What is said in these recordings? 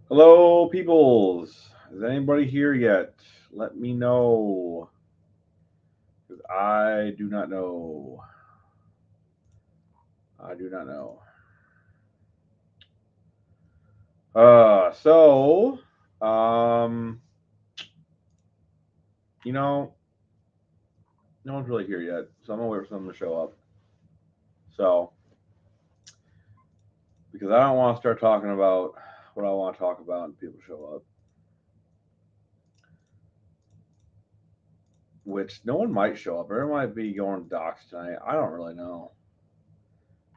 Hello, peoples. Is anybody here yet? Let me know, because I do not know. I do not know. So, um, you know, no one's really here yet, so I'm gonna wait for someone to show up. So, because I don't want to start talking about what I want to talk about and people show up, which no one might show up. Everyone might be going to docs tonight. I don't really know.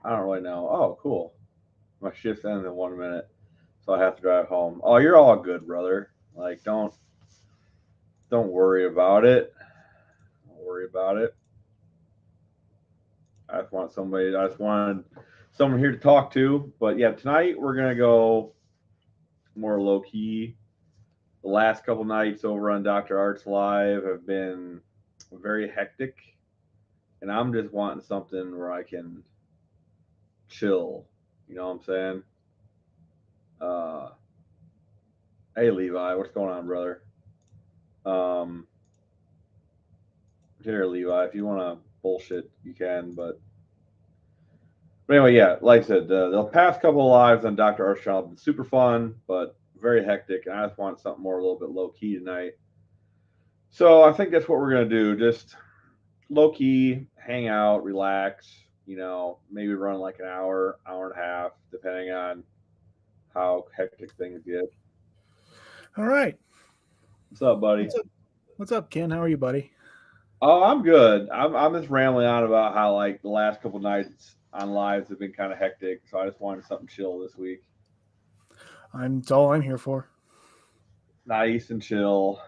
I don't really know. Oh, cool. My shift ends in 1 minute, so I have to drive home. Oh, you're all good, brother. Like, don't worry about it. Don't worry about it. I just want somebody. I just wanted someone here to talk to. But yeah, tonight we're gonna go more low key. The last couple nights over on Doctor Arts Live have been very hectic, and I'm just wanting something where I can chill. You know what I'm saying? Uh, hey Levi, what's going on, brother? Um, here, Levi, if you want to bullshit, you can. But anyway, yeah, like I said, the past couple of lives on Doctor Arts Channel have been super fun, but very hectic, and I just want something more a little bit low key tonight. So I think that's what we're gonna do. Just low key, hang out, relax. Maybe run like an hour, hour and a half, depending on how hectic things get. All right. What's up, buddy? What's up? What's up, Ken? How are you, buddy? Oh, I'm good. I'm just rambling on about how like the last couple nights on lives have been kind of hectic, so I just wanted something chill this week. It's all I'm here for. Nice and chill.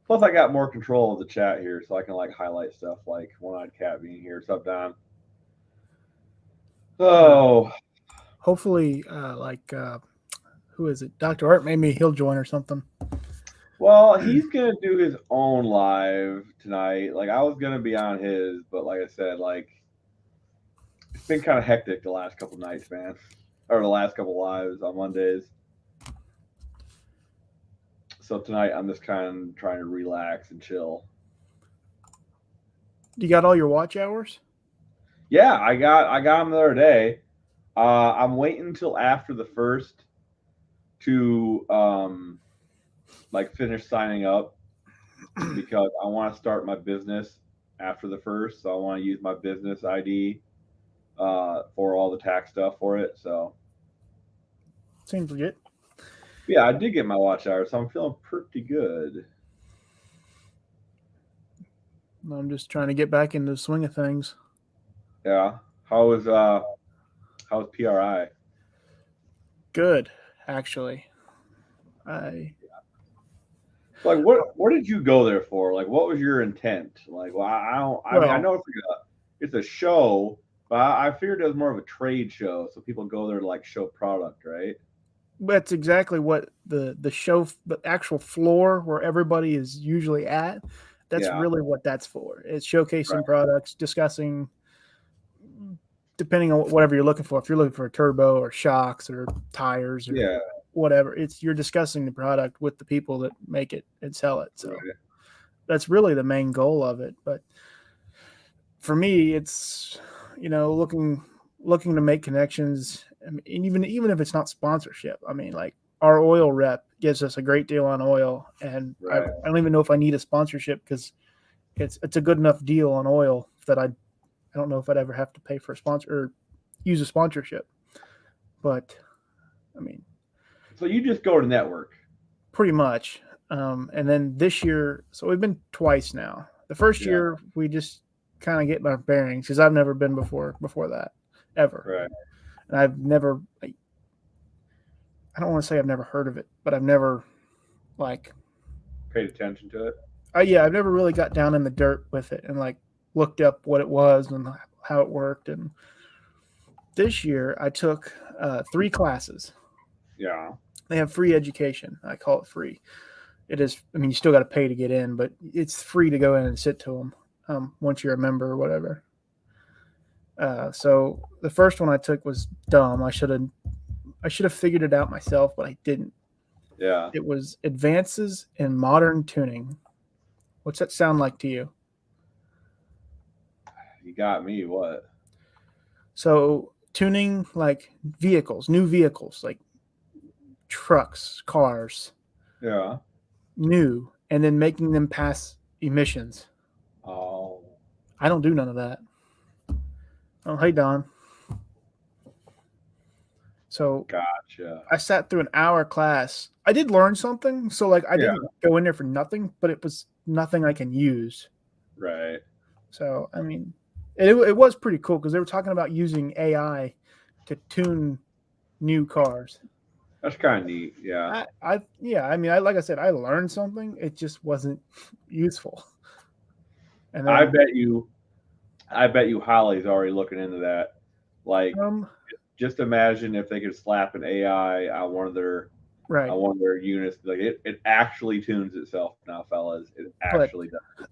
Plus, I got more control of the chat here, so I can like highlight stuff like One Eyed Cat being here. What's up, Don? Uh, Oh, hopefully, who is it? Dr. Art, maybe he'll join or something. well, he's gonna do his own live tonight. Like I was gonna be on his, but like I said, like it's been kind of hectic the last couple nights, man, or the last couple lives on Mondays. So tonight I'm just kind of trying to relax and chill. You got all your watch hours? Yeah, I got him the other day. I'm waiting until after the first to like finish signing up because I want to start my business after the first. So I want to use my business ID for all the tax stuff for it. So Seems legit. yeah, I did get my watch hour, so I'm feeling pretty good. I'm just trying to get back into the swing of things. Yeah. How was uh how's PRI? Good, actually. I So like what did you go there for? Like what was your intent? Like well I don't I mean I well, know it's a show, but I figured it was more of a trade show, so people go there to like show product, right? that's exactly what the actual floor where everybody is usually at. That's Yeah. really what that's for. It's Right. showcasing products, discussing depending on whatever you're looking for. If you're looking for a turbo or shocks or tires or Yeah. whatever, it's you're discussing the product with the people that make it and sell it. So Right. that's really the main goal of it. But for me, it's looking to make connections. I mean, and even if it's not sponsorship, I mean, like our oil rep gives us a great deal on oil, and Right. I don't even know if I need a sponsorship because it's a good enough deal on oil that I don't know if I'd ever have to pay for a sponsor or use a sponsorship. But I mean, So you just go to network. pretty much. And then this year, so we've been twice now. The first Yeah. year we just kind of get my bearings because I've never been before that ever, Right. and I've never. I don't want to say I've never heard of it, but I've never like. Paid attention to it. Yeah, I've never really got down in the dirt with it and like looked up what it was and how it worked. And this year I took 3 classes. Yeah. They have free education. I call it free. It is. I mean, you still got to pay to get in, but it's free to go in and sit to them once you're a member or whatever. So the first one I took was dumb. I should have figured it out myself, but I didn't. Yeah. It was advances in modern tuning. What's that sound like to you? You got me. What? So tuning like vehicles, new vehicles, like trucks, cars, Yeah. new, and then making them pass emissions. Oh, I don't do none of that. Oh, hey Don. So gotcha. I sat through an hour class. I did learn something, so like I Yeah. didn't go in there for nothing, but it was nothing I can use. Right. So I mean, it was pretty cool because they were talking about using AI to tune new cars. That's kind of neat. Yeah. Yeah, I mean, like I said, I learned something. It just wasn't useful. And I then bet you. I bet you Holly's already looking into that. Like, um, just imagine if they could slap an AI on right, one of their units. Like it actually tunes itself now, fellas. It but actually does.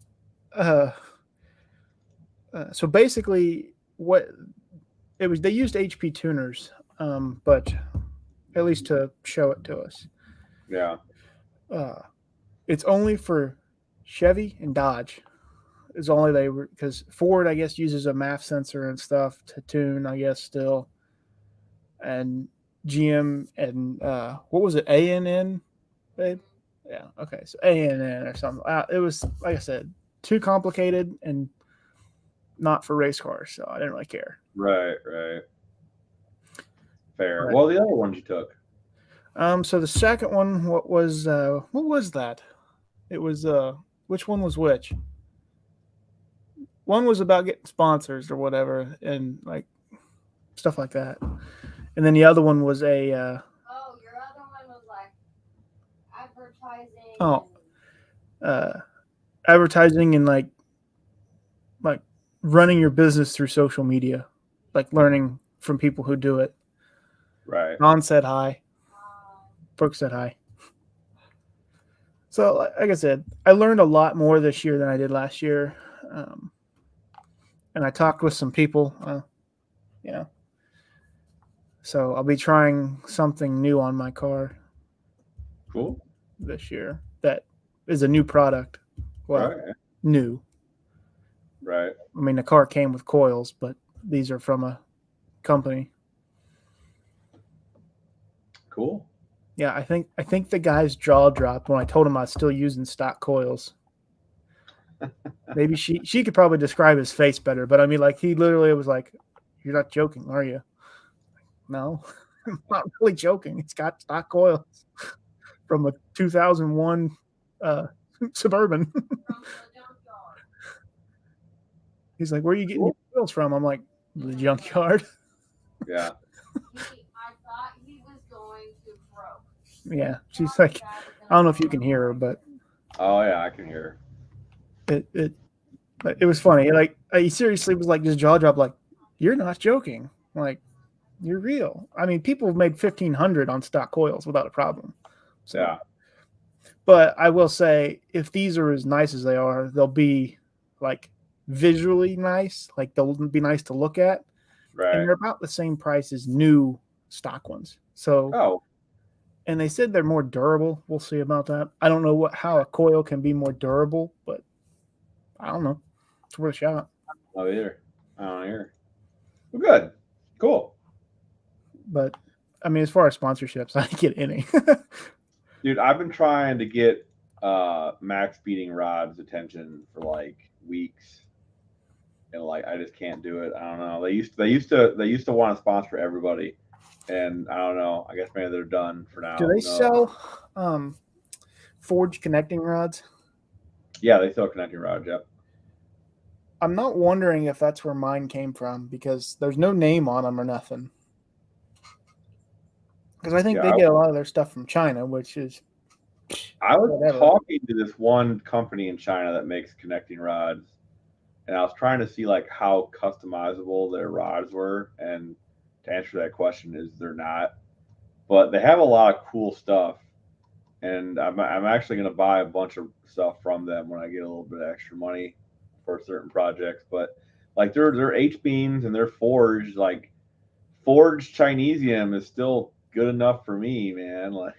uh, so basically, what it was, they used HP tuners, but at least to show it to us. Yeah. Uh, it's only for Chevy and Dodge. Is only they were because Ford, I guess, uses a MAF sensor and stuff to tune, I guess, still, and GM and what was it, ANN, babe? Yeah, okay, so ANN or something. It was like I said, too complicated and not for race cars, so I didn't really care. Right. Right. Fair. But Well, the other ones you took. so the second one, what was that? It was which one was which? One was about getting sponsors or whatever, and like stuff like that. And then the other one was a Oh, your other one was like advertising. oh advertising and like running your business through social media, like learning from people who do it. Right. Don said hi. Um, Brooke said hi. So, like I said, I learned a lot more this year than I did last year, um, and I talked with some people. You know, so I'll be trying something new on my car Cool. this year. That is a new product. Well, Right. new. Right. I mean, the car came with coils, but these are from a company. Cool. Yeah, I think the guy's jaw dropped when I told him I was still using stock coils. Maybe she could probably describe his face better, but I mean, like he literally was like, "You're not joking, are you?" No, I'm not really joking. It's got stock coils from a 2001 Suburban. from the junkyard. He's like, "Where are you getting your coils from?" I'm like, "The junkyard." Yeah. I thought he was going to croak. Yeah, she's like, I don't know if you can hear her, but Oh yeah, I can hear. it was funny. Like he seriously was like, just jaw drop. Like, you're not joking. Like, you're real. I mean, people have made 1,500 on stock coils without a problem. So, Yeah. but I will say, if these are as nice as they are, they'll be like visually nice. Like they'll be nice to look at, and Right. they're about the same price as new stock ones. So, Oh. and they said they're more durable. We'll see about that. I don't know how a coil can be more durable, but I don't know. It's worth a shot. No either. I don't hear. Well, good. Cool. But I mean, as far as sponsorships, I didn't get any. Dude, I've been trying to get Max Beating Rod's attention for like weeks. And like I just can't do it. I don't know. They used to want to sponsor everybody. And I don't know. I guess maybe they're done for now. Do they Who knows? sell forged connecting rods? Yeah, they sell connecting rods, yep. I'm not wondering if that's where mine came from because there's no name on them or nothing. Because I think Yeah, they get a lot of their stuff from China, which is I was whatever. talking to this one company in China that makes connecting rods, and I was trying to see like how customizable their rods were. And to answer that question is they're not, but they have a lot of cool stuff. And I'm actually going to buy a bunch of stuff from them when I get a little bit of extra money for certain projects. But like their H beams and their forged Chinesium is still good enough for me, man. Like,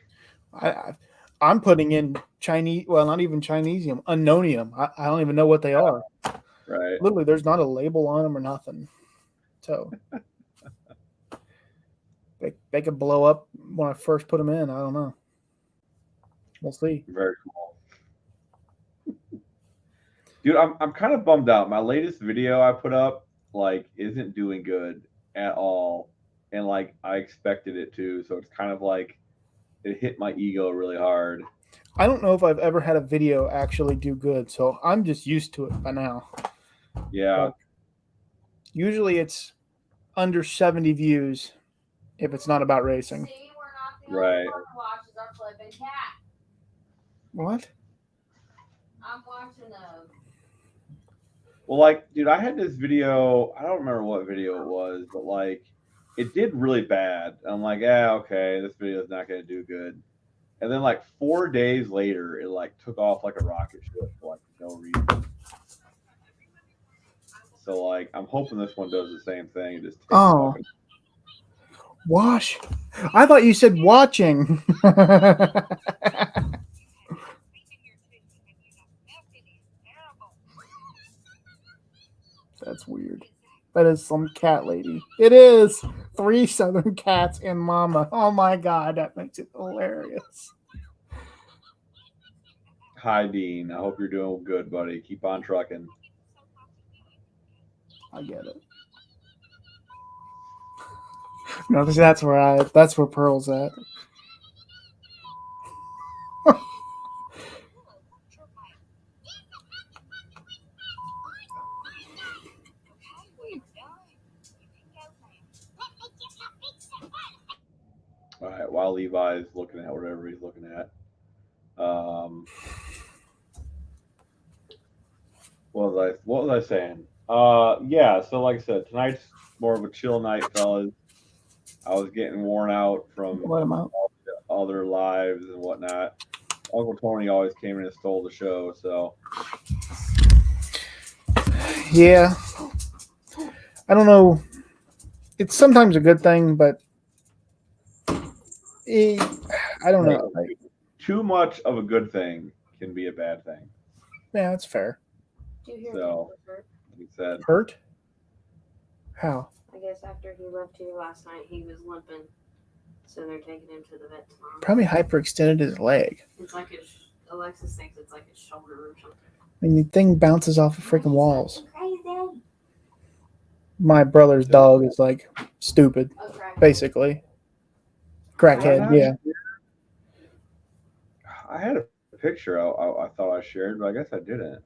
I'm putting in Chinese, well, not even Chinesium, unknownium. I don't even know what they are. right? Literally, there's not a label on them or nothing. So they could blow up when I first put them in. I don't know. We'll see. Very cool. Dude, I'm kind of bummed out. My latest video I put up like isn't doing good at all, and like I expected it to. So it's kind of like it hit my ego really hard. I don't know if I've ever had a video actually do good, so I'm just used to it by now. Yeah, Like, usually it's under 70 views if it's not about racing. See, we're not the Right. only one who watches our flipping cat. What? I'm watching a. well, like, dude, I had this video. I don't remember what video it was, but like, it did really bad. I'm like, okay, this video is not gonna do good. And then like 4 days later, it like took off like a rocket ship for like no reason. So like, I'm hoping this one does the same thing. It just takes Oh. off. Wash. I thought you said watching. That's weird. That is some cat lady. It is 3 Southern cats and mama. Oh my god, that makes it hilarious. Hi, Dean. I hope you're doing good, buddy. Keep on trucking. I get it. No, that's where Pearl's at. All right. While Levi's looking at whatever he's looking at. What was I saying? Yeah. So like I said, tonight's more of a chill night, fellas. I was getting worn out from Let him out. other lives and whatnot. Uncle Tony always came in and stole the show, so Yeah. I don't know. It's sometimes a good thing, but I don't know. Like, too much of a good thing can be a bad thing. yeah, that's fair. Do you hear So- Dad was hurt? He said, Hurt? How? I guess after he left here last night, he was limping. So they're taking him to the vet tomorrow. Probably hyperextended his leg. It's like his, Alexis thinks it's like his shoulder or something. I mean, the thing bounces off of freaking walls. Crazy. My brother's dog is like stupid, Okay. basically. Crackhead, yeah. I had a picture I thought I shared, but I guess I didn't.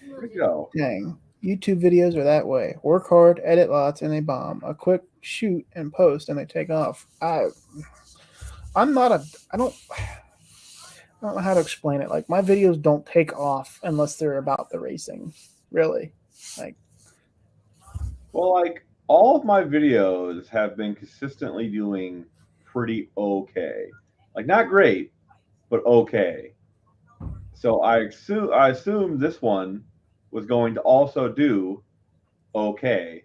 Where'd it go? Dang. YouTube videos are that way. Work hard, edit lots, and they bomb. A quick shoot and post, and they take off. I'm not a. I don't know how to explain it. Like, my videos don't take off unless they're about the racing. Really, like. Well, like all of my videos have been consistently doing pretty okay. Like not great, but okay. So I assumed this one was going to also do okay,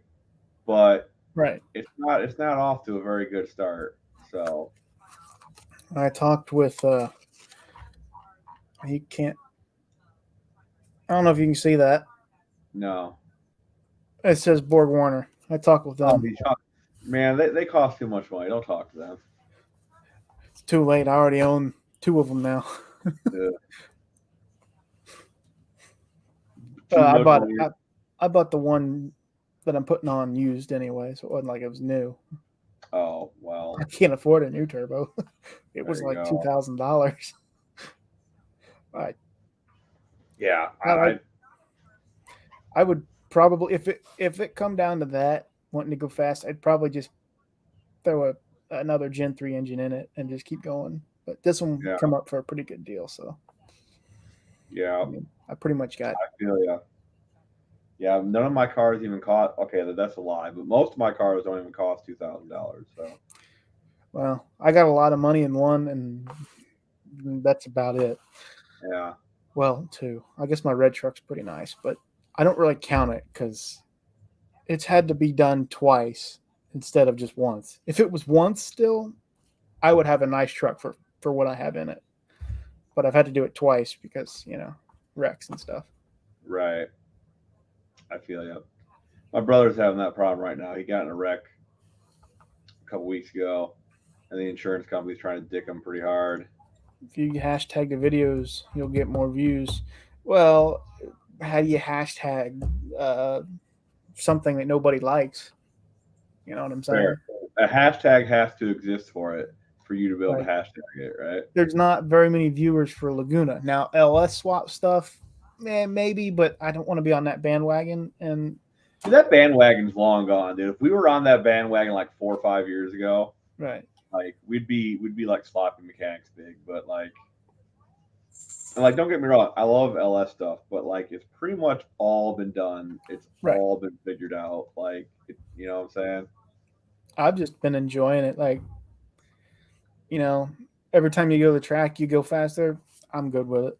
but Right. it's not off to a very good start. So I talked with. He can't. I don't know if you can see that. no. It says Borg Warner. I talked with them. Man, they cost too much money. Don't talk to them. It's too late. I already own 2 of them now. Yeah. I bought the one that I'm putting on used anyway, so it wasn't like it was new. Oh well. I can't afford a new turbo. It was There you like go. $2,000. Yeah. I would probably, if it come down to that, wanting to go fast, I'd probably just throw another Gen 3 engine in it and just keep going. But this one Yeah. come up for a pretty good deal, so Yeah. I mean, I pretty much got. I feel ya. Yeah, none of my cars even cost. Okay, that's a lie, but most of my cars don't even cost $2,000. So Well, I got a lot of money in one, and that's about it. yeah, Well, 2. I guess my red truck's pretty nice, but I don't really count it because it's had to be done twice, instead of just once. If it was once still, I would have a nice truck for what I have in it. But I've had to do it twice because, wrecks and stuff. Right. I feel you. My brother's having that problem right now. He got in a wreck a couple weeks ago, and the insurance company's trying to dick him pretty hard. If you hashtag the videos, you'll get more views. Well, how do you hashtag something that nobody likes? You know what I'm saying? Fair. A hashtag has to exist for you to be able Right. to hashtag it, right? There's not very many viewers for Laguna. Now, LS swap stuff, man, maybe, but I don't want to be on that bandwagon. And Dude, that bandwagon's long gone, dude. If we were on that bandwagon like 4 or 5 years ago, right. like we'd be like sloppy mechanics big, but like, and like don't get me wrong, I love LS stuff, but like it's pretty much all been done. It's Right. all been figured out. Like, you know what I'm saying? I've just been enjoying it. Like, every time you go to the track, you go faster. I'm good with it.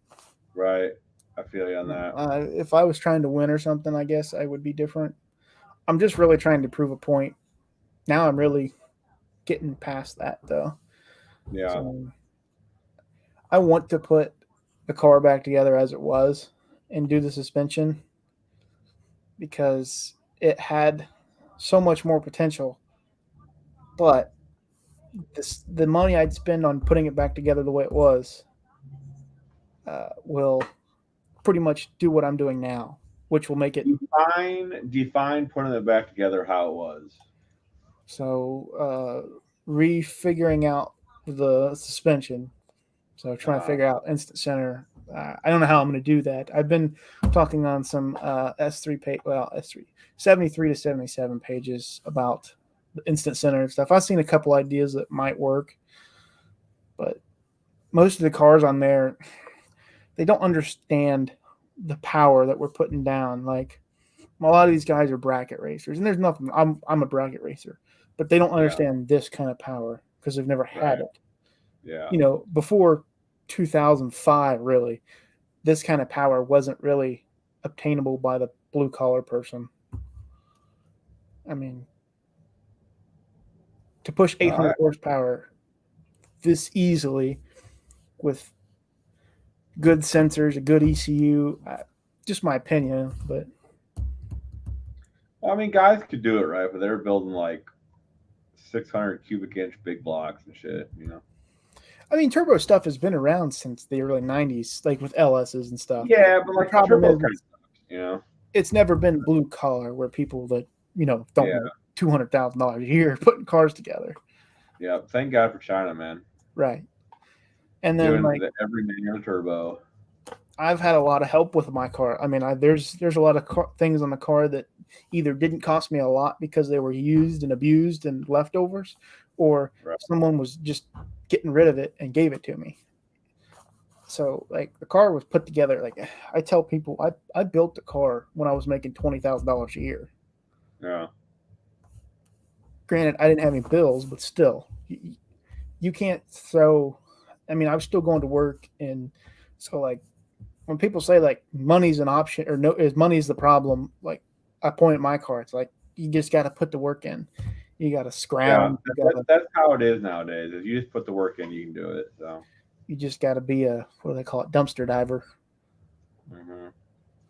Right. I feel you on that. If I was trying to win or something, I guess I would be different. I'm just really trying to prove a point. Now I'm really getting past that, though. Yeah. So, I want to put the car back together as it was and do the suspension because it had so much more potential. But the money I'd spend on putting it back together the way it was will pretty much do what I'm doing now, which will make it Define putting it back together how it was. so refiguring out the suspension. So trying to figure out instant center. I don't know how I'm going to do that. I've been talking on some S3 73 to 77 pages about the instant center and stuff. I've seen a couple ideas that might work, but most of the cars on there, they don't understand the power that we're putting down. Like a lot of these guys are bracket racers, and there's nothing. I'm a bracket racer, but they don't understand this kind of power because they've never had it. Yeah. Before 2005, really, this kind of power wasn't really obtainable by the blue collar person. I mean, to push 800 horsepower this easily with good sensors, a good ECU, just my opinion, but I mean, guys could do it, right? But they're building like 600 cubic inch big blocks and shit, I mean, turbo stuff has been around since the early 90s, like with LSs and stuff. Yeah, but like the problem turbo is, kind of stuff, it's never been blue collar where people that, don't make $200,000 a year putting cars together. Yeah, thank God for China, man. Right. And then doing the every nano turbo. I've had a lot of help with my car. I mean, there's a lot of things on the car that either didn't cost me a lot because they were used and abused and leftovers, or someone was just getting rid of it and gave it to me. So like the car was put together. Like I tell people, I built the car when I was making $20,000 a year. Yeah. Granted, I didn't have any bills, but still, you can't throw. I mean, I was still going to work, and so like when people say like money's an option or money's the problem, like I point at my car, it's like you just got to put the work in. You got to scrounge. Yeah, that's how it is nowadays. If you just put the work in, you can do it. So you just got to be a what do they call it, dumpster diver. Mm-hmm.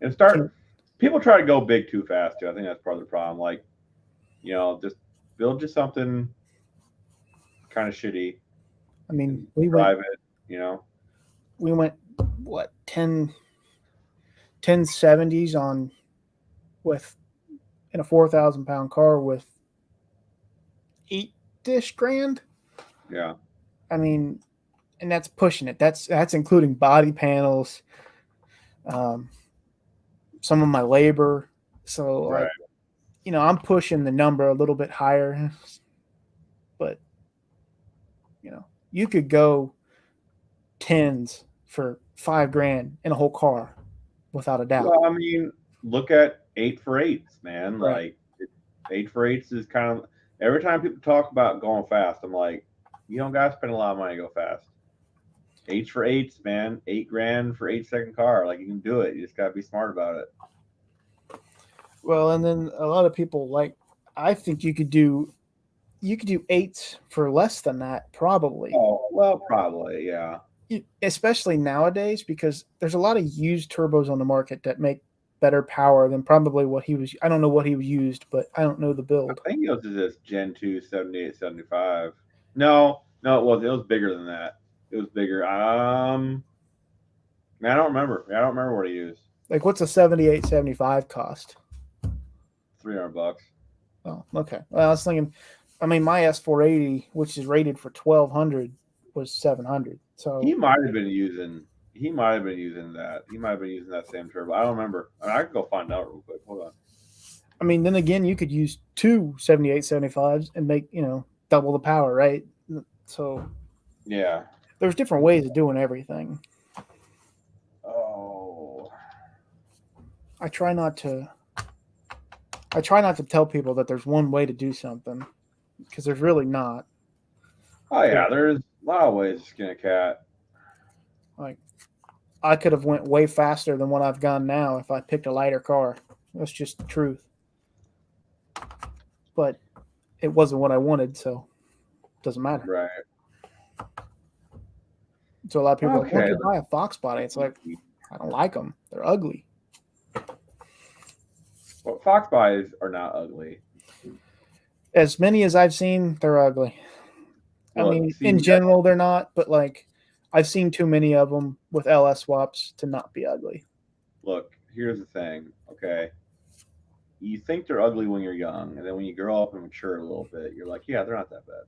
And people try to go big too fast too. I think that's part of the problem. Like, just build just something kind of shitty. I mean, we went, we went what 1070s on with in a 4,000 pound car with $8-ish grand. Yeah. I mean, and that's pushing it. That's including body panels, some of my labor. So right. I'm pushing the number a little bit higher, but you could go tens for $5,000 in a whole car without a doubt. Well, I mean, look at 8x8s, man. Right. Like 8x8s is kind of every time people talk about going fast, I'm like, you don't gotta spend a lot of money to go fast. 8x8s, man, $8,000 for 8-second car. Like you can do it. You just gotta be smart about it. Well, and then a lot of people I think you could do you could do 8s for less than that, probably. Oh, well, probably, yeah. Especially nowadays, because there's a lot of used turbos on the market that make better power than probably what he was. I don't know what he was used, but I don't know the build. I think it was this Gen 2 78, 75. No, it was. It was bigger than that. It was bigger. Man, I don't remember. I don't remember what he used. Like, what's a 78, 75 cost? $300. Oh, okay. Well, I was thinking, I mean, my S480, which is rated for 1200, was 700. So He might have been using. He might have been using that. He might have been using that same turbo. I don't remember. I can go find out real quick. Hold on. I mean, then again, you could use two 78, 75s and make, double the power, right? So Yeah. there's different ways of doing everything. Oh. I try not to tell people that there's one way to do something, because there's really not. Oh yeah. There's a lot of ways to skin a cat. Like, I could have went way faster than what I've gone now if I picked a lighter car. That's just the truth. But it wasn't what I wanted, so it doesn't matter. Right. So a lot of people are like, Okay. "Why don't you buy a Fox body?" It's like, I don't like them. They're ugly. Well, Fox bodies are not ugly. As many as I've seen, they're ugly. Look, I mean, see, in general, they're not, but like, I've seen too many of them with LS swaps to not be ugly. Look, here's the thing, okay? You think they're ugly when you're young, and then when you grow up and mature a little bit, you're like, yeah, they're not that bad.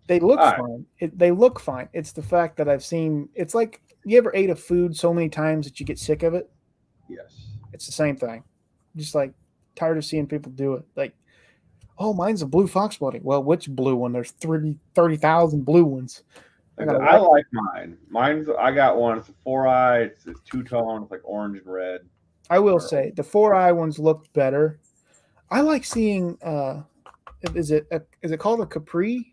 They look All right. fine. They look fine. It's the fact that I've seen. It's like, you ever ate a food so many times that you get sick of it? Yes. It's the same thing. Just like tired of seeing people do it. Like, oh, mine's a blue Fox body. Well, which blue one? There's 30,000 blue ones. I like mine. I got one. It's a 4i. It's two-tone. It's like orange and red. I will say the 4i ones look better. I like seeing. Is it called a Capri?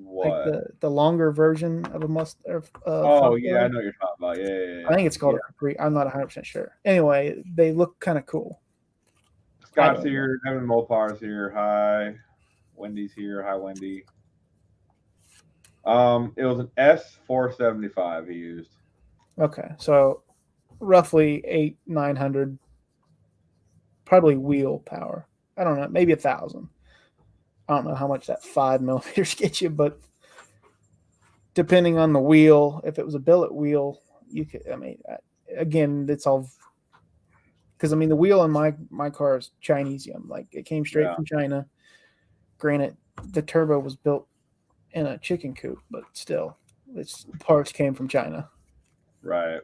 What? Like the longer version of a Mustang. Oh yeah, I know what you're talking about. Yeah. I think it's called a Capri. I'm not 100% sure. Anyway, they look kind of cool. Scott's here. Devin Mopar's here. Hi. Wendy's here. Hi, Wendy. It was an S475 he used. Okay, so roughly 800-900, probably wheel power. I don't know, maybe 1,000. I don't know how much that 5 millimeters gets you, but depending on the wheel, if it was a billet wheel, you could. I mean, again, it's all because the wheel in my car is Chinesium. Like, it came straight from China. Granted, the turbo was built in a chicken coop, but still, its parts came from China. Right.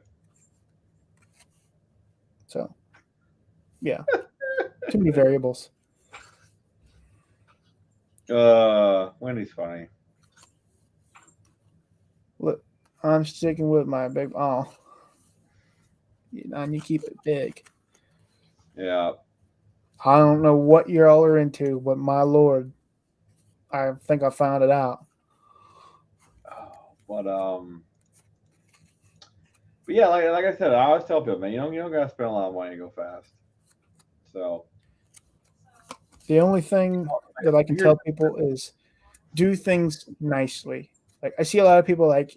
So, yeah, too many variables. Wendy's funny. Look, I'm sticking with my big. Oh, and you keep it big. Yeah. I don't know what you all are into, but my lord, I think I found it out. But yeah, like I said, I always tell people, man, you don't gotta spend a lot of money to go fast. So the only thing that I can tell people is do things nicely. Like, I see a lot of people like,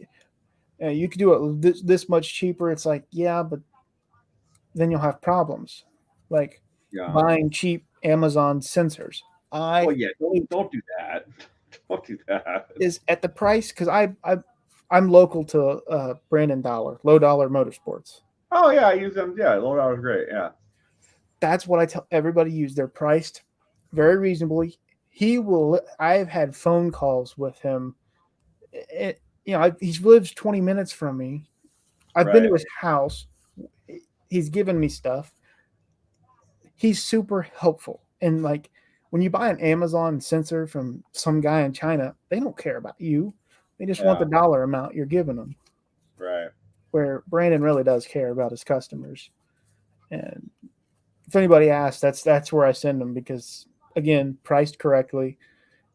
you could do it this much cheaper. It's like, yeah, but then you'll have problems. Like buying cheap Amazon sensors. Don't do that. Don't do that. Is at the price, because I'm local to Brandon Dollar, Low Dollar Motorsports. Oh yeah, I use them. Yeah, Low Dollar is great. Yeah. That's what I tell everybody. Use. They're priced very reasonably. I've had phone calls with him. He lives 20 minutes from me. I've been to his house. He's given me stuff. He's super helpful. And like, when you buy an Amazon sensor from some guy in China, they don't care about you. They just want the dollar amount you're giving them. Right. Where Brandon really does care about his customers. And if anybody asks, that's where I send them, because, again, priced correctly,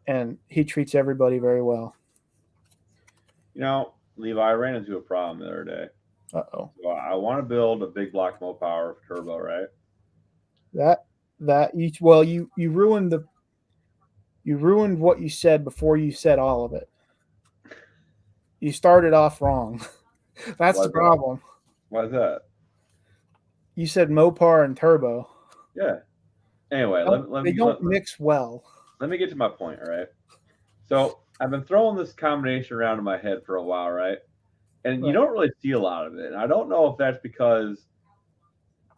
and he treats everybody very well. Levi, I ran into a problem the other day. Uh-oh. So I want to build a big block Mopower turbo, right? You ruined You ruined what you said before you said all of it. You started off wrong. That's Why the is that? problem. Why is that? You said Mopar and turbo. Yeah. Anyway, They don't mix well. let me get to my point, all right? So I've been throwing this combination around in my head for a while, right? And you Right. don't really see a lot of it. And I don't know if that's because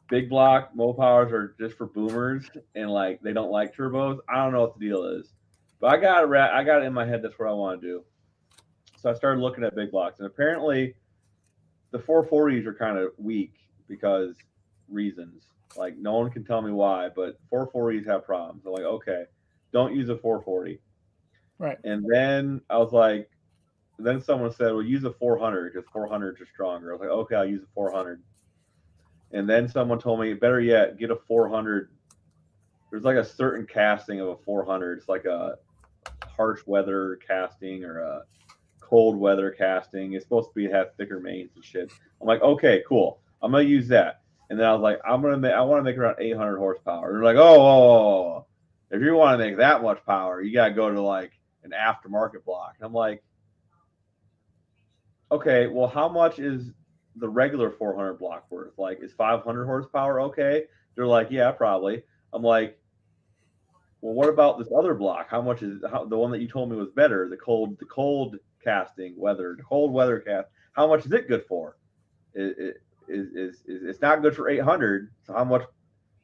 big block Mopars are just for boomers and like they don't like turbos. I don't know what the deal is, but I got it in my head. That's what I want to do. So I started looking at big blocks, and apparently the 440s are kind of weak because reasons. Like no one can tell me why, but 440s have problems. I'm like, okay, don't use a 440. Right. And then I was like, then someone said, well, use a 400 because 400s are stronger. I was like, okay, I'll use a 400. And then someone told me, better yet, get a 400. There's like a certain casting of a 400. It's like a harsh weather casting or a cold weather casting. It's supposed to be have thicker mains and shit. I'm like, okay, cool. I'm gonna use that. And then I was like, I want to make around 800 horsepower. They're like, oh, if you want to make that much power, you gotta go to like an aftermarket block. And I'm like, okay, well, how much is the regular 400 block worth? Like, is 500 horsepower okay? They're like, yeah, probably. I'm like, well, what about this other block? How much is the one that you told me was better? The cold casting weather, the cold weather cast. How much is it good for? Is it's not good for 800? So how much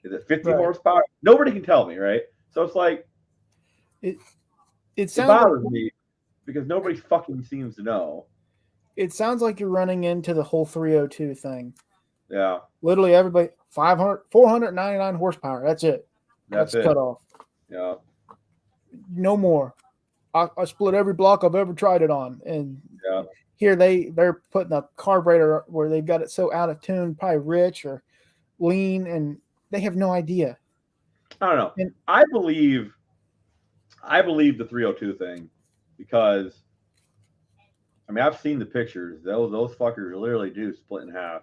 is it? 50 Right. horsepower? Nobody can tell me, right? So it's like It it sounds bothers like, me because nobody fucking seems to know. it sounds like you're running into the whole 302 thing. Yeah, Literally everybody 499 horsepower. That's it. that's That's it. cut off. Yeah, No more. I split every block I've ever tried it on, and yeah. here they're putting a carburetor where they've got it so out of tune, probably rich or lean, and they have no idea. I don't know. And I believe the 302 thing because I mean I've seen the pictures. Those fuckers literally do split in half.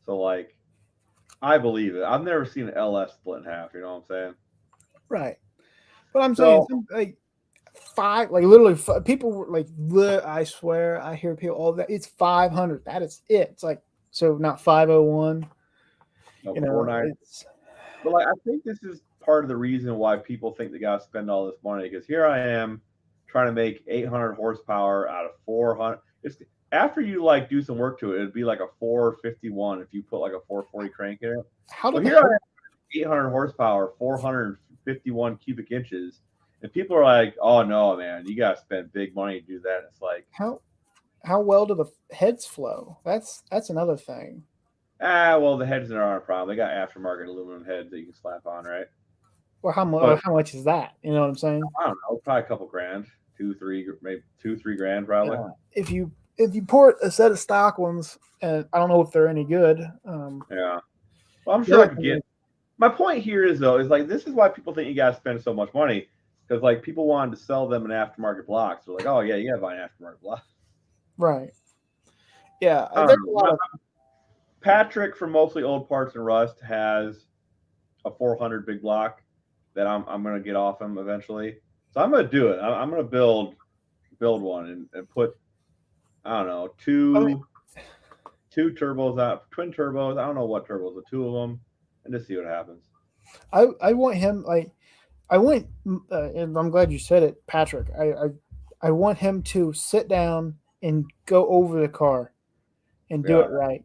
So like I believe it. I've never seen an LS split in half. You know what I'm saying? right, but I'm saying So like literally people were like, I swear I hear people all that it's 500. That is it. It's like so not 501. no, You know, 49. it's But like I think this is part of the reason why people think they gotta spend all this money because here I am trying to make 800 horsepower out of 400. It's after you like do some work to it, it'd be like a 451 if you put like a 440 crank in it. how So did here I am, 800 horsepower, 451 cubic inches, and people are like, "Oh no, man, you gotta spend big money to do that." It's like, how well do the heads flow? That's another thing. well, the heads aren't a problem. They got aftermarket aluminum heads that you can slap on, right? Or But how much is that? You know what I'm saying? I don't know, probably a couple grand, 2, 3, maybe 2, 3 grand, probably. If you port a set of stock ones, and I don't know if they're any good. Yeah. Well, I'm the sure I other could thing get. is- My point here is though, is like this is why people think you gotta spend so much money because like people wanted to sell them an aftermarket block. So like, oh yeah, you gotta buy an aftermarket block. right? Yeah, I there's don't a know. lot of Patrick from Mostly Old Parts and Rust has a 400 big block that I'm gonna get off him eventually. So I'm gonna do it. I'm gonna build one and put I don't know two turbos out, twin turbos. I don't know what turbos, but two of them, and just see what happens. I want him like I want and I'm glad you said it, Patrick. I want him to sit down and go over the car and do Yeah. it right.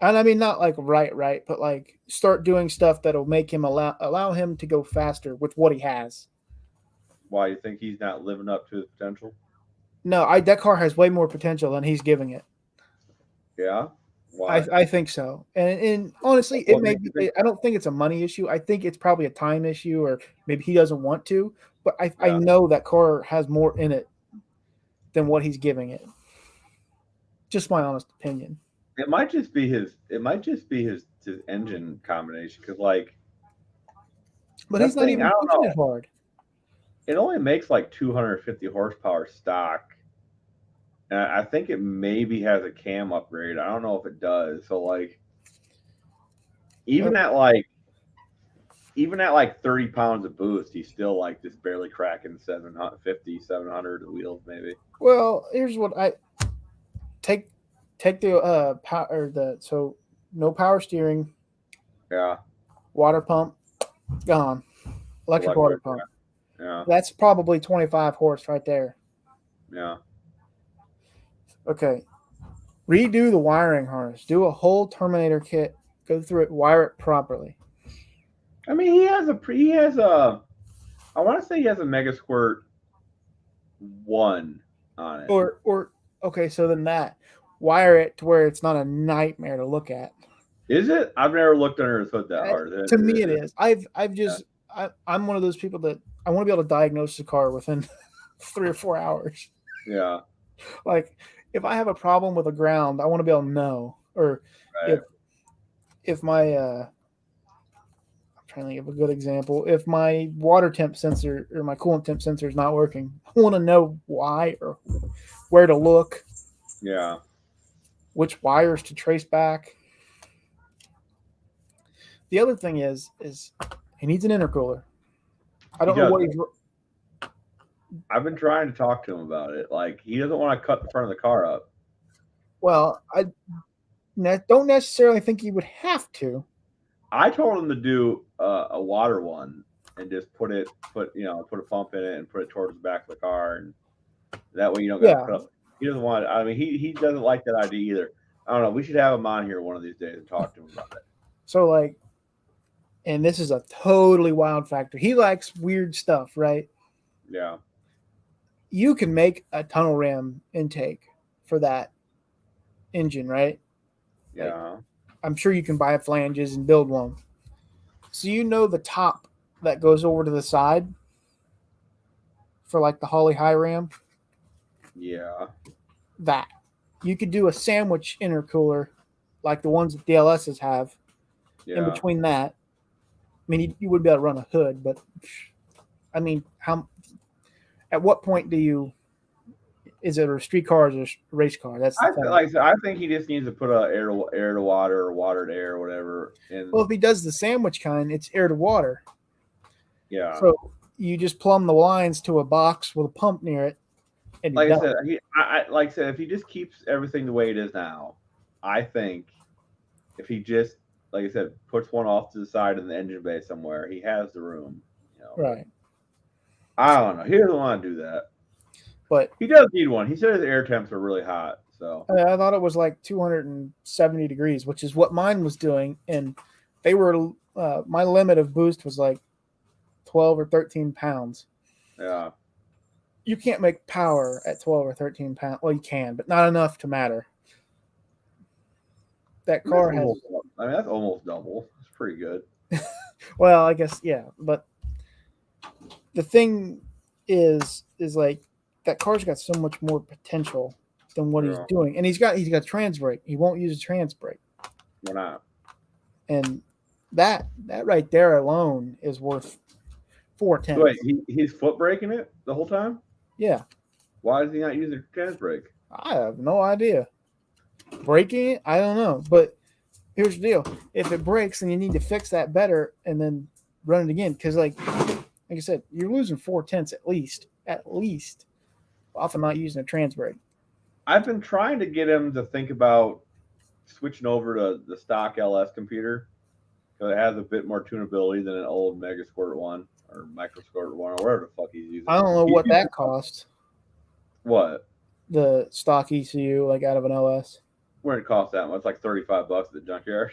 And I mean not like right, but like start doing stuff that'll make him allow him to go faster with what he has. Why you think he's not living up to his potential? No, that car has way more potential than he's giving it. Yeah. Why? I think so. And honestly, it What may makes you be. think? I don't think it's a money issue. I think it's probably a time issue, or maybe he doesn't want to. But I Yeah. know that car has more in it than what he's giving it. Just my honest opinion. It might just be his. It might just be his engine combination because like But that he's not thing, I even don't pushing know. it hard. It only makes like 250 horsepower stock, and I think it maybe has a cam upgrade. I don't know if it does. So like, even Uh, at like even at like 30 pounds of boost, he's still like just barely cracking 750, 700 wheels maybe. Well, here's what I take the power so no power steering, Yeah, water pump gone, electric water pump. yeah, That's probably 25 horse right there. yeah. Okay, redo the wiring harness, do a whole Terminator kit, go through it, wire it properly. I mean, he has a. I want to say he has a Mega Squirt 1 on it. Or okay, so then that wire it to where it's not a nightmare to look at. Is it? I've never looked under his hood that hard. To me, it is. I'm one of those people that I want to be able to diagnose the car within 3 or 4 hours. Yeah. Like if I have a problem with a ground, I want to be able to know. Or Right. if my I'm trying to give a good example. If my water temp sensor or my coolant temp sensor is not working, I want to know why or where to look, Yeah. which wires to trace back. The other thing is he needs an intercooler. I don't know what he's. I've been trying to talk to him about it. Like he doesn't want to cut the front of the car up. Well, I don't necessarily think he would have to. I told him to do a water one and just put a pump in it and put it towards the back of the car, and that way you don't get cut up. He doesn't want it. I mean, he doesn't like that idea either. I don't know. We should have him on here one of these days and talk to him about it. So like, and this is a totally wild factor. He likes weird stuff, right? Yeah. You can make a tunnel ram intake for that engine, right? Yeah. Like, I'm sure you can buy flanges and build one. So you know the top that goes over to the side for like the Holly High Ram? Yeah. That. You could do a sandwich intercooler like the ones that DLSs have in between that. I mean, you would be able to run a hood, but I mean, at what point is it a street car or a race car? That's the thing. I think he just needs to put a air to water or water to air or whatever. Well, if he does the sandwich kind, it's air to water. Yeah. So you just plumb the lines to a box with a pump near it. And like I said, if he just keeps everything the way it is now, I think if he just, like I said, puts one off to the side in the engine bay somewhere, he has the room. Right. I don't know. He doesn't want to do that. But he does need one. He said his air temps are really hot. So I thought it was like 270 degrees, which is what mine was doing. And they were my limit of boost was like 12 or 13 pounds. Yeah. You can't make power at 12 or 13 pounds. Well, you can, but not enough to matter. That car has. I mean, that's almost double. It's pretty good. Well, I guess, yeah. But the thing is like that car's got so much more potential than what he's doing. And he's got trans brake. He won't use a trans brake. Why not? And that right there alone is worth 410. Wait, he's foot braking it the whole time? Yeah. Why is he not using a trans brake? I have no idea. Braking it? I don't know. But here's the deal. If it breaks, then you need to fix that better and then run it again. Because like I said, you're losing 4/10 at least. At least. Often not using a trans brake. I've been trying to get him to think about switching over to the stock LS computer. Because it has a bit more tunability than an old Mega Squirt 1 or Micro Squirt 1 or whatever the fuck he's using. I don't know what that cost. What? The stock ECU, like out of an LS. Where it cost that much? It's like $35 at the junkyard.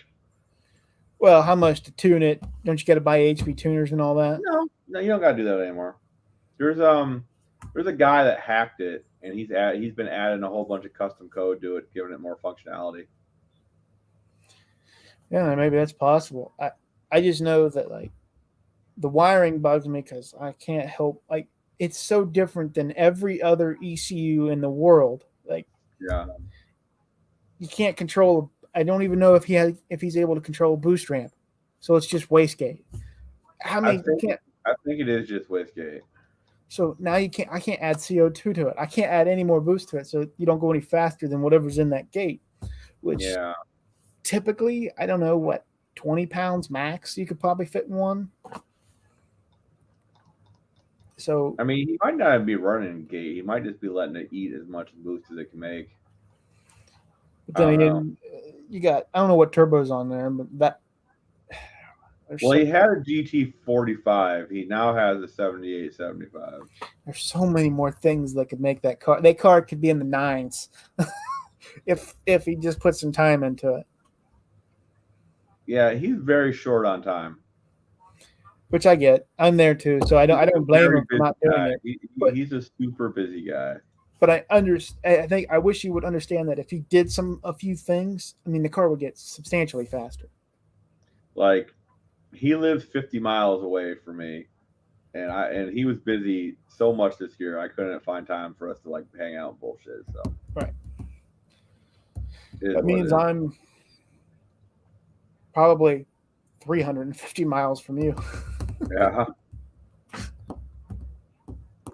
Well, how much to tune it? Don't you got to buy HP tuners and all that? No, you don't got to do that anymore. There's a guy that hacked it, and he's been adding a whole bunch of custom code to it, giving it more functionality. Yeah, maybe that's possible. I just know that like the wiring bugs me because I can't help like it's so different than every other ECU in the world. Like, yeah, you can't control. I don't even know if he's able to control a boost ramp, so it's just wastegate. I think it is just wastegate. So now I can't add CO2 to it. I can't add any more boost to it, so you don't go any faster than whatever's in that gate. Which typically, I don't know what 20 pounds max you could probably fit in one. So I mean, he might not be running gate. He might just be letting it eat as much boost as it can make. but then I don't again, you got I don't know what turbo's on there, but that Well, he had a GT45. He now has a 7875. there's so many more things that could make that car. That car could be in the nines if he just put some time into it. Yeah, he's very short on time. Which I get. I'm there too, so I don't blame him for not doing it. He's a super busy guy. But I think I wish he would understand that if he did a few things, I mean, the car would get substantially faster. Like, he lives 50 miles away from me, and he was busy so much this year. I couldn't find time for us to like hang out and bullshit. So right. It is That what means it is. I'm probably 350 miles from you. Yeah,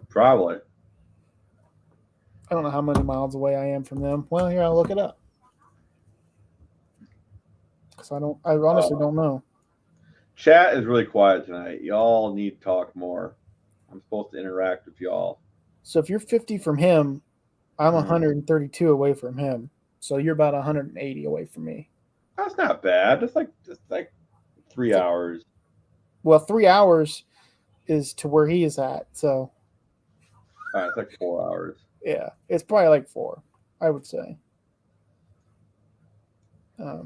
probably. I don't know how many miles away I am from them. Well, here, I'll look it up. Because I honestly don't know. Chat is really quiet tonight. Y'all need to talk more. I'm supposed to interact with y'all. So if you're 50 from him, I'm Mhm. 132 away from him. So you're about 180 away from me. That's not bad. That's like 3 hours. Well, 3 hours is to where he is at. So All right, it's like 4 hours. yeah, it's probably like 4, I would say. What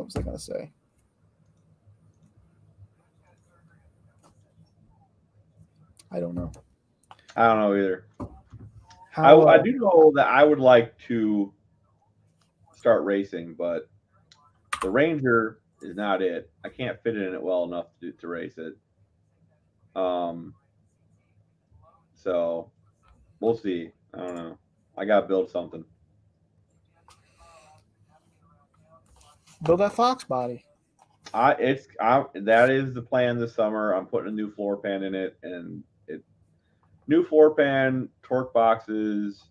was I going to say? I don't know. I don't know either. How, I do know that I would like to start racing, but the Ranger is not it. I can't fit in it well enough to race it. So we'll see. I don't know. I gotta build something. build that Fox body. That is the plan this summer. I'm putting a new floor pan in it, and new floor pan, torque boxes.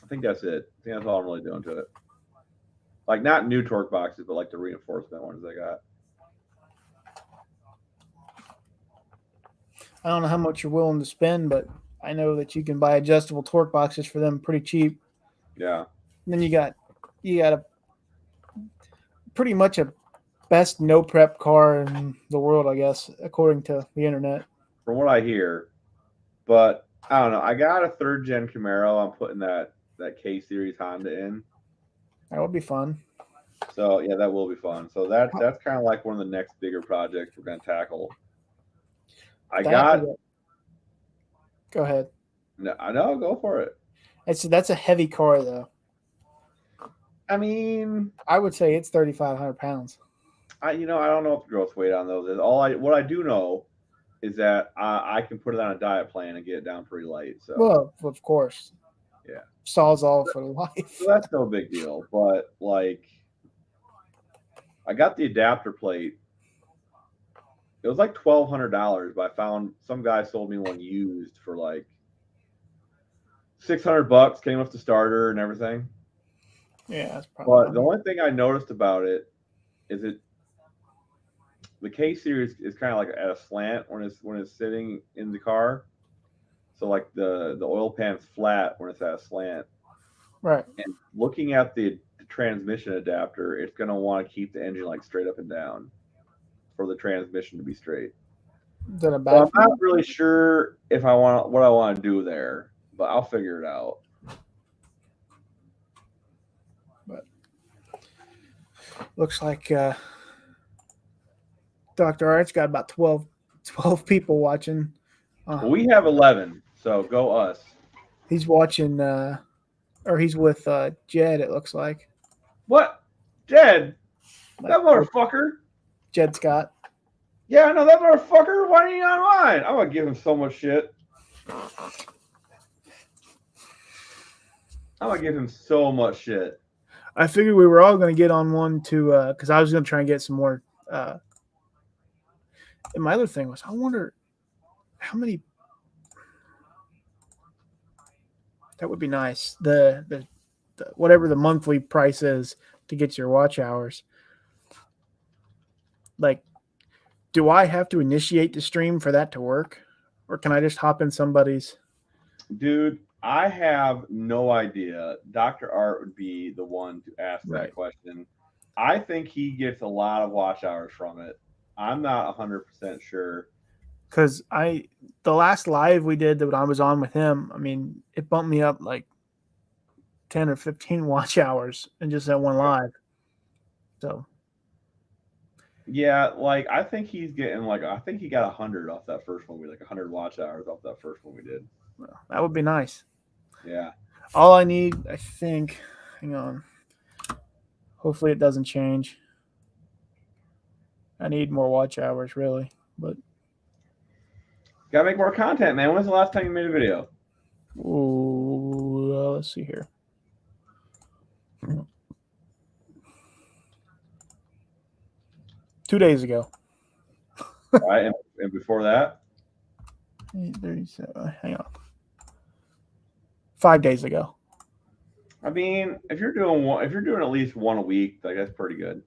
I think that's it. I think that's all I'm really doing to it. Like, not new torque boxes, but like the reinforcement ones I got. I don't know how much you're willing to spend, but I know that you can buy adjustable torque boxes for them pretty cheap. Yeah. And then you got a pretty much a best no prep car in the world, I guess, according to the internet. From what I hear, but I don't know. I got a 3rd gen Camaro. I'm putting that K series Honda in. That would be fun. So yeah, that will be fun. So that's kind of like one of the next bigger projects we're gonna tackle. Go ahead. No, I know. Go for it. That's a heavy car though. I mean, I would say it's 3,500 pounds. I don't know what the gross weight on those is. What I do know is that I can put it on a diet plan and get it down pretty light. So Well, of course. Yeah. Sawzall for life. So that's no big deal. But like, I got the adapter plate. It was like $1,200, but I found some guy sold me one used for like $600. Came with the starter and everything. Yeah, that's probably. But the only thing I noticed about it is the K series is kind of like at a slant when it's sitting in the car. So like the oil pan's flat when it's at a slant. Right. And looking at the transmission adapter, it's gonna want to keep the engine like straight up and down for the transmission to be straight. Is that a So bad I'm not really sure if I want to do there, but I'll figure it out. But looks like Dr. Art's got about 12 people watching. We have 11, so go us. He's watching, or he's with Jed, it looks like. What? Jed? That motherfucker? Jed Scott. Yeah, I know that motherfucker. Why ain't he on mine? I'm gonna give him so much shit. I'm gonna give him so much shit. I figured we were all going to get on one to, because I was going to try and get some more. And my other thing was, I wonder how many. That would be nice. The whatever the monthly price is to get your watch hours. Like, do I have to initiate the stream for that to work, or can I just hop in somebody's? Dude, I have no idea. Dr. Art would be the one to ask Right. that question. I think he gets a lot of watch hours from it. I'm not 100% sure. Because the last live we did that I was on with him, I mean, it bumped me up like 10 or 15 watch hours in just that one live. So Yeah, like I think he's getting like I think he got 100 off that first one. We like 100 watch hours off that first one we did. well, that would be nice. Yeah. All I need, I think, hang on. Hopefully it doesn't change. I need more watch hours, really. But Gotta make more content, man. When's the last time you made a video? ooh, let's see here. 2 days ago. Right, and before that, 37. Hang on. 5 days ago. I mean, if you're doing at least one a week, like that's pretty good.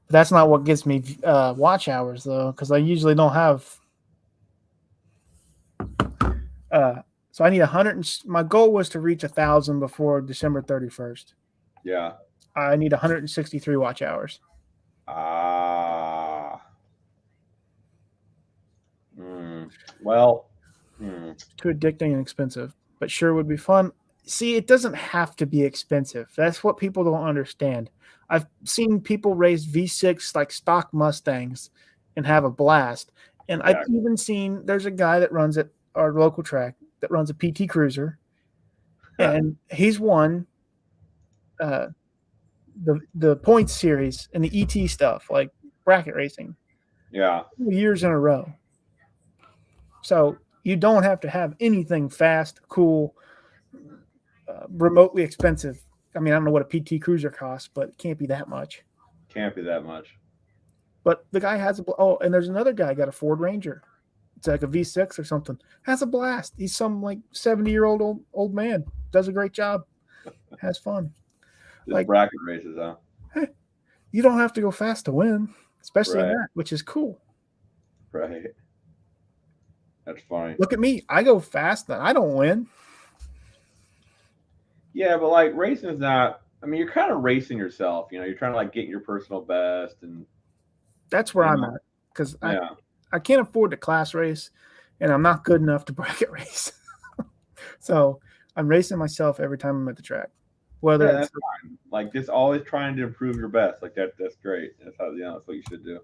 That's not what gets me watch hours though, because I usually don't have. So I need 100. My goal was to reach 1,000 before December 31st. Yeah. I need 163 watch hours. Well. Too addicting and expensive, but sure would be fun. See, it doesn't have to be expensive. That's what people don't understand. I've seen people race V6 like stock Mustangs and have a blast. And I've even seen there's a guy that runs at our local track that runs a PT Cruiser, and he's won the points series and the ET stuff, like bracket racing. Yeah. 2 years in a row. So you don't have to have anything fast, cool, remotely expensive. I mean, I don't know what a PT Cruiser costs, but it can't be that much. Can't be that much. But the guy has and there's another guy got a Ford Ranger. It's like a V6 or something. Has a blast. He's some like 70-year-old old man. Does a great job. Has fun. Just like bracket races, huh? You don't have to go fast to win, especially in Right. that, which is cool. Right. That's funny. Look at me. I go fast and I don't win. Yeah, but like racing is not. I mean, you're kind of racing yourself. You know, you're trying to like get your personal best, and That's where You I'm know? at because yeah, I can't afford to class race, and I'm not good enough to bracket race. So I'm racing myself every time I'm at the track. Whether yeah, it's that's fine. Like just always trying to improve your best. Like that's great. That's how that's what you should do.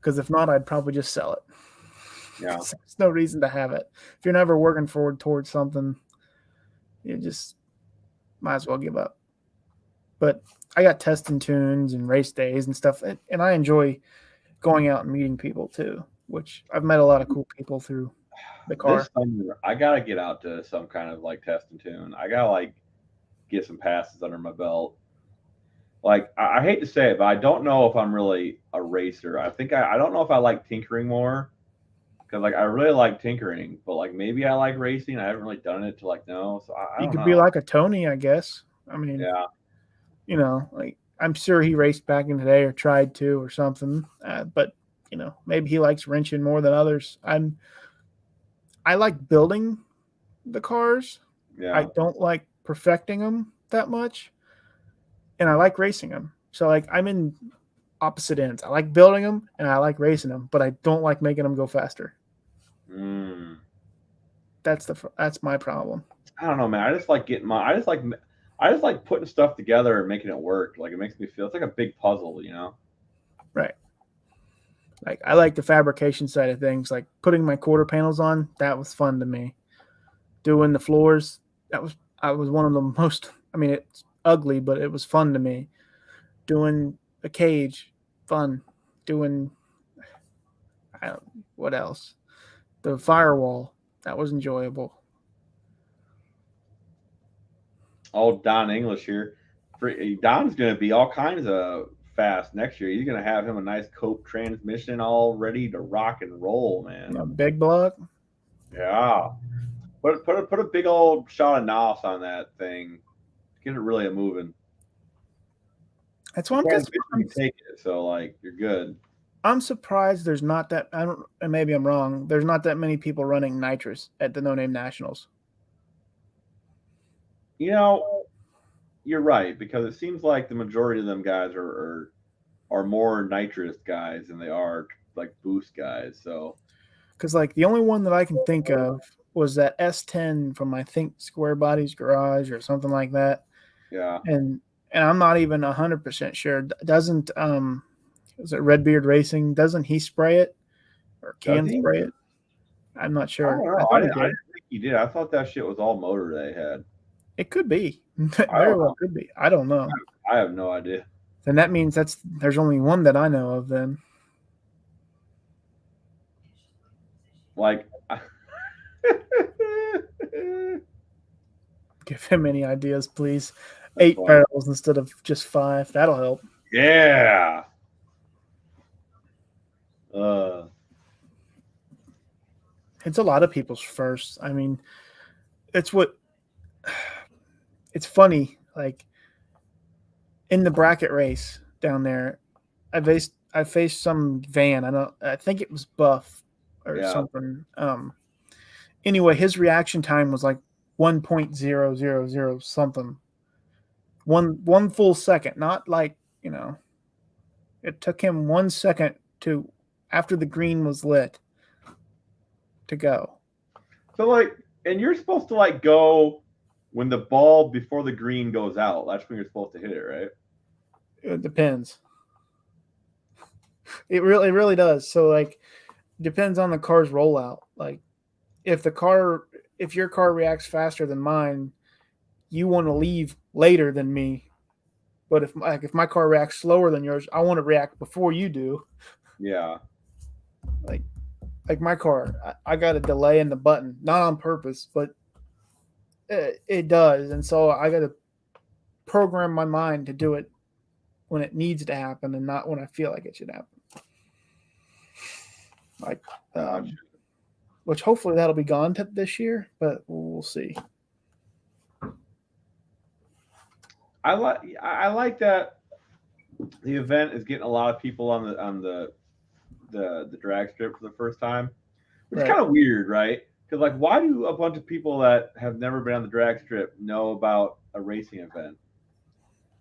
because if not, I'd probably just sell it. Yeah. There's no reason to have it. If you're never working forward towards something, you just might as well give up. But I got testing tunes and race days and stuff, and I enjoy going out and meeting people too, which I've met a lot of cool people through the car. This summer, I gotta get out to some kind of like test and tune. I gotta like get some passes under my belt. Like I hate to say it, but I don't know if I'm really a racer. I think I don't know if I like tinkering more because like I really like tinkering, but like maybe I like racing. I haven't really done it to like know. So I You don't could know. be like a Tony, I guess. I mean, Yeah. you know, like I'm sure he raced back in the day or tried to or something. But you know, maybe he likes wrenching more than others. I like building the cars. Yeah. I don't like perfecting them that much, and I like racing them. So like I'm in opposite ends. I like building them and I like racing them, but I don't like making them go faster. That's my problem. I don't know, man. I just like I just like putting stuff together and making it work. Like it makes me feel it's like a big puzzle, you know? Right. Like I like the fabrication side of things, like putting my quarter panels on. That was fun to me. Doing the floors, I was one of the most. I mean, it's ugly, but it was fun to me. Doing a cage, fun. Doing, what else? The firewall, that was enjoyable. Oh, Don English here. Don's going to be all kinds of fast next year. He's going to have him a nice Cope transmission all ready to rock and roll, man. A big block. Yeah. Put a big old shot of NOS on that thing. Get it really moving. That's why Transmission can take it, so like you're good. I'm surprised there's not that. I don't. And maybe I'm wrong. There's not that many people running nitrous at the No Name Nationals. You know, you're right because it seems like the majority of them guys are more nitrous guys than they are like boost guys. So Because like the only one that I can think of was that S10 from I think Square Body's Garage or something like that. yeah, And I'm not even 100% sure. Doesn't is it Redbeard Racing? Doesn't he spray it or Does can he? spray it? I'm not I sure. don't know. I I thought he didn't did. think he did. I thought that shit was all motor they had. It could be. I Very don't well know. could be. I don't know. I have no idea. Then that means there's only one that I know of then. Like, Give him any ideas, please. That's 8 fine. barrels instead of just 5. That'll help. yeah. It's a lot of people's first. I mean, it's funny. Like in the bracket race down there, I faced some van. I think it was Buff or Yeah. something. Anyway, his reaction time was like 1.000 something. One full second, not like, it took him 1 second to after the green was lit to go. So like, and you're supposed to like go when the ball before the green goes out. That's when you're supposed to hit it, right? It depends. It really does. So like, depends on the car's rollout. Like, if your car reacts faster than mine, you want to leave later than me. But if my car reacts slower than yours, I want to react before you do. Yeah. Like my car, I got a delay in the button, not on purpose, but it does, and so I got to program my mind to do it when it needs to happen and not when I feel like it should happen. Like, which hopefully that'll be gone this year, but we'll see. I like that the event is getting a lot of people on the drag strip for the first time, which is Right. kind of weird, right? Because like, why do a bunch of people that have never been on the drag strip know about a racing event?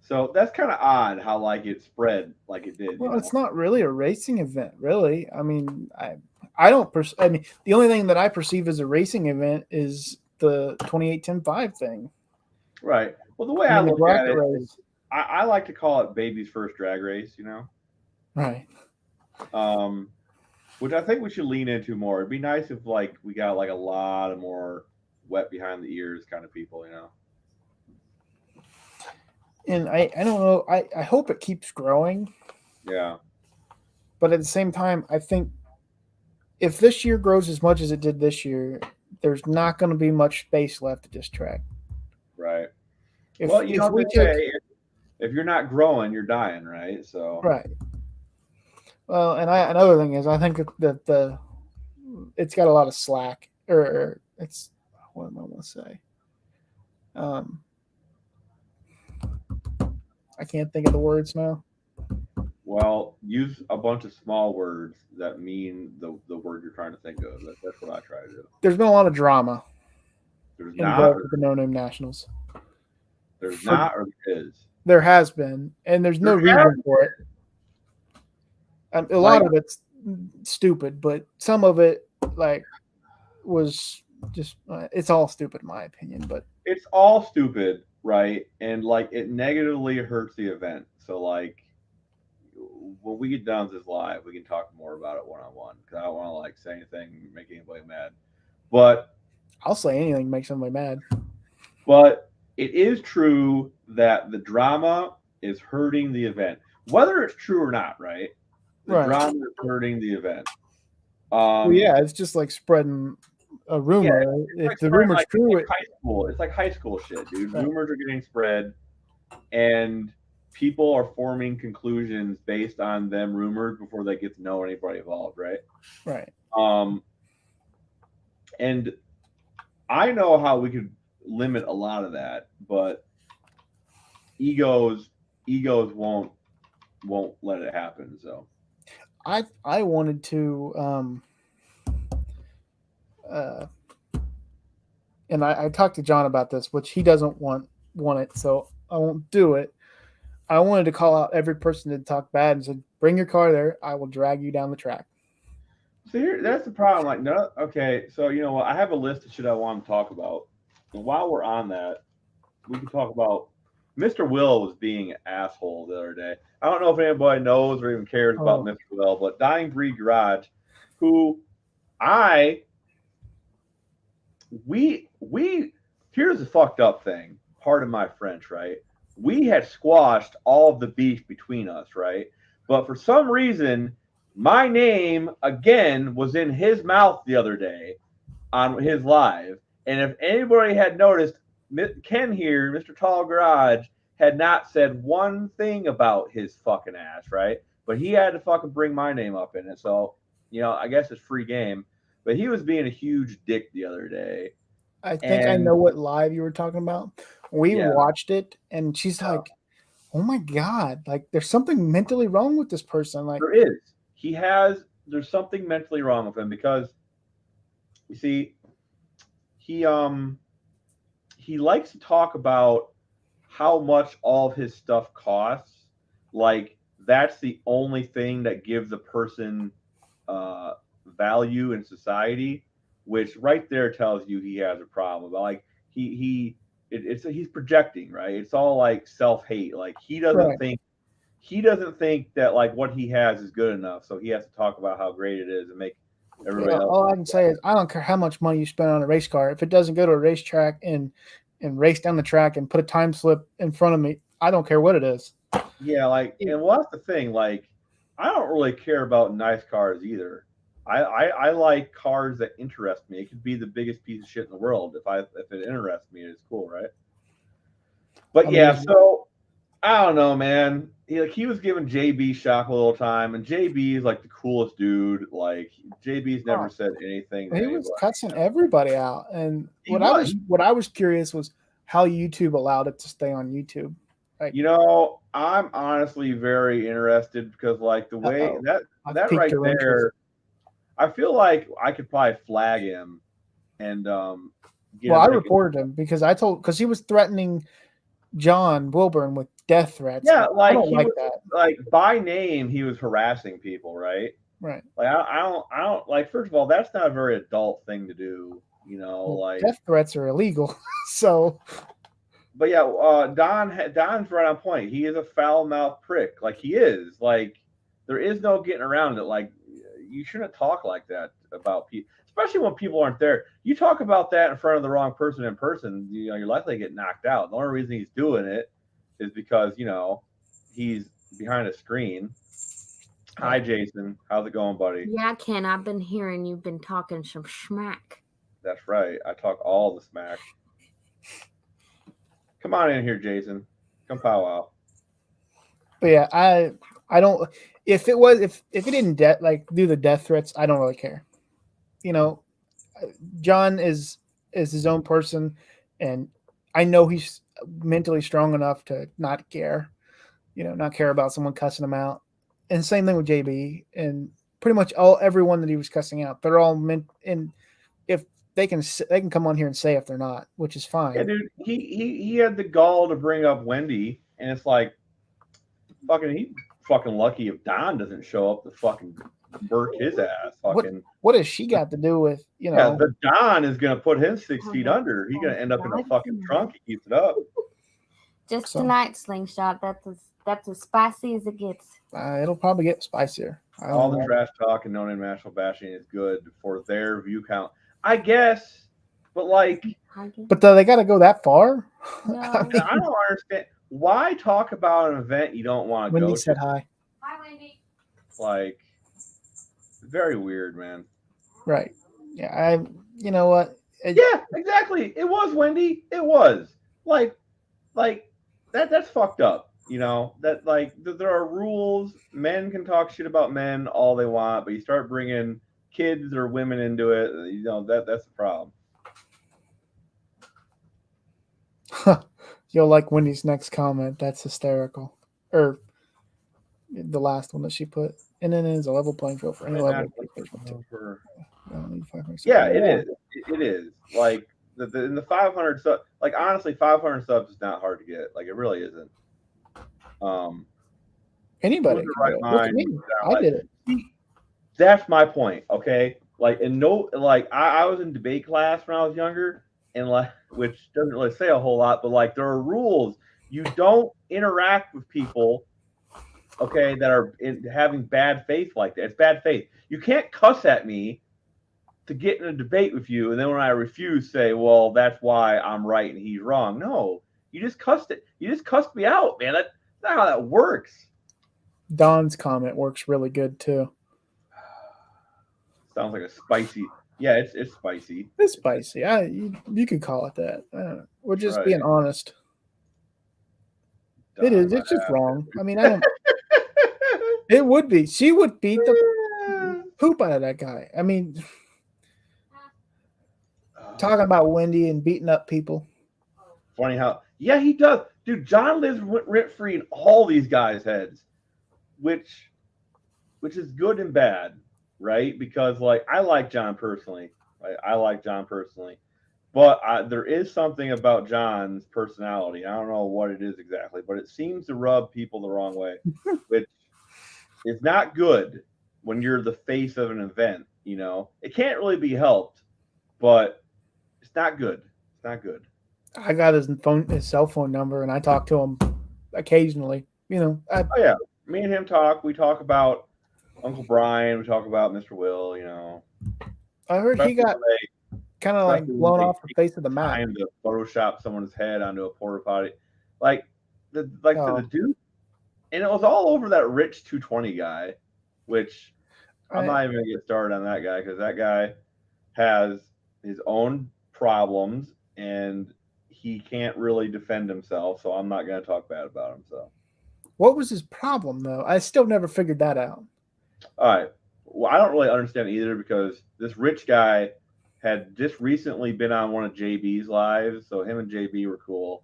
So that's kind of odd how like it spread like it did. Well, it's not really a racing event, really. I mean, I don't. I mean, the only thing that I perceive as a racing event is the 28-10-5 thing. Right. Well, the way I look at it, is, I like to call it baby's first drag race. Right. Which I think we should lean into more. It'd be nice if like we got like a lot of more wet behind the ears kind of people. And I don't know. I hope it keeps growing. Yeah. But at the same time, I think if this year grows as much as it did this year, there's not going to be much space left at this track. Right. If we say if you're not growing, you're dying, right? So right. Well, and another thing is, I think that it's got a lot of slack, or it's what am I going to say? I can't think of the words now. Well, use a bunch of small words that mean the word you're trying to think of. That's what I try to do. There's been a lot of drama There's involved with the No Name Nationals. There's not, or there is. There has been, and there's no reason for it. A lot of it's stupid, but some of it was just it's all stupid in my opinion. But it's all stupid, right? And like it negatively hurts the event. So like when we get done with this live, we can talk more about it one-on-one because I don't want to like say anything make anybody mad. But I'll say anything to make somebody mad. But it is true that the drama is hurting the event, whether it's true or not, right? The drama is hurting the event. Well, yeah, it's just like spreading a rumor. Yeah, if the rumor's like, true, it's like high school shit, dude. Right. Rumors are getting spread, and people are forming conclusions based on them rumors before they get to know anybody involved, right? Right. And I know how we could limit a lot of that, but egos won't won't let it happen. So I wanted to uh, and I talked to John about this, which he doesn't want it, so I won't do it. I wanted to call out every person that talked bad and said, "Bring your car there. I will drag you down the track." so here, that's the problem. Like, no, okay. So you know what? I have a list of shit I want to talk about. And while we're on that, we can talk about Mr. Will was being an asshole the other day. I don't know if anybody knows or even cares about Oh. Mr. Will, but Dying Breed Garage, who I we here's the fucked up thing. Pardon my French, right? We had squashed all of the beef between us, right? But for some reason, my name again was in his mouth the other day on his live. And if anybody had noticed, Ken here, Mr. Tall Garage, had not said one thing about his fucking ass, right? But he had to fucking bring my name up in it. So, you know, I guess it's free game. But he was being a huge dick the other day. I think I And know what live you were talking about. We yeah, watched it, and she's like, "Oh my god! Like, there's something mentally wrong with this person." Like, there is. There's something mentally wrong with him because you see, he likes to talk about how much all of his stuff costs. Like that's the only thing that gives a person value in society, which right there tells you he has a problem. But like he's projecting, right? It's all like self hate. Like he doesn't right. think that like what he has is good enough, so he has to talk about how great it is and make everybody else. All I can say is I don't care how much money you spend on a race car. If it doesn't go to a racetrack and race down the track and put a time slip in front of me, I don't care what it is. Yeah, like, and well, that's the thing. Like, I don't really care about nice cars either. I like cars that interest me. It could be the biggest piece of shit in the world. If it interests me, it's cool, right? But I yeah, mean, so I don't know, man. He was giving JB shock a little time, and JB is like the coolest dude. Like JB's never said anything to he anybody. was cussing everybody out, and He what I was curious was how YouTube allowed it to stay on YouTube. Like, You know, I'm honestly very interested because like the way uh-oh, that I've that piqued right your interest. there, I feel like I could probably flag him and get Well, him I taken. reported him because he was threatening John Wilburn with death threats. Yeah, I like don't he like was that. like by name he was harassing people, right? Right. Like I don't like first of all, that's not a very adult thing to do, you know, Well, like death threats are illegal. So, but yeah, Don's right on point. He is a foul mouthed prick. Like he is. Like there is no getting around it. Like you shouldn't talk like that about people, especially when people aren't there. You talk about that in front of the wrong person in person, you know, you're likely to get knocked out. The only reason he's doing it is because you know he's behind a screen. Hi, Jason. How's it going, buddy? Yeah, Ken, I've been hearing you've been talking some smack. That's right. I talk all the smack. Come on in here, Jason. Come powwow. but yeah, I don't. If it didn't do the death threats, I don't really care. You know, John is his own person, and I know he's mentally strong enough to not care. You know, not care about someone cussing him out. And same thing with JB and pretty much everyone that he was cussing out. They're all meant, and if they can come on here and say if they're not, which is Yeah, fine. dude. He had the gall to bring up Wendy, and it's like he fucking lucky if Don doesn't show up to fucking work his ass. Fucking What has she got to do with yeah, the Don is gonna put him 6 feet under. He's gonna end up in a fucking trunk. He keeps it up. Just So- tonight, Slingshot. That's as spicy as it gets. It'll probably get spicier. I don't All the know. trash talk and no name national bashing is good for their view count, I guess. But like, But they got to go that far. No. I mean, I don't understand why talk about an event you don't want to go Wendy to. said hi. Hi, Wendy. Like, very weird, man. Right. Yeah. You know what? Yeah, exactly. It was Wendy. It was like that's fucked up. You know that like there are rules. Men can talk shit about men all they want, but you start bringing kids or women into it. You know that's the problem. You'll like Wendy's next comment. That's hysterical. Or the last one that she put, and then it's a level playing field for any level. Yeah, it is. It is like in the 500 sub. Like honestly, 500 subs is not hard to get. Like it really isn't. Anybody With the can right do it. Look mind, at me. I like- did it. That's my point. Okay, like I was in debate class when I was younger, and like which doesn't really say a whole lot, but like there are rules. You don't interact with people, okay, that are having bad faith like that. It's bad faith. You can't cuss at me to get in a debate with you, and then when I refuse, say, "Well, that's why I'm right and he's wrong." No, you just cussed it. You just cussed me out, man. That's not how that works. Don's comment works really good too. Sounds like a spicy. Yeah, it's spicy. It's spicy. You could call it that. I don't know. We're just Right. being honest. It is. It's just wrong. I mean, I don't. It would be. She would beat the poop out of that guy. I mean, talking about Wendy and beating up people. Funny how, yeah, he does. Dude, John lives rent free in all these guys' heads, which is good and bad, right? Because like I like John personally. I like John personally, but there is something about John's personality. I don't know what it is exactly, but it seems to rub people the wrong way, which is not good when you're the face of an event. You know, it can't really be helped, but it's not good. It's not good. I got his cell phone number, and I talk to him occasionally. You know, Oh yeah, me and him talk. We talk about Uncle Brian. We talk about Mr. Will. You know, I heard he got kind of like blown off the face of the map. Time to Photoshop someone's head onto a porta potty, like the dude, and it was all over that Rich 220 guy, which I'm not even gonna get started on that guy because that guy has his own problems and he can't really defend himself. So I'm not gonna talk bad about him. So, what was his problem though? I still never figured that out. All right. Well, I don't really understand either because this Rich guy had just recently been on one of JB's lives, so him and JB were cool.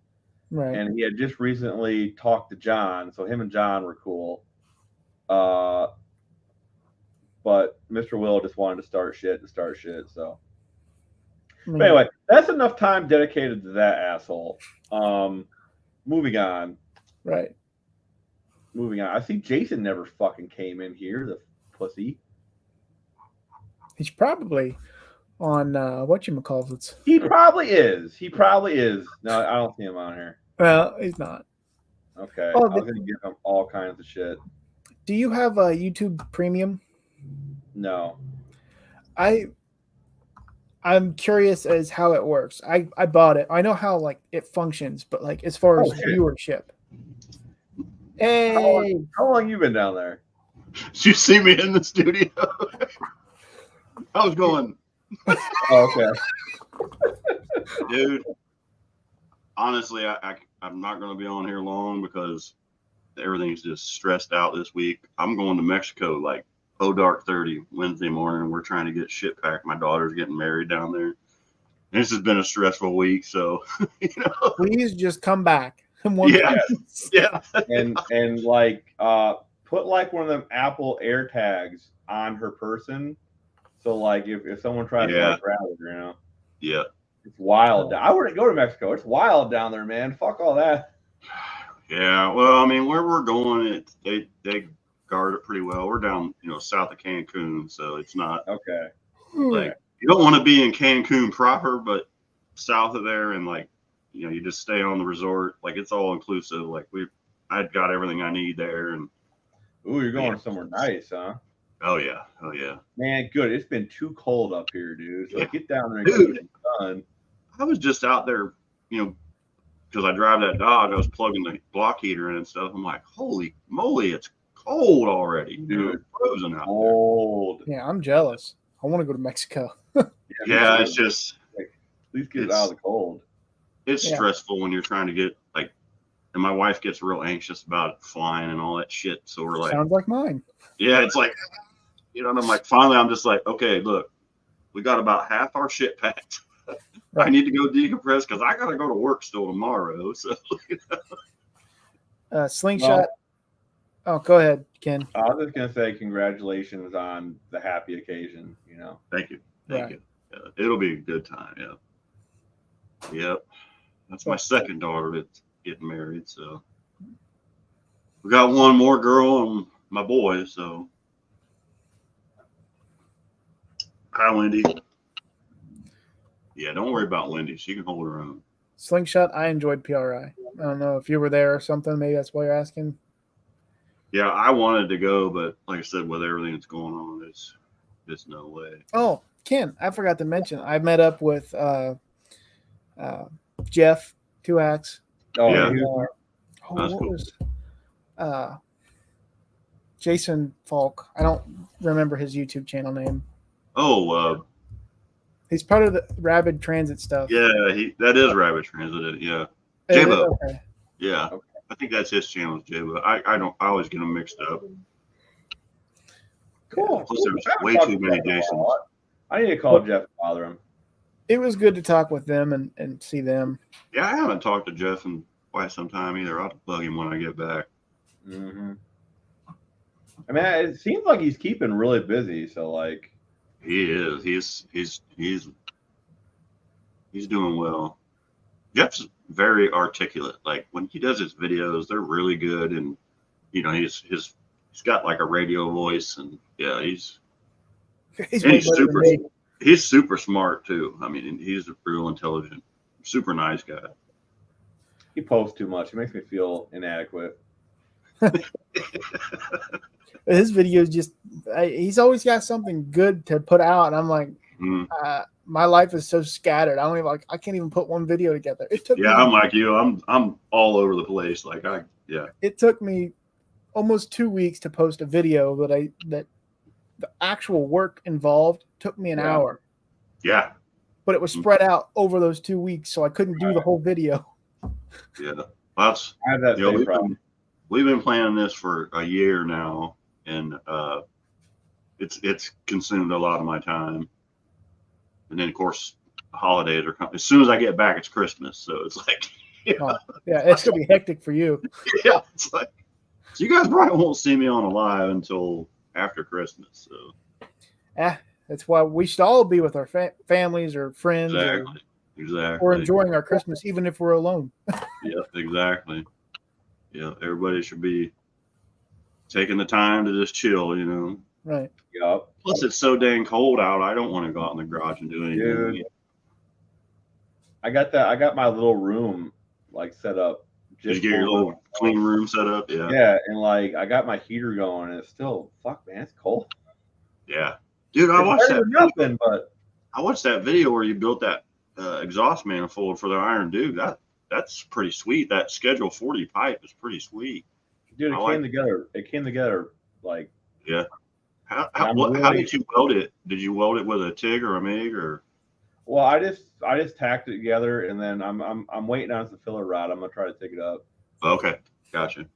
Right. And he had just recently talked to John, so him and John were cool. But Mr. Will just wanted to start shit. So but anyway, that's enough time dedicated to that asshole. Moving on. Right. Moving on. I see Jason never fucking came in here, the pussy. He's probably on whatchamacallits. He probably is. No, I don't see him on here. Well, he's not. Okay. I was gonna give him all kinds of shit. Do you have a YouTube Premium? No. I'm curious as how it works. I bought it. I know how like it functions, but like as far as viewership. Hey, how long you been down there? You see me in the studio? I was going. Oh, okay. Dude, honestly, I'm not going to be on here long because everything's just stressed out this week. I'm going to Mexico like dark 30 Wednesday morning. We're trying to get shit packed. My daughter's getting married down there. And this has been a stressful week, so please just come back. Yeah. And like put like one of them Apple AirTags on her person. So like if someone tries to like grab her, you know. Yeah. It's wild. I wouldn't go to Mexico. It's wild down there, man. Fuck all that. Yeah. Well, I mean, where we're going, they guard it pretty well. We're down, south of Cancun, so it's not okay. Like you don't want to be in Cancun proper, but south of there, and like you just stay on the resort. Like it's all inclusive. Like I'd got everything I need there. And ooh, you're going somewhere nice, huh? Oh yeah. Man, good. It's been too cold up here, dude. So get down there and get some sun. I was just out there, because I drive that Dodge. I was plugging the block heater in and stuff. I'm like, holy moly, it's cold already, dude. It's frozen out cold. Yeah, I'm jealous. I want to go to Mexico. Yeah, it's just at least get out of the cold. It's stressful when you're trying to get and my wife gets real anxious about flying and all that shit. So we're like, sounds like mine. Yeah, it's like, and I'm like, finally, I'm just like, okay, look, we got about half our shit packed. Right. I need to go decompress because I got to go to work still tomorrow. So, Slingshot. Oh, go ahead, Ken. I was just gonna say congratulations on the happy occasion. You know, Thank you. Thank Right. you. Yeah, it'll be a good time. Yeah. Yep. That's my second daughter that's getting married. So we got one more girl and my boy. So hi, Wendy. Yeah, don't worry about Wendy. She can hold her own. Slingshot. I enjoyed PRI. I don't know if you were there or something. Maybe that's why you're asking. Yeah, I wanted to go, but like I said, with everything that's going on, it's just no way. Oh, Ken, I forgot to mention. I met up with Jeff Two Axe. oh, Yeah. he And, was- That's what cool. was Jason Falk? I don't remember his YouTube channel name. Oh, He's part of the Rabid Transit stuff. yeah, that is Rabbit Transit. Yeah, Is it? J-Bo. Okay. yeah. Okay. I think that's his channel, J-Bo. I always get them mixed up. cool. Plus, there's I haven't way talked too to many Jeff in a Jasons. while. I need to call Jeff and bother him. It was good to talk with them and see them. Yeah, I haven't talked to Jeff in quite some time either. I'll have to bug him when I get back. Mm-hmm. I mean, it seems like he's keeping really busy. So like, He is. He's doing well. Jeff's very articulate. Like when he does his videos, they're really good, and you know he's got like a radio voice, and yeah, He's And way he's better than super- me. he's super smart too. I mean, he's a real intelligent, super nice guy. he posts too much. It makes me feel inadequate. His videos he's always got something good to put out, and I'm like, Mm. my life is so scattered. I can't even put one video together. Yeah, I'm like you. I'm all over the place. Like It took me almost 2 weeks to post a video that the actual work involved took me an Yeah. hour, yeah, but it was spread out over those 2 weeks, so I couldn't do the whole video. yeah. That's I have that you know, same problem. we've been planning this for a year now, and it's consumed a lot of my time. And then of course holidays are coming. As soon as I get back, it's Christmas, so it's like Yeah, it's gonna be hectic for you. yeah, it's like so you guys probably won't see me on a live until after Christmas. So That's why we should all be with our families or friends exactly. or enjoying our Christmas, even if we're alone. Yeah, exactly. Yeah, everybody should be taking the time to just chill, you know. Right. Yup. Plus, it's so dang cold out. I don't want to go out in the garage and do anything. Dude. I got my little room like set up. Did you get your little clean room set up? Yeah. Yeah, and like I got my heater going, and it's still fuck, man, it's cold. Yeah. Dude, I It's watched better that. than nothing, but I watched that video where you built that exhaust manifold for the Iron Duke. That's pretty sweet. That Schedule 40 pipe is pretty sweet. dude, I it like came together. It came together like How I'm how really- did you weld it? Did you weld it with a TIG or a MIG or? well. I just tacked it together, and then I'm waiting on the filler rod. I'm gonna try to take it up. Okay, gotcha.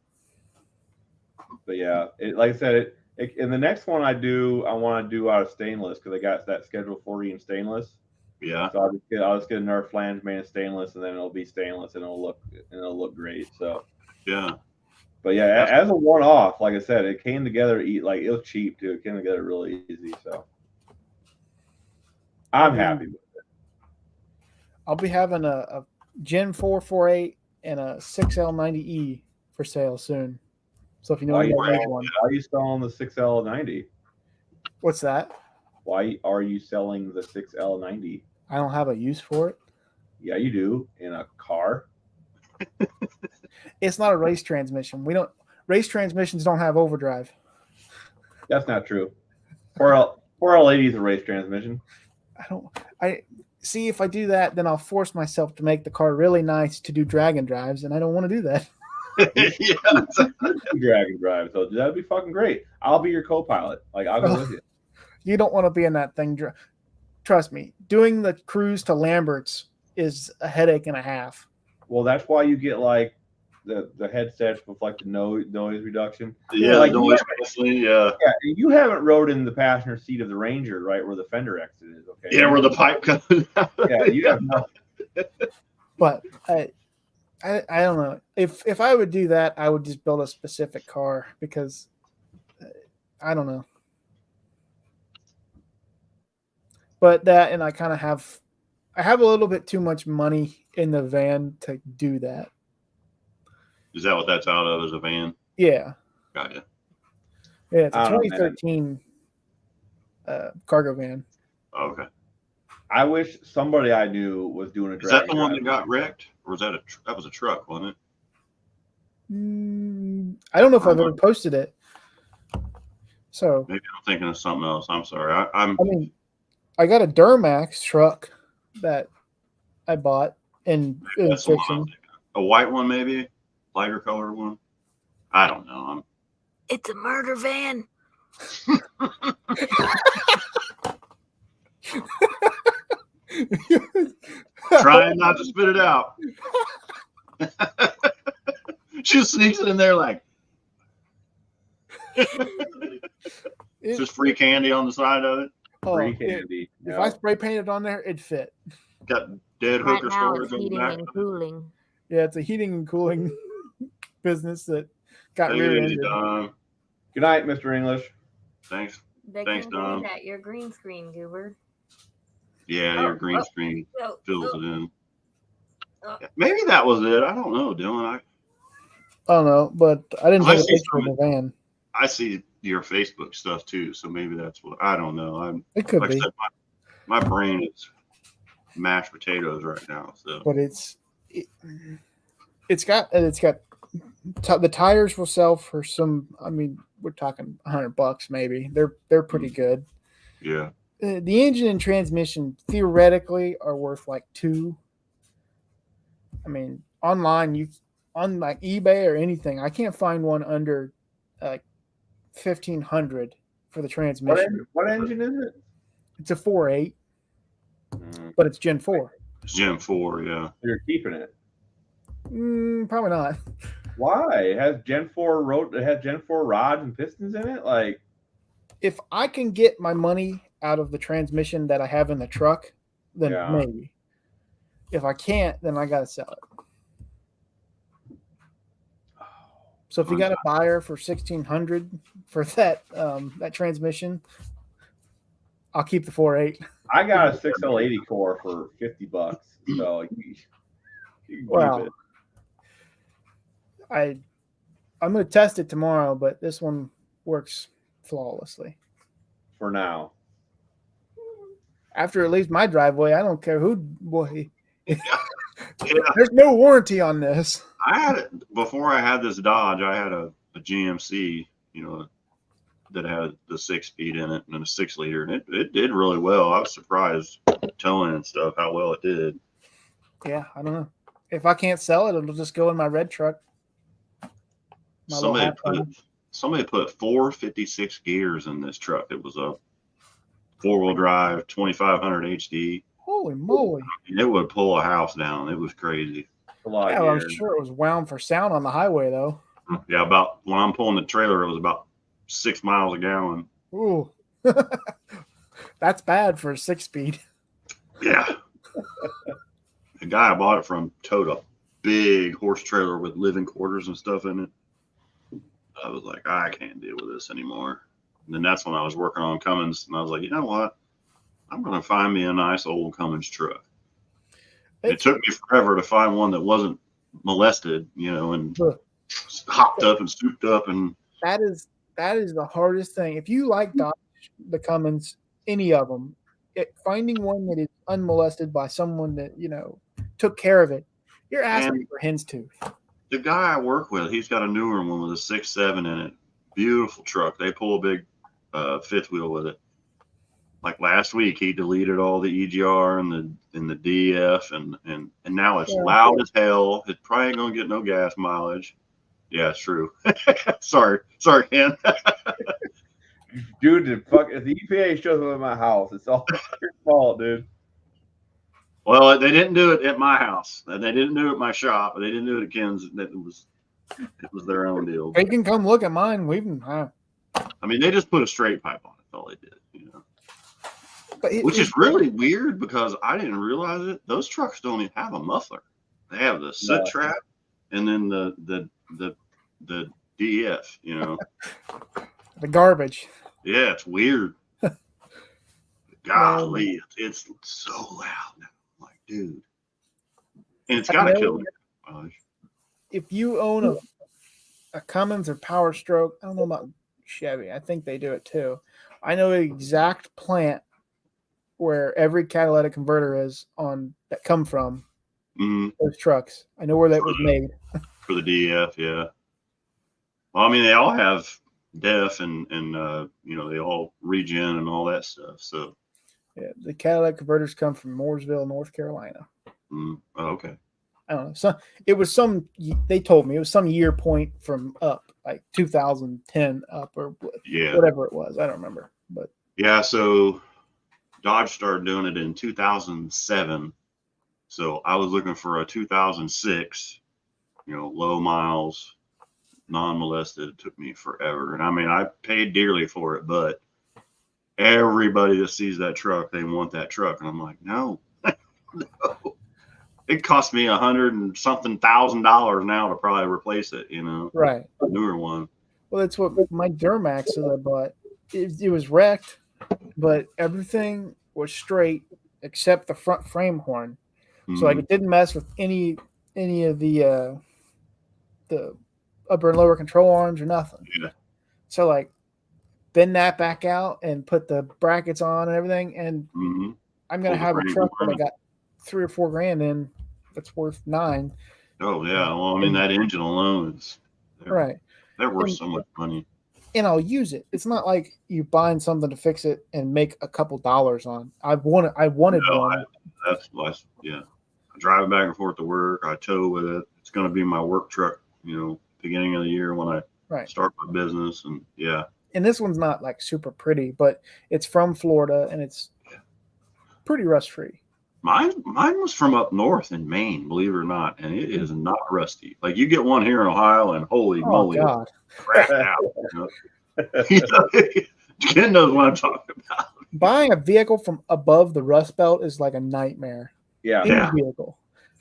But yeah, like I said, and the next one I want to do out of stainless because I got that Schedule 40 in stainless. Yeah. So I'll just get another flange made in stainless, and then it'll be stainless, and it'll look great. So, Yeah. but yeah, as a one-off, like I said, it came together. Like it was cheap too. It came together really easy. So I'm happy with it. I'll be having a Gen 448 and a 6L90E for sale soon. So if you know Why anybody you- needs one, Why are you selling the 6L90? what's that? Why are you selling the 6L90? I don't have a use for it. Yeah, you do in a car. It's not a race transmission. Race transmissions don't have overdrive. That's not true. 4L80 is a race transmission. I see if I do that, then I'll force myself to make the car really nice to do drag and drives, and I don't want to do that. Yeah. Drag and drive, so that'd be fucking great. I'll be your co-pilot. Like I'll go with you. You don't want to be in that thing. Trust me, doing the cruise to Lambert's is a headache and a half. Well, that's why you get like the headsets with like the noise reduction. Yeah, like, noise canceling, yeah. Yeah, you haven't rode in the passenger seat of the Ranger, right, where the fender exit is. Okay. Yeah, where the pipe comes out. Yeah, you have no. But I I don't know. If I would do that, I would just build a specific car because I don't know. But that, and I have a little bit too much money in the van to do that. Is that what that's out of? Is a van? Yeah. Gotcha. Yeah, it's a I don't know, 2013 cargo van. Okay. I wish somebody I knew was doing a Is that drag the one drive. that got wrecked, or was that that was a truck, wasn't it? I don't know if I've ever posted it. So Maybe I'm thinking of something else. I'm sorry. I mean, I got a Duramax truck that I bought in That's the one I'm fiction. thinking of. A white one, maybe lighter colored one. I don't know. It's a murder van. I'm trying not to spit it out. She sneaks it in there like just free candy on the side of it. Free if candy. I spray painted on there, it'd fit. Got dead Right hooker now storage it's on the heating back. and cooling. Yeah, it's a heating and cooling business that got Take it easy, rear-ended. Don. Good night, Mr. English. Thanks. They Thanks, can Dom. do that. Your green screen, Goober. Yeah, your green screen Oh, fills oh, it in. oh. Maybe that was it. I don't know, Dylan. I don't know, but I didn't I take a see picture of the van. I see your Facebook stuff too, so maybe that's what. I don't know. It could Like I be, said, my brain is mashed potatoes right now. So but it's got the tires will sell for some. I mean, we're talking $100 maybe. They're pretty good. yeah, The engine and transmission theoretically are worth like $2. I mean, online on like eBay or anything, I can't find one under like 1,500 for the transmission. What engine is it? It's a 4.8, but it's Gen 4. it's Gen 4. Yeah, You're keeping it. Probably not. Why? It has Gen 4 rods and pistons in it. Like, If I can get my money out of the transmission that I have in the truck, then Yeah. maybe. If I can't, then I gotta sell it. So if you got a buyer for 1,600 for that transmission, I'll keep the 4.8. I got a 6L80 core for $50. So you can Wow. keep it. I'm gonna test it tomorrow, but this one works flawlessly. For now. After it leaves my driveway, I don't care who. Boy, yeah. there's no warranty on this. I had it before. I had this Dodge. I had a GMC, that had the 6-speed in it and a 6-liter, and it did really well. I was surprised towing and stuff how well it did. Yeah, I don't know. If I can't sell it, it'll just go in my red truck. My little Somebody put 456 gears in this truck. It was a 4-wheel drive 2500 HD. Holy moly! And it would pull a house down. It was crazy. A lot Yeah, of I'm gears. sure it was wound for sound on the highway though. Yeah, about when I'm pulling the trailer, it was about 6 miles a gallon. Ooh, that's bad for a 6-speed. Yeah. The guy I bought it from towed a big horse trailer with living quarters and stuff in it. I was like, I can't deal with this anymore. And then that's when I was working on Cummins, and I was like, you know what? I'm going to find me a nice old Cummins truck. It took me forever to find one that wasn't molested, and hopped up and souped up. And that is the hardest thing. If you like Dodge, the Cummins, any of them, finding one that is unmolested by someone that took care of it, you're asking for hen's tooth. The guy I work with, he's got a newer one with a 6.7 in it. Beautiful truck. They pull a big fifth wheel with it. Like last week, he deleted all the EGR and the DF, and now it's loud as hell. It probably ain't gonna get no gas mileage. Yeah, it's true. sorry, Ken. Dude, if the EPA shows up at my house, it's all your fault, dude. Well, they didn't do it at my house. They didn't do it at my shop. They didn't do it at Ken's. It was their own deal. They can come look at mine. I mean, they just put a straight pipe on it. That's all they did. Which is really really weird because I didn't realize it. Those trucks don't even have a muffler. They have the sit trap and then the DEF. You know, The garbage. yeah, it's weird. Golly, it's so loud now. I'm like, dude, and it's got to kill me. If you own a Cummins or Power Stroke, I don't know about Chevy. I think they do it too. I know the exact plant where every catalytic converter is on that come from those trucks. I know where that was made. For the DEF, yeah. Well, I mean, they all have DEF and you know, they all regen and all that stuff. So Yeah, the catalytic converters come from Mooresville, North Carolina. oh, okay. I don't know. So it was they told me it was some year point from up, like 2010 up or Yeah. whatever it was. I don't remember, but Yeah, so Dodge started doing it in 2007. So I was looking for a 2006, you know, low miles, non-molested. It took me forever. And I mean, I paid dearly for it, but everybody that sees that truck, they want that truck. And I'm like, no, no. It cost me $100 and something thousand now to probably replace it, you know, right. a newer one. Well, that's what my Duramax that I bought. It was wrecked, but everything was straight except the front frame horn. So like it didn't mess with any of the upper and lower control arms or nothing. Yeah. So like bend that back out and put the brackets on and everything, and I'm gonna have a truck that I got $3 or $4 grand in that's worth $9. Oh yeah, well I mean that engine alone is right. They're worth so much money. And I'll use it. It's not like you buying something to fix it and make a couple dollars on. I wanted one. That's yeah. I drive it back and forth to work. I tow with it. It's going to be my work truck, you know, beginning of the year when I start my business. And yeah. And this one's not like super pretty, but it's from Florida and it's pretty rust free. Mine was from up north in Maine, believe it or not, and it is not rusty. Like you get one here in Ohio, and holy moly, God. crap out. You know? Ken knows what I'm talking about. Buying a vehicle from above the Rust Belt is like a nightmare. Yeah. Vehicle.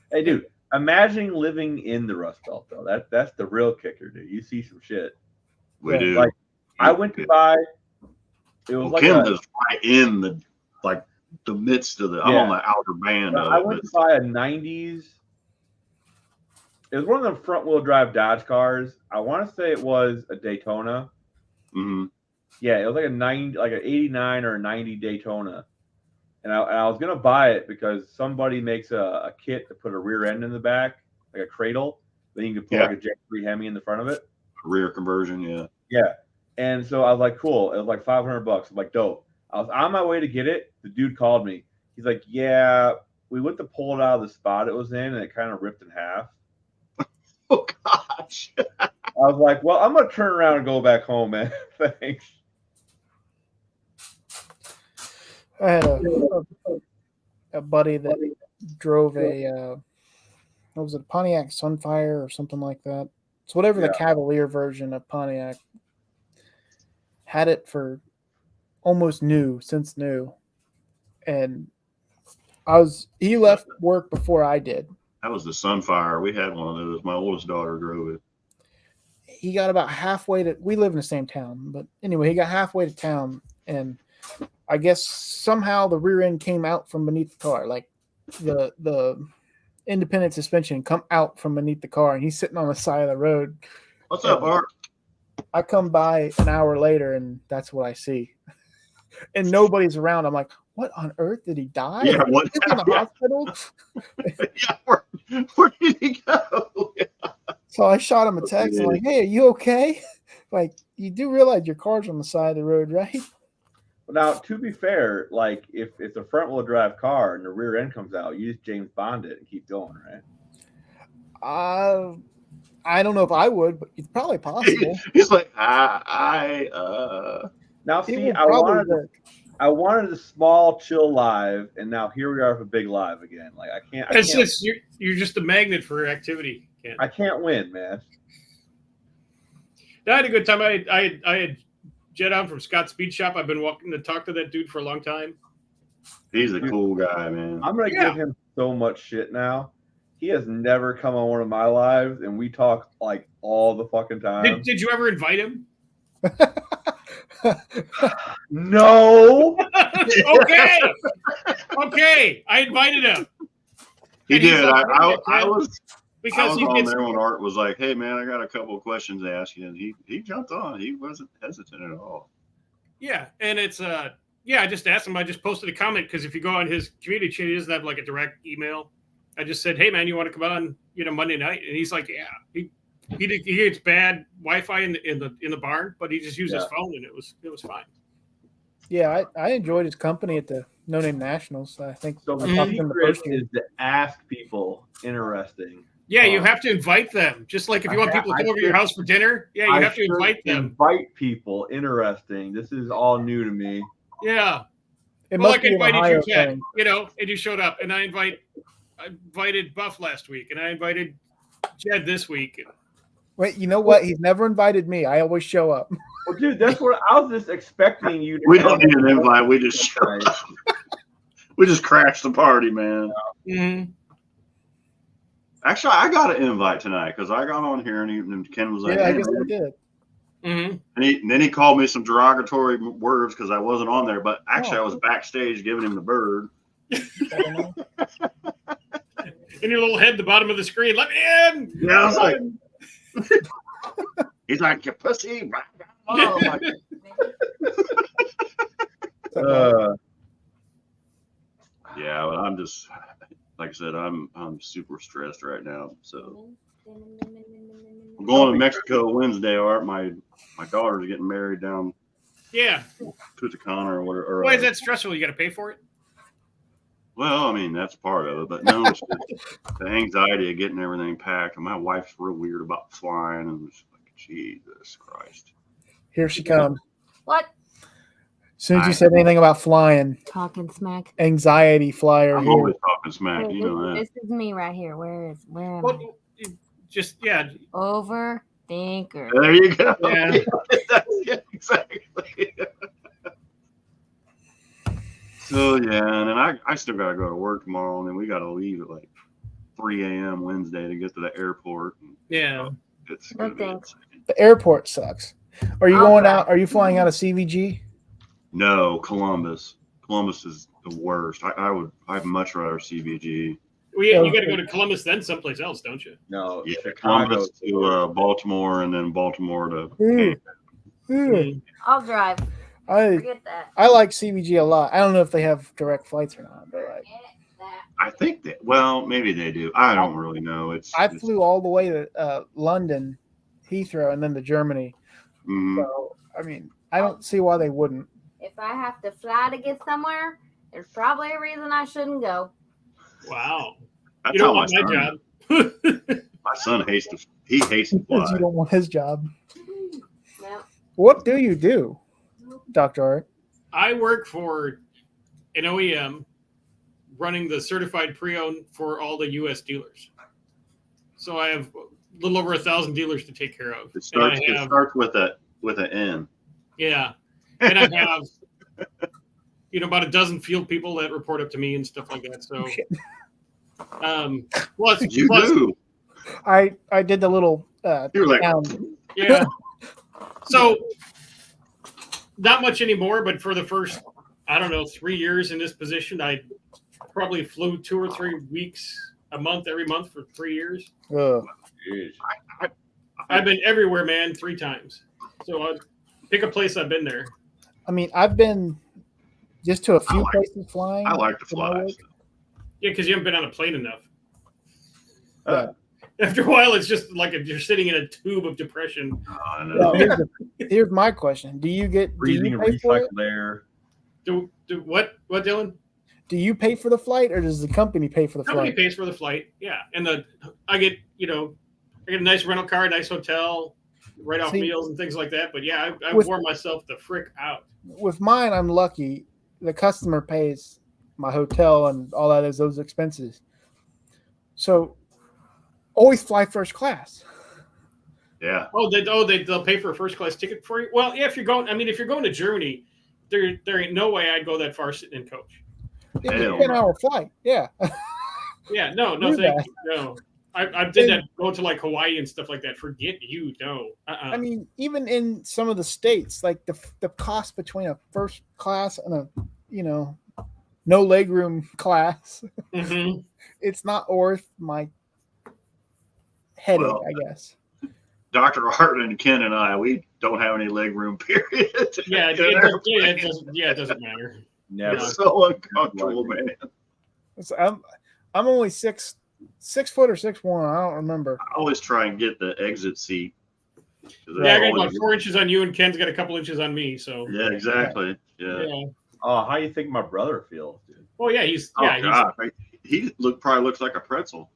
Hey, dude, imagine living in the Rust Belt though. That's the real kicker, dude. You see some shit. We do. Like I went to buy. It was like Ken lives right in the midst of I'm on the outer band of it. I went to buy a 90s. It was one of the front wheel drive Dodge cars. I want to say it was a Daytona. Yeah, it was like an 89 or a 90 Daytona. And I was gonna buy it because somebody makes a kit to put a rear end in the back, like a cradle. Then you can put like a J3 Hemi in the front of it. Rear conversion, yeah. Yeah. And so I was like, cool. It was like $500. I'm like, dope. I was on my way to get it. The dude called me. He's like, yeah, we went to pull it out of the spot it was in, and it kind of ripped in half. Oh, gosh. I was like, well, I'm going to turn around and go back home, man. Thanks. I had a buddy that drove a what was it, Pontiac Sunfire or something like that. It's whatever the Cavalier version of Pontiac. Had it for almost since new. And he left work before I did. That was the Sunfire. We had one of those. My oldest daughter drove it. He got about halfway we live in the same town, but anyway, he got halfway to town, and I guess somehow the rear end came out from beneath the car, like the independent suspension come out from beneath the car, and he's sitting on the side of the road. What's up, Art? I come by an hour later, and that's what I see. And nobody's around. I'm like, what on earth? Did he die? Yeah, what? Is he in the hospital? Yeah, where did he go? So I shot him a text. I'm like, hey, are you okay? Like, you do realize your car's on the side of the road, right? Now, to be fair, like if it's a front wheel drive car and the rear end comes out, you just James Bond it and keep going, right? I don't know if I would, but it's probably possible. He's like, Now, see, I wanted a small, chill live, and now here we are with a big live again. Like I can't. You're just a magnet for activity. Ken. I can't win, man. I had a good time. I had jet on from Scott's Speed Shop. I've been walking to talk to that dude for a long time. He's a cool guy, man. I'm gonna give him so much shit now. he has never come on one of my lives, and we talk like all the fucking time. Did you ever invite him? No. Okay. Okay. I invited him. He And he's did. like, I was Because he on gets there when Art was like, "Hey man, I got a couple of questions to ask you," and he jumped on. He wasn't hesitant at all. Yeah, and it's I just asked him. I just posted a comment because if you go on his community chat, he doesn't have like a direct email. I just said, "Hey man, you want to come on, Monday night?" And he's like, "Yeah." He gets bad Wi-Fi in the barn, but he just used his phone and it was fine. Yeah, I enjoyed his company at the No Name Nationals. I think So I the talked to him the secret first year. is to ask people interesting. Yeah, you have to invite them. Just like if you want people to come over to your house for dinner, yeah, you have to invite them. Invite people interesting. This is all new to me. Yeah. It Well, must like be I an invited Ohio you, Ted, thing. and you showed up, and I invited Buff last week, and I invited Jed this week. Wait, you know what? He's never invited me. I always show up. Well, dude, that's what I was just expecting you to We come don't need an on. invite. We just showed up. We just crashed the party, man. Mm-hmm. Actually, I got an invite tonight because I got on here and Ken was like, Yeah, I "Hey, guess man." I did. Mm-hmm. And then he called me some derogatory words because I wasn't on there. But actually, I was backstage giving him the bird. I don't know. In your little head, at the bottom of the screen, let me in. Yeah, I was like, he's like, "You pussy." Oh, my Yeah, but I'm just like I said, I'm super stressed right now. So I'm going to Mexico Wednesday. Art, my daughter's getting married down Yeah. Tutacana or whatever. Why is that stressful? You got to pay for it? Well, I mean that's part of it, but no, it's just the anxiety of getting everything packed. And my wife's real weird about flying, and it's like, Jesus Christ. Here she comes. What? As soon as you said anything about flying, Talking smack. anxiety flyer I'm here. always talking smack, Hey, you know that. this is me right here. Where am I? Well, just Overthinker. There you go. Yeah. Yeah, exactly. So yeah, and then I still gotta go to work tomorrow, and then we gotta leave at like 3 a.m. Wednesday to get to the airport. yeah. It's No gonna be thanks. insane. The airport sucks. Are you I'll going drive. out? Are you flying out of CVG? No, Columbus. Columbus is the worst. I'd much rather CBG. Well, yeah, you got to go to Columbus, then someplace else, don't you? No, Yeah, Chicago. Columbus to Baltimore, and then Baltimore to. Ooh. Ooh. Mm. I'll drive. I Forget that. like CVG a lot. I don't know if they have direct flights or not, but like, Forget that. I think that. Well, maybe they do. I don't really know. I flew all the way to London, Heathrow, and then to Germany. Mhm. So I mean, I don't see why they wouldn't. If I have to fly to get somewhere, there's probably a reason I shouldn't go. Wow. That's You don't how want my job. My son hates to. He hates to Because fly. you don't want his job. No. What do you do, Dr. Art? I work for an OEM running the certified pre-owned for all the U.S. dealers. So I have a little over 1,000 dealers to take care of. It starts with an N. Yeah. And I have, about a dozen field people that report up to me and stuff like that. So, plus, You do. I did the little You're like, yeah. So, not much anymore, but for the first, 3 years in this position, I probably flew 2 or 3 weeks a month, every month for 3 years. ugh. Jeez. I've been everywhere, man, 3 times. So, I pick a place, I've been there. I mean, I've been just to a few like- places flying. I like to for my fly. work. Yeah, because you haven't been on a plane enough. Yeah. After a while, it's just like if you're sitting in a tube of depression. I Now, know. here's my question: Do you Breathing and pay for it? recycled air. Do what, Dylan? Do you pay for the flight, or does the company pay for the Company flight? pays for the flight, yeah, and I get a nice rental car, nice hotel, right off See- meals and things like that. But yeah, I With- wore myself the frick out. With mine, I'm lucky. The customer pays my hotel and all that is those expenses. So always fly first class. Yeah. They'll pay for a first class ticket for you. Well, yeah, if you're going to Germany, there ain't no way I'd go that far sitting in coach. It was Hell a 10 no. hour flight. Yeah. Yeah, no, do thank that. you. No. I did And- that going to like Hawaii and stuff like that. Forget you. No. I mean, even in some of the states, like the cost between a first class and a, no legroom class, hmm it's not worth my headache, Well, I guess. Dr. Art and Ken and I, we don't have any leg room, period. Yeah, it doesn't matter. Never. It's so uncomfortable, man. I'm only 6 foot or 6'1". I don't remember. I always try and get the exit seat. 'Cause Yeah, I that's got all about 4 inches on you, and Ken's got a couple inches on me. So Yeah, exactly. Yeah. yeah. Oh, how you think my brother feels, dude? Oh yeah, he's Oh yeah, God, he probably looks like a pretzel.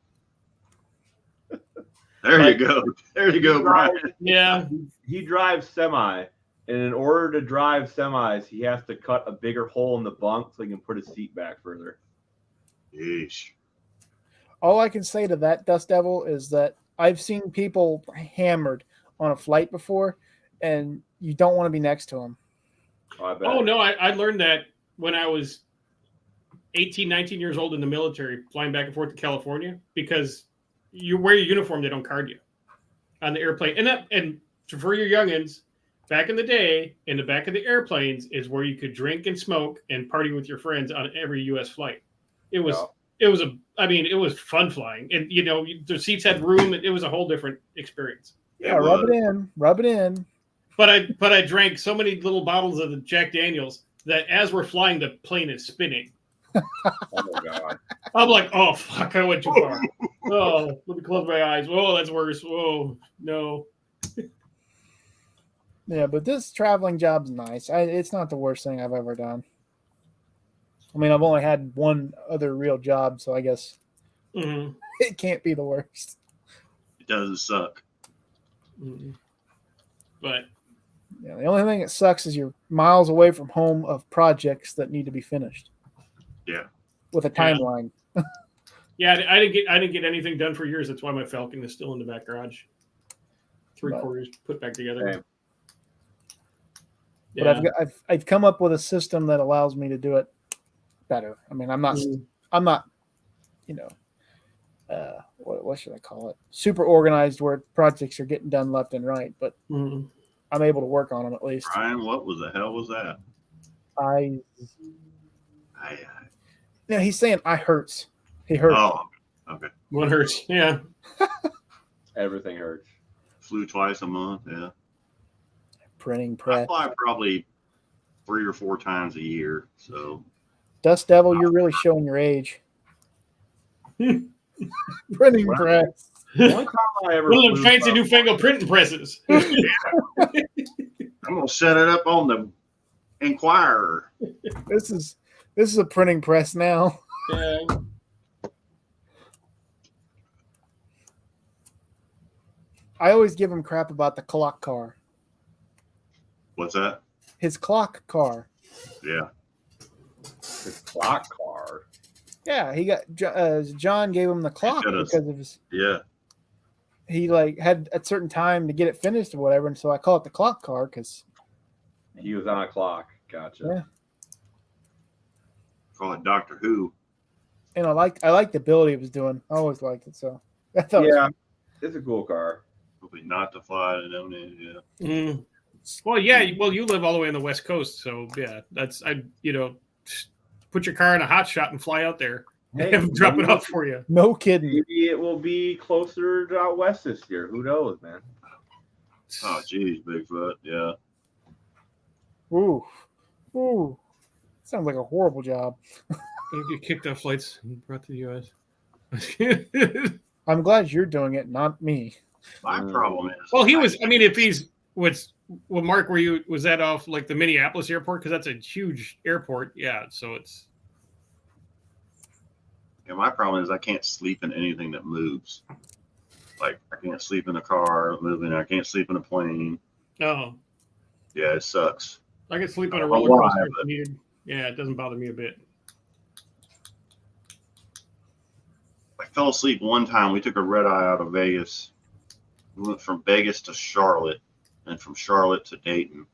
There Like- you go. There you go, Brian. yeah. He drives semi, and in order to drive semis, he has to cut a bigger hole in the bunk so he can put his seat back further. Yeesh. All I can say to that, Dust Devil, is that I've seen people hammered on a flight before, and you don't want to be next to them. Oh, I bet. Oh no, I learned that when I was 18, 19 years old in the military, flying back and forth to California, because you wear your uniform, they don't card you on the airplane. And for your youngins, back in the day, in the back of the airplanes is where you could drink and smoke and party with your friends on every U.S. flight. It was fun flying, and the seats had room. It was a whole different experience. Yeah, rub it in. But I drank so many little bottles of the Jack Daniels that as we're flying, the plane is spinning. Oh my god. I'm like, oh fuck, I went too far. Oh, let me close my eyes. Oh, that's worse. Oh no. Yeah, but this traveling job's nice. It's not the worst thing I've ever done. I mean, I've only had one other real job, so I guess Mhm. it can't be the worst. It doesn't suck. Mhm. But Yeah, the only thing that sucks is you're miles away from home of projects that need to be finished. Yeah. With a Yeah. timeline. yeah, I didn't get anything done for years. That's why my Falcon is still in the back garage. Three But- quarters put back together. Same. But I've come up with a system that allows me to do it better. I mean, I'm not, what should I call it? Super organized where projects are getting done left and right, but Mhm. I'm able to work on them at least. Brian, what was the hell was that? I I he's saying I hurts. He hurts. oh, okay. One hurts. Yeah. Everything hurts. Flew twice a month. Yeah. Printing I press. fly probably 3 or 4 times a year. So Dust Devil, you're really showing your age. Printing Wow. press. The only time I ever One of them flew fancy from- newfangled printing presses. I'm gonna set it up on the Inquirer. This is a printing press now. yeah. I always give him crap about the clock car. What's that? His clock car. Yeah. the clock car. Yeah, he got John gave him the clock got us. because of his Yeah. he like had a certain time to get it finished or whatever, and so I call it the clock car because He was on a clock. Gotcha. Yeah. Call it Doctor Who. and I like the ability it was doing. I always liked it, so I thought it was Yeah, it's a cool car. Probably not to fly to donate. Yeah. Mm. Well, yeah. Well, you live all the way on the West Coast, so yeah, that's put your car in a hot shot and fly out there. Hey, Have them drop it maybe- off for you. no kidding. Maybe it will be closer to out west this year. Who knows, man? Oh, geez, Bigfoot. Yeah. Ooh, ooh, sounds like a horrible job. You get kicked off flights and brought to the U.S. I'm glad you're doing it, not me. My problem is. Well, he was. I mean, if he's well, Mark, was that off like the Minneapolis airport? Because that's a huge airport. Yeah, so it's. Yeah, my problem is I can't sleep in anything that moves. Like I can't sleep in a car moving. I can't sleep in a plane. Oh, Yeah, it sucks. I can sleep on a I don't roller know why, coaster if but- needed. Yeah, it doesn't bother me a bit. I fell asleep one time. We took a red eye out of Vegas. We went from Vegas to Charlotte, and from Charlotte to Dayton.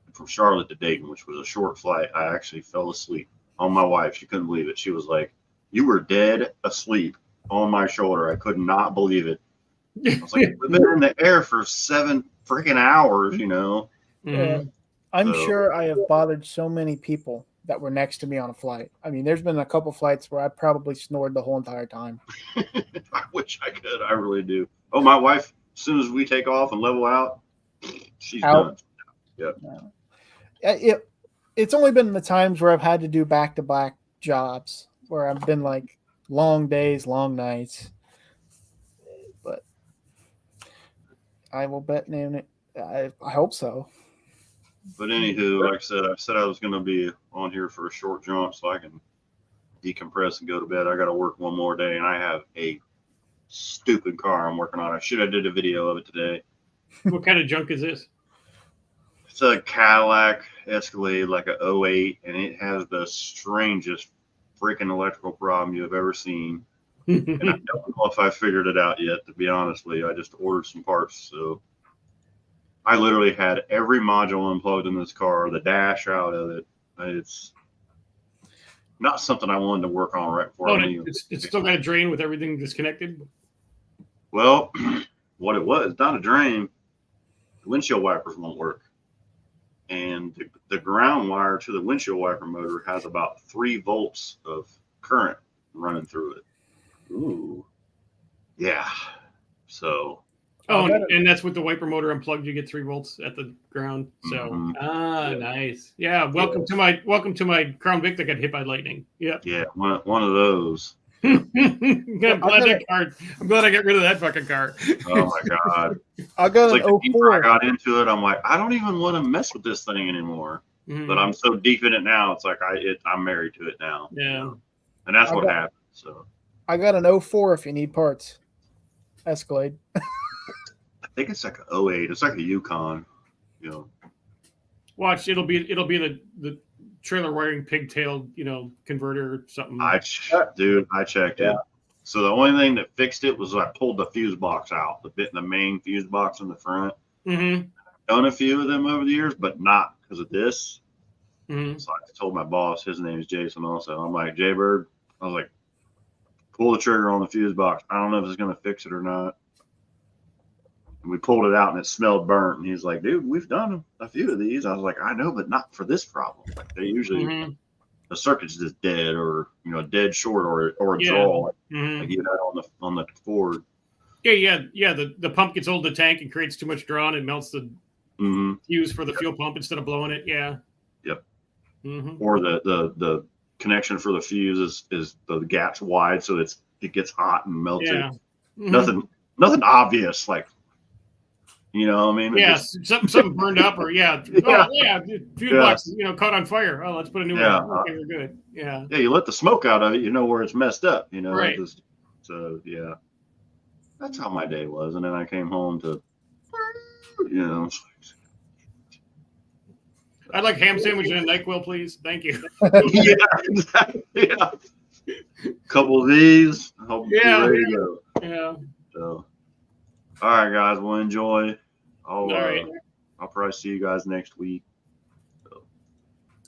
And from Charlotte to Dayton, which was a short flight, I actually fell asleep on my wife. She couldn't believe it. She was like, You were dead asleep on my shoulder. I could not believe it. I was like, we've been in the air for 7 freaking hours, you know. Mhm. I'm So- sure I have bothered so many people that were next to me on a flight. I mean, there's been a couple flights where I probably snored the whole entire time. I wish I could. I really do. Oh, my wife, as soon as we take off and level out, she's Out. done. It's only been the times where I've had to do back-to-back jobs where I've been like long days, long nights. But I will bet I hope so. But anywho, like I said I was going to be on here for a short jaunt so I can decompress and go to bed. I got to work one more day, and I have a stupid car I'm working on. I should have did a video of it today. What kind of junk is this? It's a Cadillac Escalade, like a 08, and it has the strangest freaking electrical problem you have ever seen. And I don't know if I figured it out yet, to be honest with you. I just ordered some parts, so I literally had every module unplugged in this car, the dash out of it. It's not something I wanted to work on right before Oh, I leave. it's still got a drain with everything disconnected. Well, what it was, not a drain. The windshield wipers won't work. And the ground wire to the windshield wiper motor has about 3 volts of current running through it. Ooh. Yeah. So, Oh, I got and that's with the wiper motor unplugged. You get 3 volts at the ground. So, Mhm. nice. Yeah, welcome to my Crown Vic that got hit by lightning. Yeah. yeah, one of those. I'm glad I got rid of that fucking car. Oh, my God. I got It's like an the deeper I 04. got into it, I'm like, I don't even want to mess with this thing anymore. Mhm. But I'm so deep in it now, it's like I'm married to it now. Yeah. And that's I what got- happened. So I got an 04 if you need parts. Escalade. I think it's like a 08. It's like a Yukon, you know. Watch, it'll be the trailer wiring pigtail, converter or something. I checked it. So the only thing that fixed it was I pulled the fuse box out, the main fuse box in the front. Mm-hmm. Done a few of them over the years, but not because of this. Mm-hmm. So I told my boss, his name is Jason also. I'm like, Jaybird, I was like, pull the trigger on the fuse box. I don't know if it's going to fix it or not. And we pulled it out and it smelled burnt. And he's like, dude, we've done a few of these. I was like, I know, but not for this problem. Like they usually, Mm-hmm. the circuit's just dead or, dead short or a Yeah. draw Mm-hmm. like you had on the Ford. Yeah. The pump gets old in the tank and creates too much draw and it melts the Mm-hmm. fuse for the fuel pump instead of blowing it. Yeah. Yep. Mm-hmm. Or the connection for the fuse is the gap's wide. So it gets hot and melts Yeah. it. Mhm. Nothing obvious. Like, you know what I mean? It Yeah, just- something burned up, or Yeah. fuse box, caught on fire. Oh, let's put a new Yeah. one. Okay, we're good. Yeah, yeah, you let the smoke out of it, you know where it's messed up, Right. So yeah, that's how my day was. And then I came home to, I'd like ham sandwich and a NyQuil, please. Thank you. yeah, exactly. Yeah. Couple of these, I hope Yeah. you're ready to go. Yeah. So, all right, guys, we'll enjoy. All right. I'll probably see you guys next week.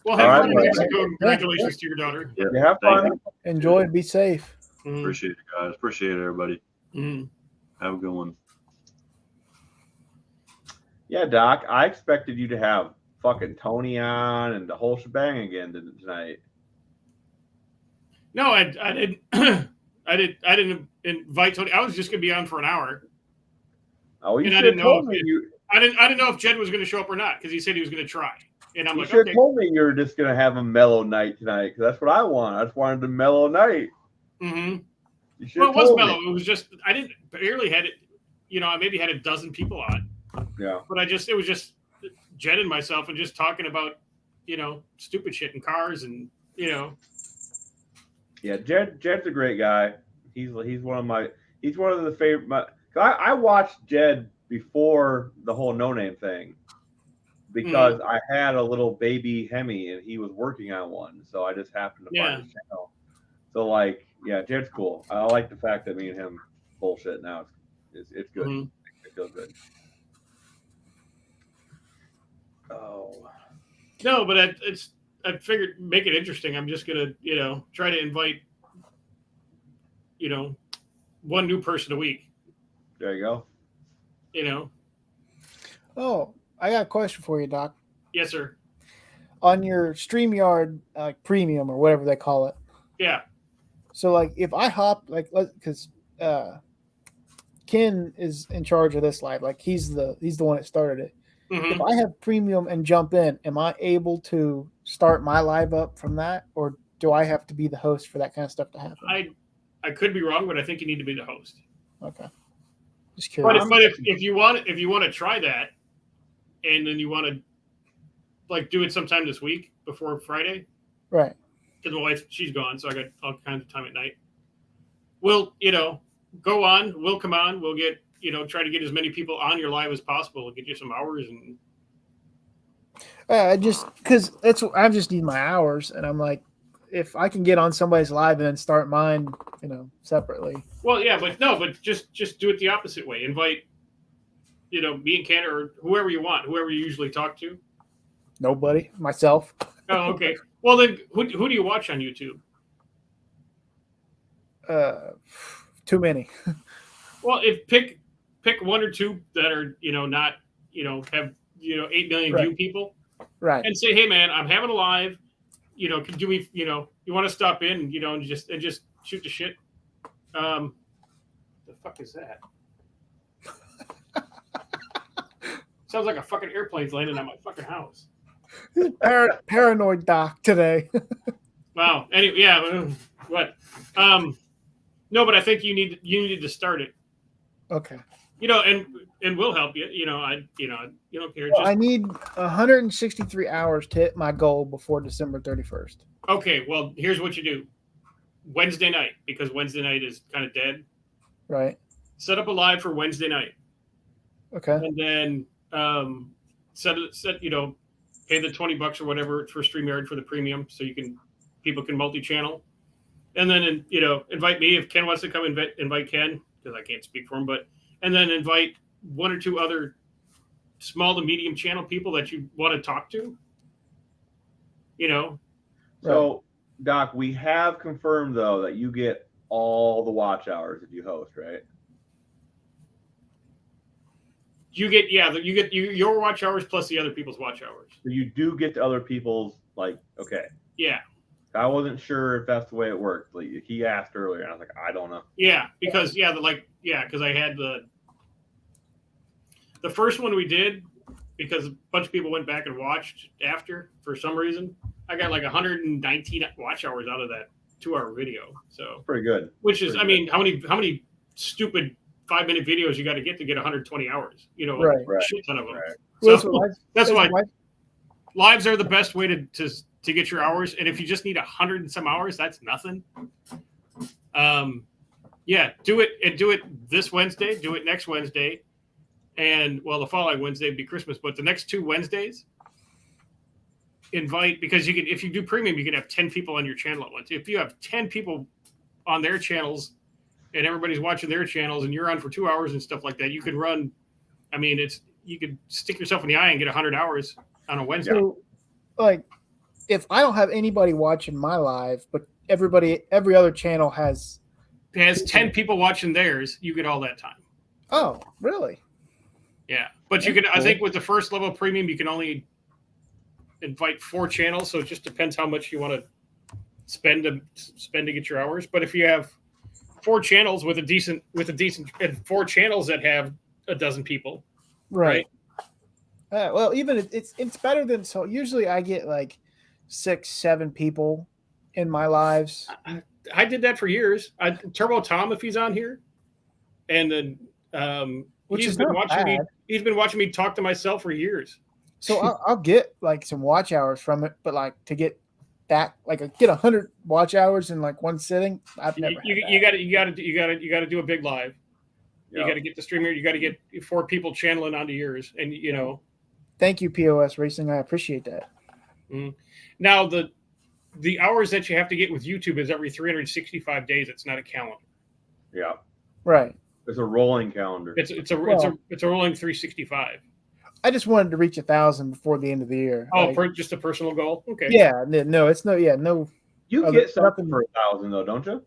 Well, have All fun in right. Mexico. Congratulations to your daughter. Yeah, You have thank fun. you. Enjoy and be safe. Mhm. Appreciate it, guys. Appreciate it, everybody. Mhm. Have a good one. Yeah, Doc, I expected you to have fucking Tony on and the whole shebang again tonight. No, I didn't. I didn't invite Tony. I was just gonna be on for an hour. Oh, you And I should have didn't know told if me you- I didn't know if Jed was gonna show up or not because he said he was gonna try. And I'm You like, should have okay. told me you were just gonna have a mellow night tonight because that's what I want. I just wanted a mellow night. Mm-hmm. You should Well, have it was told mellow. me. It was just I didn't barely had it. I maybe had a dozen people on, Yeah. but it was just Jed and myself and just talking about stupid shit and cars and Yeah, Jed's a great guy. He's one of the favorite. I watched Jed before the whole no name thing because I had a little baby Hemi and he was working on one, so I just happened to find his channel. So Jed's cool. I like the fact that me and him bullshit now. It's good. Mhm. It feels good. Oh. No, but I figured make it interesting. I'm just gonna try to invite one new person a week. There you go. Oh, I got a question for you, Doc. Yes, sir. On your StreamYard premium or whatever they call it. Yeah. So like if I hop because Ken is in charge of this live, like he's the one that started it. Mhm. If I have premium and jump in, am I able to start my live up from that, or do I have to be the host for that kind of stuff to happen? I could be wrong, but I think you need to be the host. Okay, just But curious. if you want to try that, and then you want to like do it sometime this week before Friday, Right. because my wife, she's gone, so I got all kinds of time at night. We'll go on. We'll come on. We'll get try to get as many people on your live as possible and get you some hours. And Just because I just need my hours, and I'm like, if I can get on somebody's live and then start mine, separately. well, yeah, but just do it the opposite way. Invite me and Ken or whoever you want, whoever you usually talk to. Nobody, myself. Oh, okay. Well, then who do you watch on YouTube? Too many. Well, if pick one or two that are not have 8 million Right. view people, Right. and say, hey man, I'm having a live. Do we you want to stop in and just shoot the shit? The fuck is that? Sounds like a fucking airplane's landing on my fucking house. Paranoid Doc today. Wow. Anyway, yeah. What? No, but I think you need to start it. Okay. And we'll help you. You don't care. Well, I need 163 hours to hit my goal before December 31st. Okay. Well, here's what you do. Wednesday night, because Wednesday night is kind of dead. Right. Set up a live for Wednesday night, Okay. and then set pay the $20 or whatever for StreamYard for the premium, so people can multi-channel, and then invite me if Ken wants to come. Invite Ken, because I can't speak for him, and then invite one or two other small to medium channel people that you want to talk to. So, Doc, we have confirmed though that you get all the watch hours if you host, right? You get your watch hours plus the other people's watch hours. So you do get to other people's okay. Yeah. I wasn't sure if that's the way it worked. Like he asked earlier, and I was like, I don't know. Yeah, because because I had the first one we did, because a bunch of people went back and watched after for some reason. I got like 119 watch hours out of that 2-hour video. So Pretty good. which is, Pretty I mean, how many stupid 5-minute videos you got to get 120 hours? Right. A shit ton of them. Well, So that's why lives are the best way to get your hours. And if you just need 100 and some hours, that's nothing. Yeah, do it this Wednesday, do it next Wednesday. And the following Wednesday would be Christmas, but the next 2 Wednesdays, invite, because if you do premium, you can have 10 people on your channel at once. If you have 10 people on their channels and everybody's watching their channels and you're on for 2 hours and stuff like that, you could run. I mean, you could stick yourself in the eye and get 100 hours on a Wednesday. So, if I don't have anybody watching my live, but every other channel has 10 people watching theirs, you get all that time. Oh, really? Yeah, but you can. I think with the first level premium, you can only invite 4 channels, so it just depends how much you want to spend to get your hours. But if you have 4 channels with a decent and 4 channels that have a dozen people, right? Well, even it's better than, so usually I get like 6-7 people in my lives. I did that for years. Turbo Tom, if he's on here, and then Which he's is been not watching me. bad. He's been watching me talk to myself for years. So I'll get like some watch hours from it, but like to get that, get 100 watch hours in like one sitting, I've never. You got to do a big live. You got to get the streamer. You got to get 4 people channeling onto yours, and Thank you, POS Racing. I appreciate that. Now the hours that you have to get with YouTube is every 365 days. It's not a calendar. Yeah. Right. It's a rolling calendar. It's a rolling 365. I just wanted to reach 1,000 before the end of the year. Oh, for just a personal goal. Okay. Yeah. No, it's no. You other- get something for 1,000 though, don't you?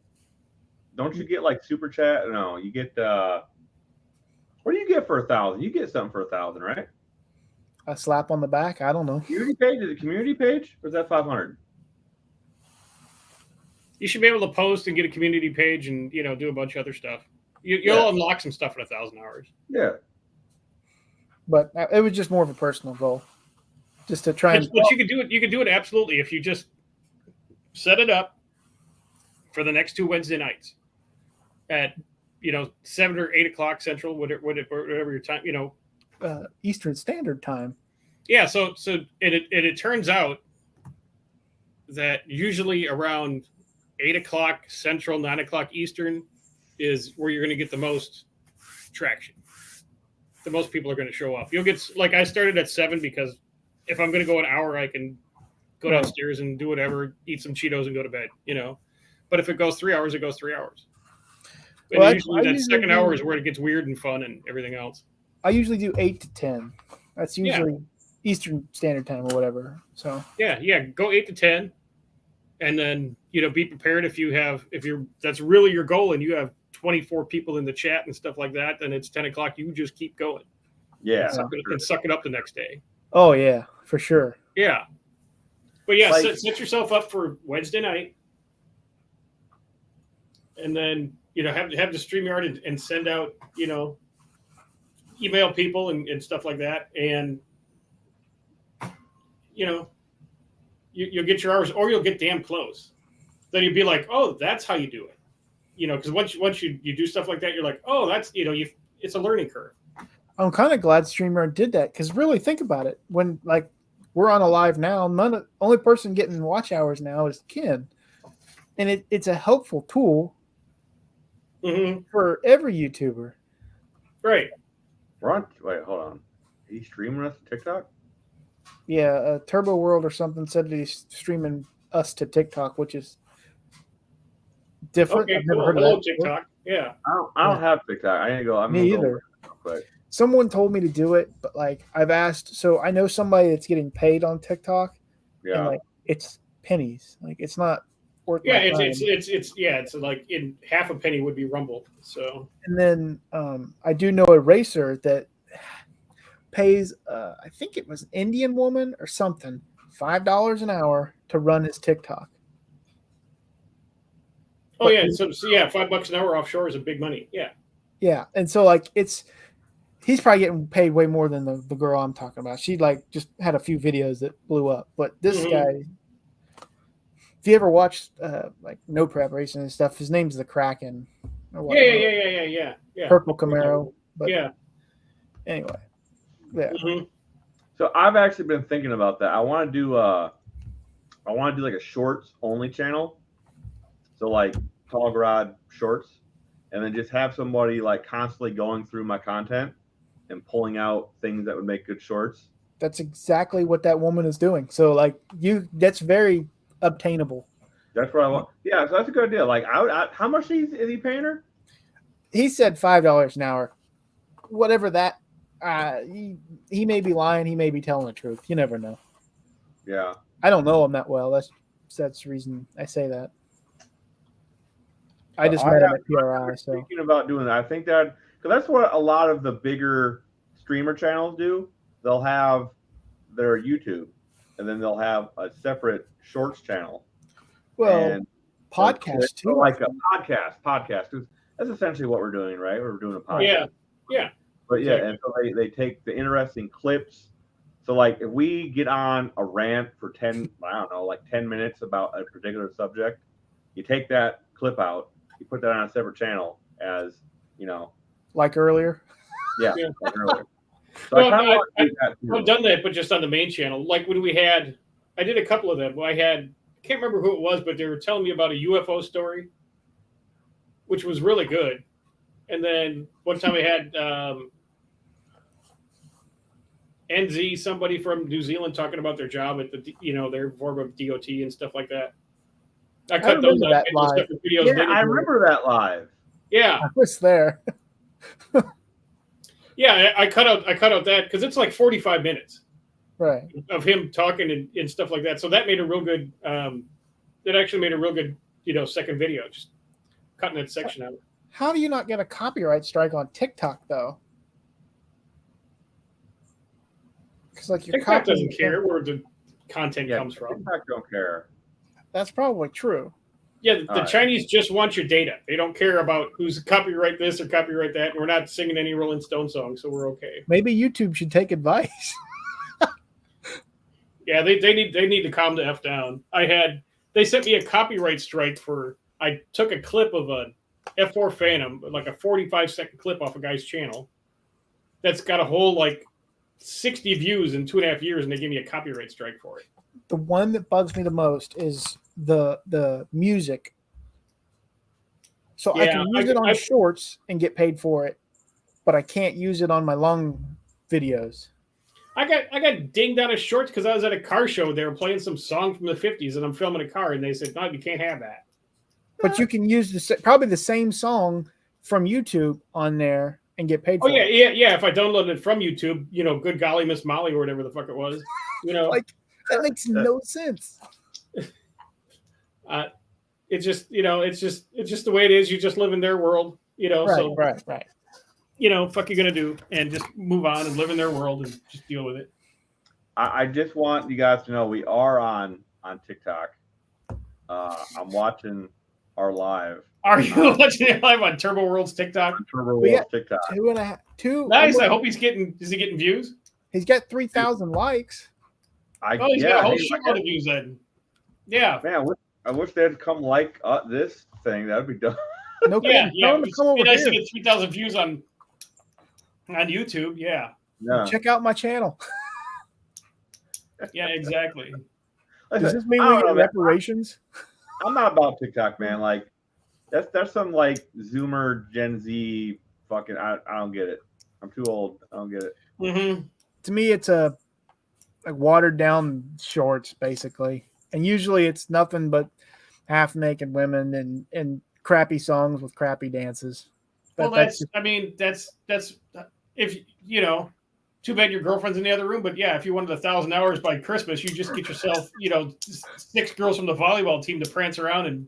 don't you get like super chat? No, you get what do you get for 1,000? You get something for 1,000, right? A slap on the back. I don't know. Community page, is it community page or is that 500? You should be able to post and get a community page and do a bunch of other stuff. You'll Yeah. unlock some stuff in 1,000 hours. Yeah. But it was just more of a personal goal, just to try and. But you could do it. You could do it absolutely if you just set it up for the next 2 Wednesday nights at 7 or 8 o'clock Central, whatever your time. Eastern Standard Time. Yeah. So it turns out that usually around 8 o'clock Central, 9 o'clock Eastern is where you're going to get the most traction. The most people are going to show up. You'll get, like, I started at 7 because if I'm going to go an hour, I can go downstairs and do whatever, eat some Cheetos and go to bed, But if it goes 3 hours, it goes 3 hours. And Well, usually that second hour is where it gets weird and fun and everything else. I usually do 8 to 10. That's usually Eastern Standard Time or whatever. So Yeah, go 8 to 10, and then be prepared if that's really your goal and you have 24 people in the chat and stuff like that. Then it's 10 o'clock. You just keep going. Yeah. And suck it up the next day. oh yeah, for sure. Yeah, but yeah, Like- set yourself up for Wednesday night, and then have the StreamYard and send out email people and stuff like that, and you'll get your hours, or you'll get damn close. Then you'd be like, oh, that's how you do it, because once you do stuff like that, you're like, oh, that's it's a learning curve. I'm kind of glad StreamYard did that because really think about it. When we're on a live now, only person getting watch hours now is Ken, and it's a helpful tool Mm-hmm. for every YouTuber. Right. Wait, hold on. Are you streaming us to TikTok? Yeah, Turbo World or something said that he's streaming us to TikTok, which is different. Okay. I've never Cool. heard of Hello, that before. TikTok. Yeah. I don't have TikTok. I need to go. I'm Me gonna go either. over it real quick. Someone told me to do it, but I've asked. So I know somebody that's getting paid on TikTok, Yeah. and it's pennies. It's not worth. Yeah. my time. It's like in half a penny would be Rumble. So. And then I do know a racer that pays, I think it was an Indian woman or something, $5 an hour to run his TikTok. Oh yeah, so yeah, $5 an hour offshore is a big money. Yeah. Yeah, and so he's probably getting paid way more than the girl I'm talking about. She just had a few videos that blew up, but this guy, if you ever watched No Prep racing and stuff, his name's the Kraken. or whatnot. Yeah. Purple Camaro. But Yeah. anyway, yeah. Mhm. So I've actually been thinking about that. I want to do like a shorts only channel. So like Tall Rod shorts, and then just have somebody constantly going through my content and pulling out things that would make good shorts. That's exactly what that woman is doing. So that's very obtainable. That's what I want. Yeah, so that's a good idea. How much is he paying her? He said $5 an hour. Whatever that he may be lying, he may be telling the truth. You never know. Yeah. I don't know him that well. That's the reason I say that. I just met him at PRI, so Thinking about doing that. I think that because that's what a lot of the bigger streamer channels do. They'll have their YouTube, and then they'll have a separate shorts channel. well and podcast too. like a podcast. 'Cause that's essentially what we're doing, right? We're doing a podcast. Yeah. But yeah, and so they take the interesting clips. So if we get on a rant for 10 minutes about a particular subject, you take that clip out, you put that on a separate channel as, Like earlier. yeah. Yeah. like earlier. So Well, I kind of want to do that too. I've done that, but just on the main channel. Like when I did a couple of them. I can't remember who it was, but they were telling me about a UFO story, which was really good. And then one time I had NZ, somebody from New Zealand, talking about their job at their form of DOT and stuff like that. I cut those remember out that into live. separate videos. Yeah, later. I remember that live. Yeah, I was there. yeah. I cut out that because it's like 45 minutes Right. of him talking and stuff like that. So that made a real good. That actually made a real good, second video. Just cutting that section out. How do you not get a copyright strike on TikTok though? Because like your TikTok doesn't care where the content Yeah, comes from. TikTok don't care. That's probably true. Yeah, the Alright. Chinese just want your data. They don't care about who's copyright this or copyright that. And we're not singing any Rolling Stone songs, so we're okay. Maybe YouTube should take advice. Yeah, they need to calm the F down. They sent me a copyright strike for I took a clip of a F4 Phantom, like a 45-second clip off a guy's channel that's got a whole like 60 views in 2.5 years, and they gave me a copyright strike for it. The one that bugs me the most is the music. So I Yeah, can use it on shorts and get paid for it, but I can't use it on my long videos. I got dinged out of shorts because I was at a car show. They were playing some song from the 50s, and I'm filming a car, and they said, "No, you can't have that." But you can use probably the same song from YouTube on there and get paid Oh for yeah, it. yeah. If I downloaded it from YouTube, good golly, Miss Molly or whatever the fuck it was, Like that makes no sense. it's just it's just the way it is. You just live in their world, Right. fuck you gonna do, and just move on and live in their world and just deal with it. I just want you guys to know we are on TikTok. I'm watching our live. Are you watching it live on Turbo World's TikTok? On Turbo We World's got TikTok. 2.5. Nice. I hope is he getting views? He's got 3,000 likes. Oh, he's got a whole hey, shitload of views then. Yeah. Man, I wish they'd come like this thing. That'd be done. No Yeah, kidding. yeah. Tell him to It's come over nice to here. get 3,000 views on YouTube. Yeah. Yeah. Check out my channel. Yeah, exactly. Does this mean I we don't know, get man. reparations? I'm not about TikTok, man. Like that's some like Zoomer Gen Z fucking. I don't get it. I'm too old. I don't get it. Mm-hmm. To me, it's a like watered down shorts, basically, and usually it's nothing but half naked women and crappy songs with crappy dances. Well, That's that's if too bad your girlfriend's in the other room. But yeah, if you wanted 1,000 hours by Christmas, you just get yourself 6 girls from the volleyball team to prance around and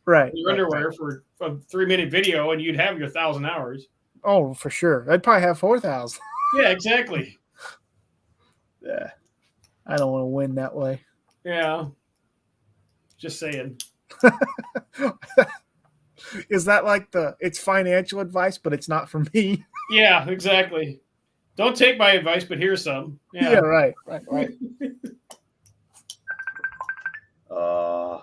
right. your underwear for a 3-minute video, and you'd have your 1,000 hours. Oh, for sure. I'd probably have 4,000. Yeah, exactly. Yeah, I don't want to win that way. Yeah, just saying. Is that like it's financial advice, but it's not for me? Yeah, exactly. Don't take my advice, but here's some. Yeah, Yeah. right. Uh,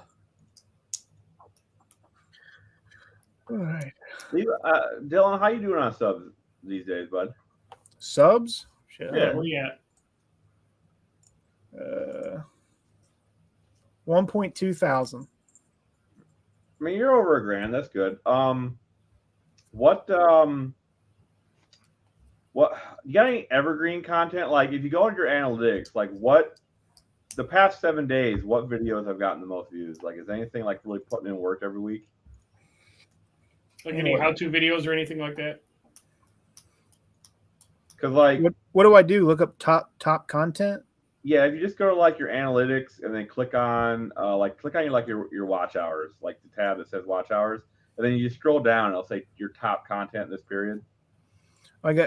All right. Dylan, how you doing on subs these days, bud? Subs? Shit. Yeah. Where you at? 1.2 thousand. I mean, you're over $1,000. That's good. What you got any evergreen content? Like, if you go into your analytics, like the past 7 days, what videos have gotten the most views? Like, is anything like really putting in work every week? Like any how-to videos or anything like that? Because like, What do I do? Look up top content? yeah, if you just go to like your analytics and then click on your watch hours, like the tab that says watch hours, and then you just scroll down and it'll say your top content in this period.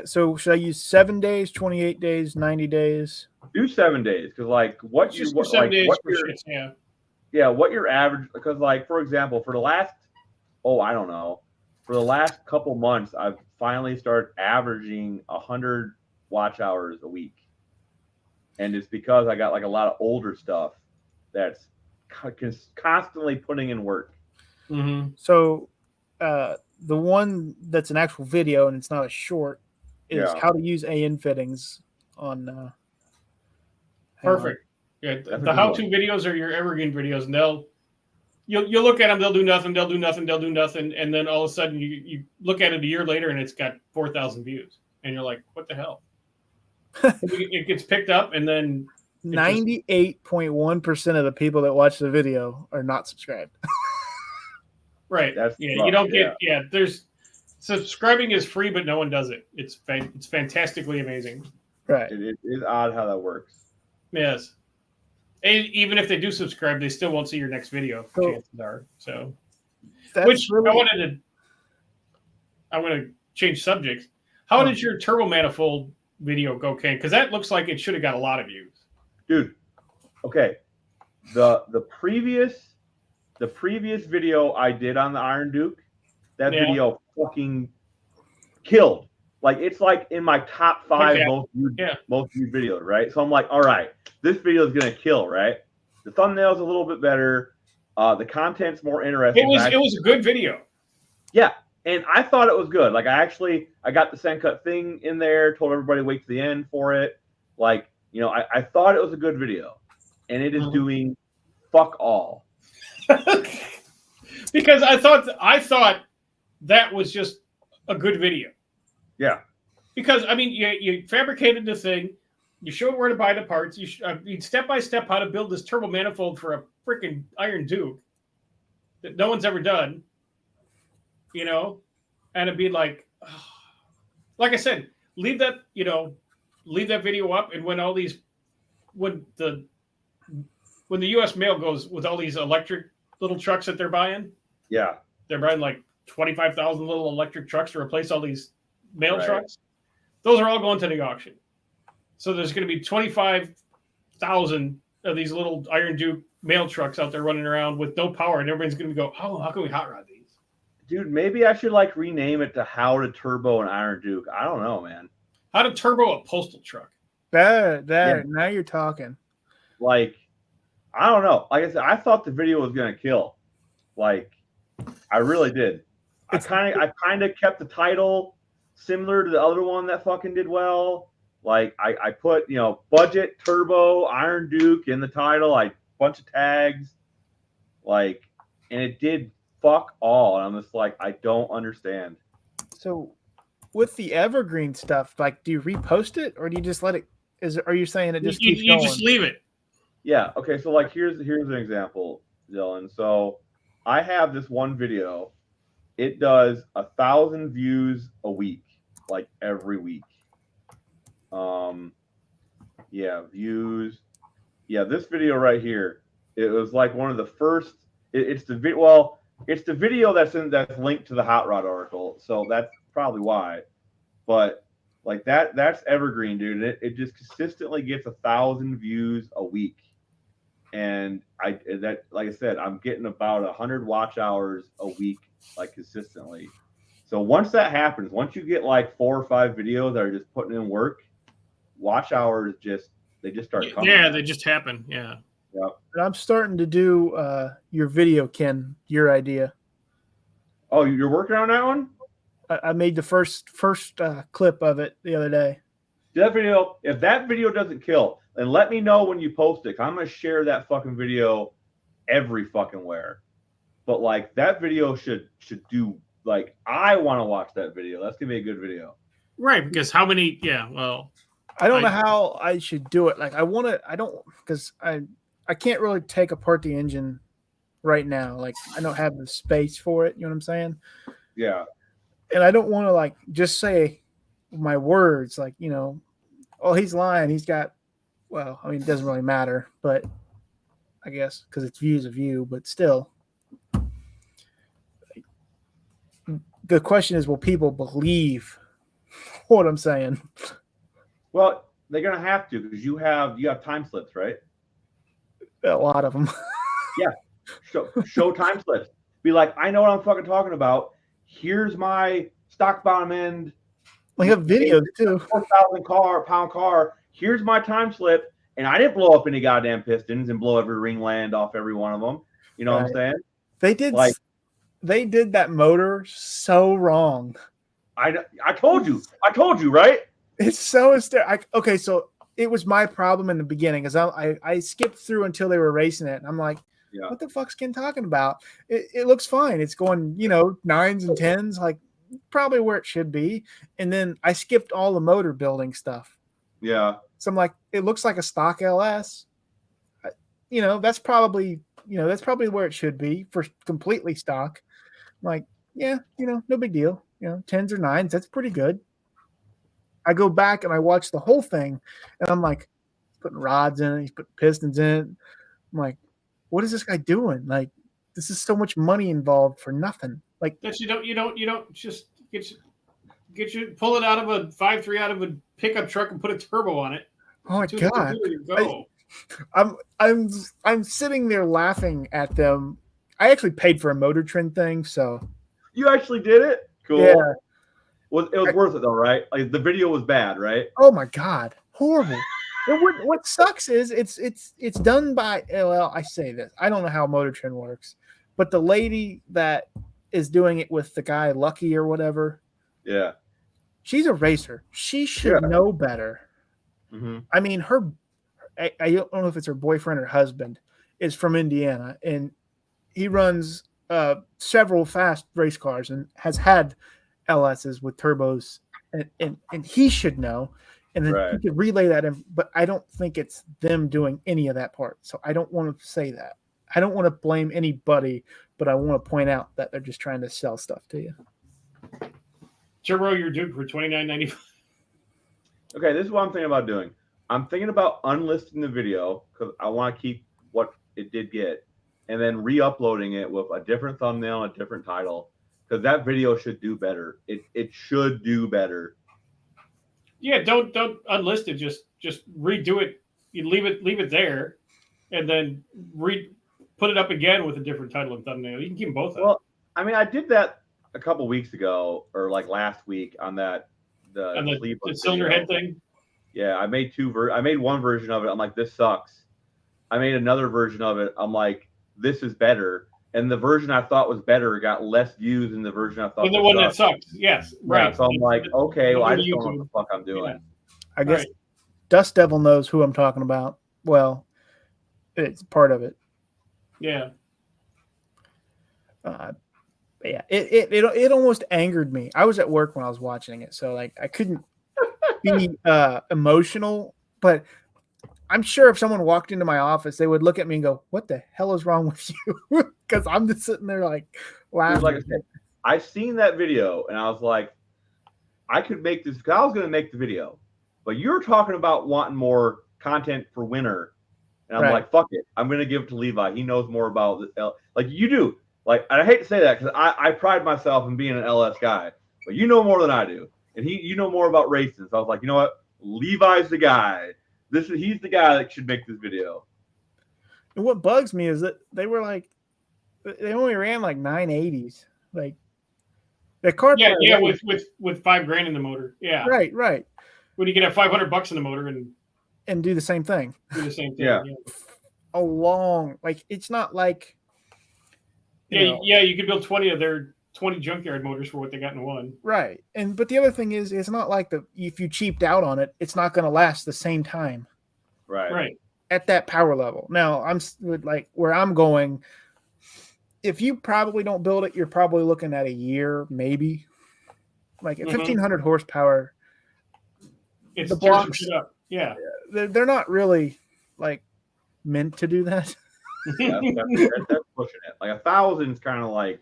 So should I use 7 days, 28 days, 90 days? Do 7 days, because like what Just for 7 days for shits, yeah. yeah, what your average, because like for example, for the last for the last couple months, I've finally started averaging 100 watch hours a week, and it's because I got like a lot of older stuff that's constantly putting in work. Mm-hmm. So the one that's an actual video and it's not a short is Yeah. how to use AN fittings on. hang on. Perfect. Yeah, That's a the good how-to one. videos are your evergreen videos, and you'll look at them, they'll do nothing, and then all of a sudden you look at it a year later and it's got 4,000 views, and you're like, what the hell? It gets picked up, and then 98.1% of the people that watch the video are not subscribed. right, That's yeah, rough, you don't get There's subscribing is free, but no one does it. It's fantastically amazing. Right. It is odd how that works. Yes. And even if they do subscribe, they still won't see your next video. Cool. Chances are. So that's Which really, I want to change subjects. How did your turbo manifold video go, Ken? Because that looks like it should have got a lot of views. Dude. Okay. The previous video I did on the Iron Duke, that Yeah. video fucking killed. Like it's like in my top 5 Okay. most viewed Yeah. videos, right? So I'm like, all right, this video is gonna kill, right? The thumbnail's a little bit better. The content's more interesting. It was a good video. Yeah, and I thought it was good. Like I got the Sencut thing in there, told everybody wait to the end for it. Like, you know, I thought it was a good video, and it is Mhm. doing fuck all. Because I thought that was just a good video. Yeah, Because I mean, you fabricated the thing, you showed where to buy the parts, step by step how to build this turbo manifold for a freaking Iron Duke that no one's ever done, you know, and it'd be like I said, leave that video up, and when the U.S. mail goes with all these electric little trucks that they're buying like 25,000 little electric trucks to replace all these mail Right. trucks. Those are all going to the auction. So there's going to be 25,000 of these little Iron Duke mail trucks out there running around with no power, and everybody's going to go, "Oh, how can we hot rod these?" dude, maybe I should like rename it to How to Turbo an Iron Duke. I don't know, man. How to turbo a postal truck? there. Yeah. Now you're talking. Like, I don't know. Like I said, I thought the video was gonna kill. Like, I really did. I kind of kept the title similar to the other one that fucking did well. Like I put, you know, budget turbo Iron Duke in the title. I bunch of tags, like, and it did fuck all. And I'm just like, I don't understand. So with the evergreen stuff, like, do you repost it or do you just let it? Are you saying it just keeps You going? just leave it. Yeah. Okay. So like, here's an example, Dylan. So I have this one video. It does 1,000 views a week, like every week. Yeah, views. Yeah, this video right here. It was like one of the first. It's the video. Well, it's the video that's linked to the Hot Rod article. So that's probably why. But like that's evergreen, dude. It just consistently gets 1,000 views a week. And like I said, I'm getting about 100 watch hours a week, like consistently. So once that happens, once you get like 4 or 5 videos that are just putting in work, watch hours just start coming. Yeah, they just happen. Yeah. But I'm starting to do your video, Ken. Your idea. Oh, you're working on that one? I made the first clip of it the other day. That video, if that video doesn't kill, then let me know when you post it. 'Cause I'm gonna share that fucking video every fucking where. But like that video should do, like, I want to watch that video. That's gonna be a good video. Right, because how many? Yeah, well, I don't know how I should do it. Like because I can't really take apart the engine right now. Like I don't have the space for it. You know what I'm saying? Yeah. And I don't want to like just say my words like, you know, oh, he's lying. He's got, well, I mean, it doesn't really matter, but I guess because it's views of you, but still. The question is, will people believe what I'm saying? Well, they're gonna have to because you have time slips, right? A lot of them. Show time slips. Be like, I know what I'm fucking talking about. Here's my stock bottom end, We have videos too. 4,000 pound car. Here's my time slip, and I didn't blow up any goddamn pistons and blow every ring land off every one of them. You know what I'm saying? They did that motor so wrong. I told you, right? It's so hysterical. Okay, so it was my problem in the beginning because I skipped through until they were racing it. And I'm like, Yeah. what the fuck's Ken talking about? It looks fine. It's going, 9s and 10s, like probably where it should be. And then I skipped all the motor building stuff. Yeah. So I'm like, it looks like a stock LS. That's probably where it should be for completely stock. I'm like, yeah, no big deal. 10s or 9s, that's pretty good. I go back and I watch the whole thing, and I'm like, he's putting rods in it, he's putting pistons in it. I'm like, what is this guy doing? Like, this is so much money involved for nothing. Like, That you don't just get you pull it out of a 5.3 out of a pickup truck and put a turbo on it. oh my Two god, and you go. I'm sitting there laughing at them. I actually paid for a Motor Trend thing, so You actually did it? Cool. yeah. It was worth it though, right? Like the video was bad, right? Oh my god, horrible. And what sucks is it's done by, well, I say this, I don't know how Motor Trend works, but the lady that is doing it with the guy Lucky or whatever, Yeah. she's a racer. She should know better. Mm-hmm. I mean, I don't know if it's her boyfriend or husband is from Indiana, and he runs several fast race cars and has had LSs with turbos, and he should know. And then Right. he could relay that in, but I don't think it's them doing any of that part. So I don't want to say that. I don't want to blame anybody, but I want to point out that they're just trying to sell stuff to you. Turbo your Duke for $29.95. Okay, this is what I'm thinking about doing. I'm thinking about unlisting the video because I want to keep what it did get, and then re-uploading it with a different thumbnail and a different title because that video should do better. It should do better. Yeah, don't unlist it. Just redo it. You leave it there, and then put it up again with a different title and thumbnail. You can keep them both up. Well, I mean, I did that a couple weeks ago or like last week on that And the Cleveland cylinder video. head thing. Yeah, I made I made one version of it. I'm like, this sucks. I made another version of it. I'm like, this is better. And the version I thought was better got less views than the version I thought Than the was one that sucked. sucked. Yes, Yeah, right. so I'm like, okay, well, I Go to just don't know what YouTube. the fuck I'm doing. Yeah. I guess Right. Dust Devil knows who I'm talking about. Well, it's part of it. Yeah. Yeah, it almost angered me. I was at work when I was watching it, so like I couldn't be emotional. But I'm sure if someone walked into my office, they would look at me and go, "What the hell is wrong with you?" Because I'm just sitting there like laughing. Like I said, I seen that video and I was like, I could make this because I was going to make the video, but you're talking about wanting more content for winter, and I'm Right. like, fuck it, I'm going to give it to Levi. He knows more about the like you do. Like, I hate to say that because I pride myself in being an LS guy, but you know more than I do, and you know more about racing. So I was like, you know what, Levi's the guy. He's the guy that should make this video. And what bugs me is that they only ran like 980s. Like the car. Yeah, part yeah, was- with $5,000 in the motor. Yeah. right, When you get $500 in the motor and and do the same thing. do the same thing. Yeah. A long, like it's not like. Yeah, you could build 20 of their 20 junkyard motors for what they got in one. Right. But the other thing is, it's not like if you cheaped out on it, it's not going to last the same time Right. at that power level. Now, like where I'm going, if you probably don't build it, you're probably looking at a year, maybe. Like at 1,500 horsepower, It's The tears some blocks. shit up. Yeah. they're not really like meant to do that. Yeah, that's pushing it. Like 1,000 is kind of like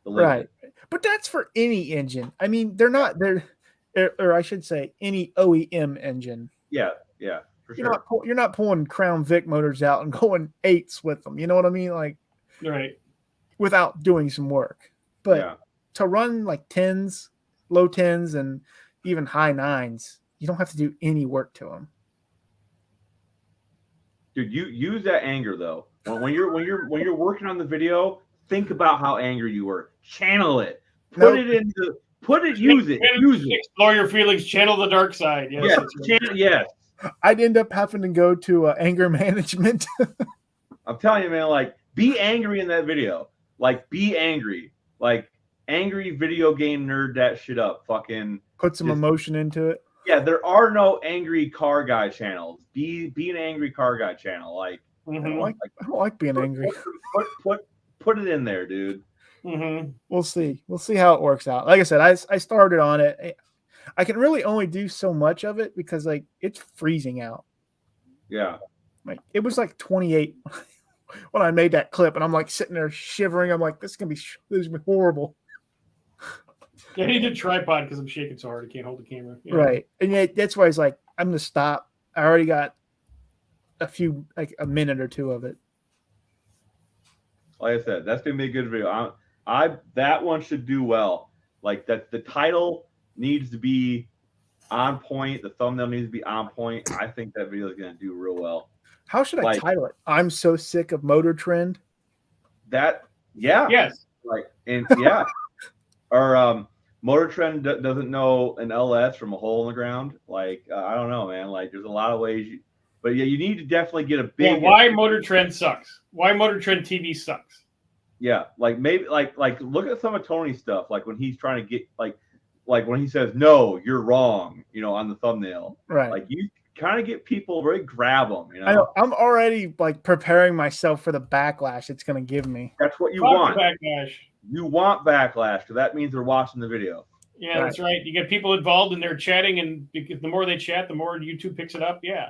the limit. Right. But that's for any engine. I mean, they're or I should say any OEM engine. Yeah, for sure. You're not pulling Crown Vic motors out and going 8s with them. You know what I mean? Like Right. without doing some work. But Yeah. to run like 10s, low 10s, and even high 9s, you don't have to do any work to them. Dude, you use that anger though. When you're working on the video, think about how angry you were. Channel it. Use it. Explore your feelings. Channel the dark side. Yes. Yes, that's right. yes. I'd end up having to go to anger management. I'm telling you, man, like be angry in that video. Like be angry. Like angry video game nerd that shit up. Fucking Put some Just- emotion into it. yeah, there are no angry car guy channels. Be an angry car guy channel. Like I don't Mhm. like being angry. put it in there, dude. Mhm. We'll see. We'll see how it works out. Like I said, I started on it. I can really only do so much of it because like it's freezing out. Yeah. Like it was like 28 when I made that clip, and I'm like sitting there shivering. I'm like, this is gonna be horrible, Yeah, I need a tripod because I'm shaking so hard I can't hold the camera. Yeah. right? And yet, that's why it's like I'm gonna stop. I already got a minute or two of it. Like I said, that's gonna be a good video. That one should do well. Like that, the title needs to be on point. The thumbnail needs to be on point. I think that video is gonna do real well. How should I Like- title it? I'm so sick of Motor Trend. That, yeah, Yes. like, and yeah, or Motor Trend doesn't know an LS from a hole in the ground. Like, I don't know, man. Like, there's a lot of ways but yeah, you need to definitely get a Yeah, big. why Motor Trend sucks? Why Motor Trend TV sucks? Yeah, like maybe like look at some of Tony's stuff. Like when he's trying to get like when he says no, you're wrong. On the thumbnail. Right. Like you kind of get people really grab them. I know. I'm already like preparing myself for the backlash it's going to give me. That's what you Fuck want. the backlash. You want backlash because that means they're watching the video. Yeah, that's right. You get people involved and they're chatting, and the more they chat, the more YouTube picks it up. Yeah.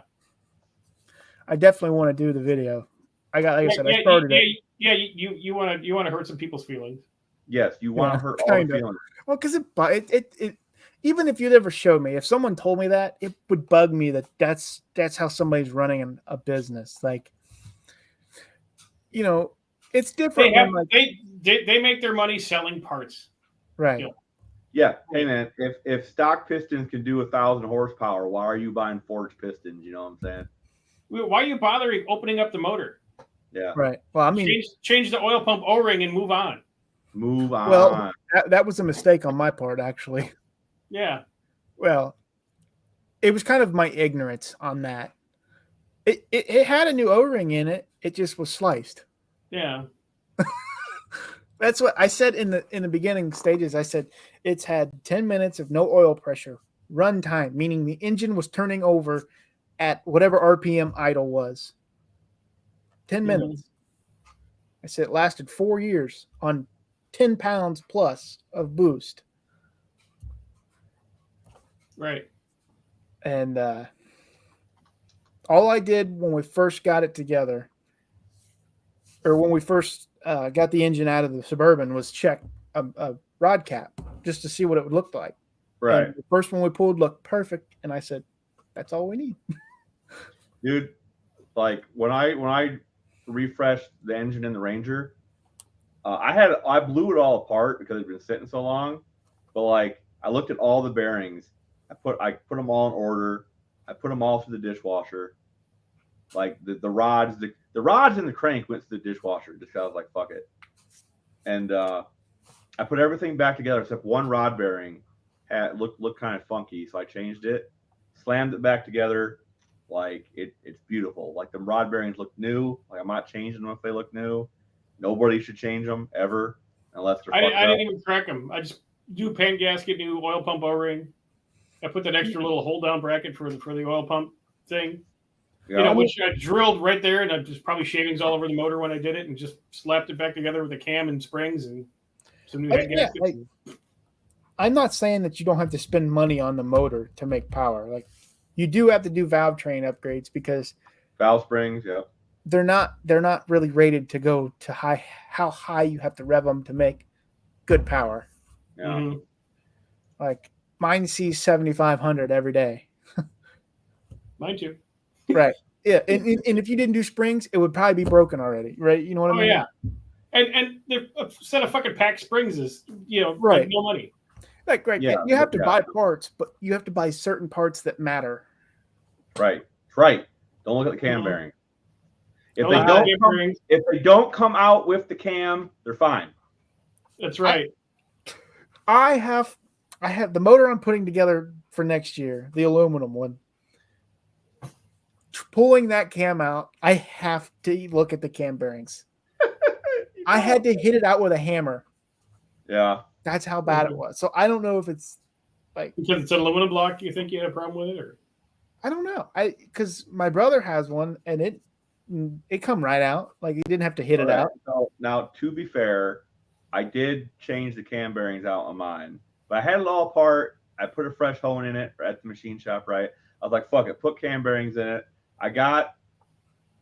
I definitely want to do the video. Like I said, I started it. Yeah, you want to hurt some people's feelings. Yes, you want to Yeah, hurt all the kinda. feelings. Well, because it even if you'd ever showed me, if someone told me that, it would bug me that's how somebody's running a business. Like, it's different. They make their money selling parts. Right. Yeah. Yeah. Hey man, if stock pistons can do 1,000 horsepower, why are you buying forged pistons? You know what I'm saying? Why are you bothering opening up the motor? Yeah. Right. Well, I mean, change the oil pump O-ring and move on. Move on. Well, that was a mistake on my part, actually. Yeah. Well, it was kind of my ignorance on that. It had a new O-ring in it. It just was sliced. Yeah. That's what I said in the beginning stages. I said it's had 10 minutes of no oil pressure, run time, meaning the engine was turning over at whatever RPM idle was. 10 minutes. I said it lasted 4 years on 10 pounds plus of boost. Right. And all I did when we first got it together, or when we first got the engine out of the Suburban, was check a rod cap just to see what it would look like. right. And the first one we pulled looked perfect, and I said, "That's all we need." Dude, like when I refreshed the engine in the Ranger, I blew it all apart because it'd been sitting so long. But like I looked at all the bearings, I put them all in order. I put them all through the dishwasher. Like the rods and the crank went to the dishwasher. Just 'cause I was like, fuck it. And I put everything back together except one rod bearing looked kind of funky, so I changed it, slammed it back together. Like it's beautiful. Like the rod bearings look new. Like I'm not changing them if they look new. Nobody should change them ever unless they're. I fucked up. didn't even crack them. I just do pan gasket, new oil pump O-ring. I put that extra little hold down bracket for the oil pump thing. Yeah. Which I drilled right there, and I just probably shavings all over the motor when I did it, and just slapped it back together with a cam and springs and some new head gaskets. I'm not saying that you don't have to spend money on the motor to make power. Like, you do have to do valve train upgrades because valve springs. Yeah. they're not really rated to go to how high you have to rev them to make good power. Yeah. Mhm. Like mine sees 7,500 every day. Mine too. Right. Yeah. And if you didn't do springs, it would probably be broken already. Right. You know what I Oh mean? yeah. And a set of fucking pack springs is Right. like no money. Like, right. Yeah, You have to yeah. buy parts, but you have to buy certain parts that matter. Right. Right. Don't look at the cam Mhm. bearing. If No they high don't game come, bearings. if they don't come out with the cam, they're fine. That's right. I have the motor I'm putting together for next year, the aluminum one. Pulling that cam out, I have to look at the cam bearings. I had to hit it out with a hammer. Yeah. That's how bad it was. So I don't know if it's like, Because it's an aluminum block, you think you had a problem with it, or I don't know. Because my brother has one and it come right out. Like he didn't have to hit it out. So, now, to be fair, I did change the cam bearings out on mine, but I had it all apart. I put a fresh hone in it at the machine shop. Right. I was like, fuck it, put cam bearings in it. I got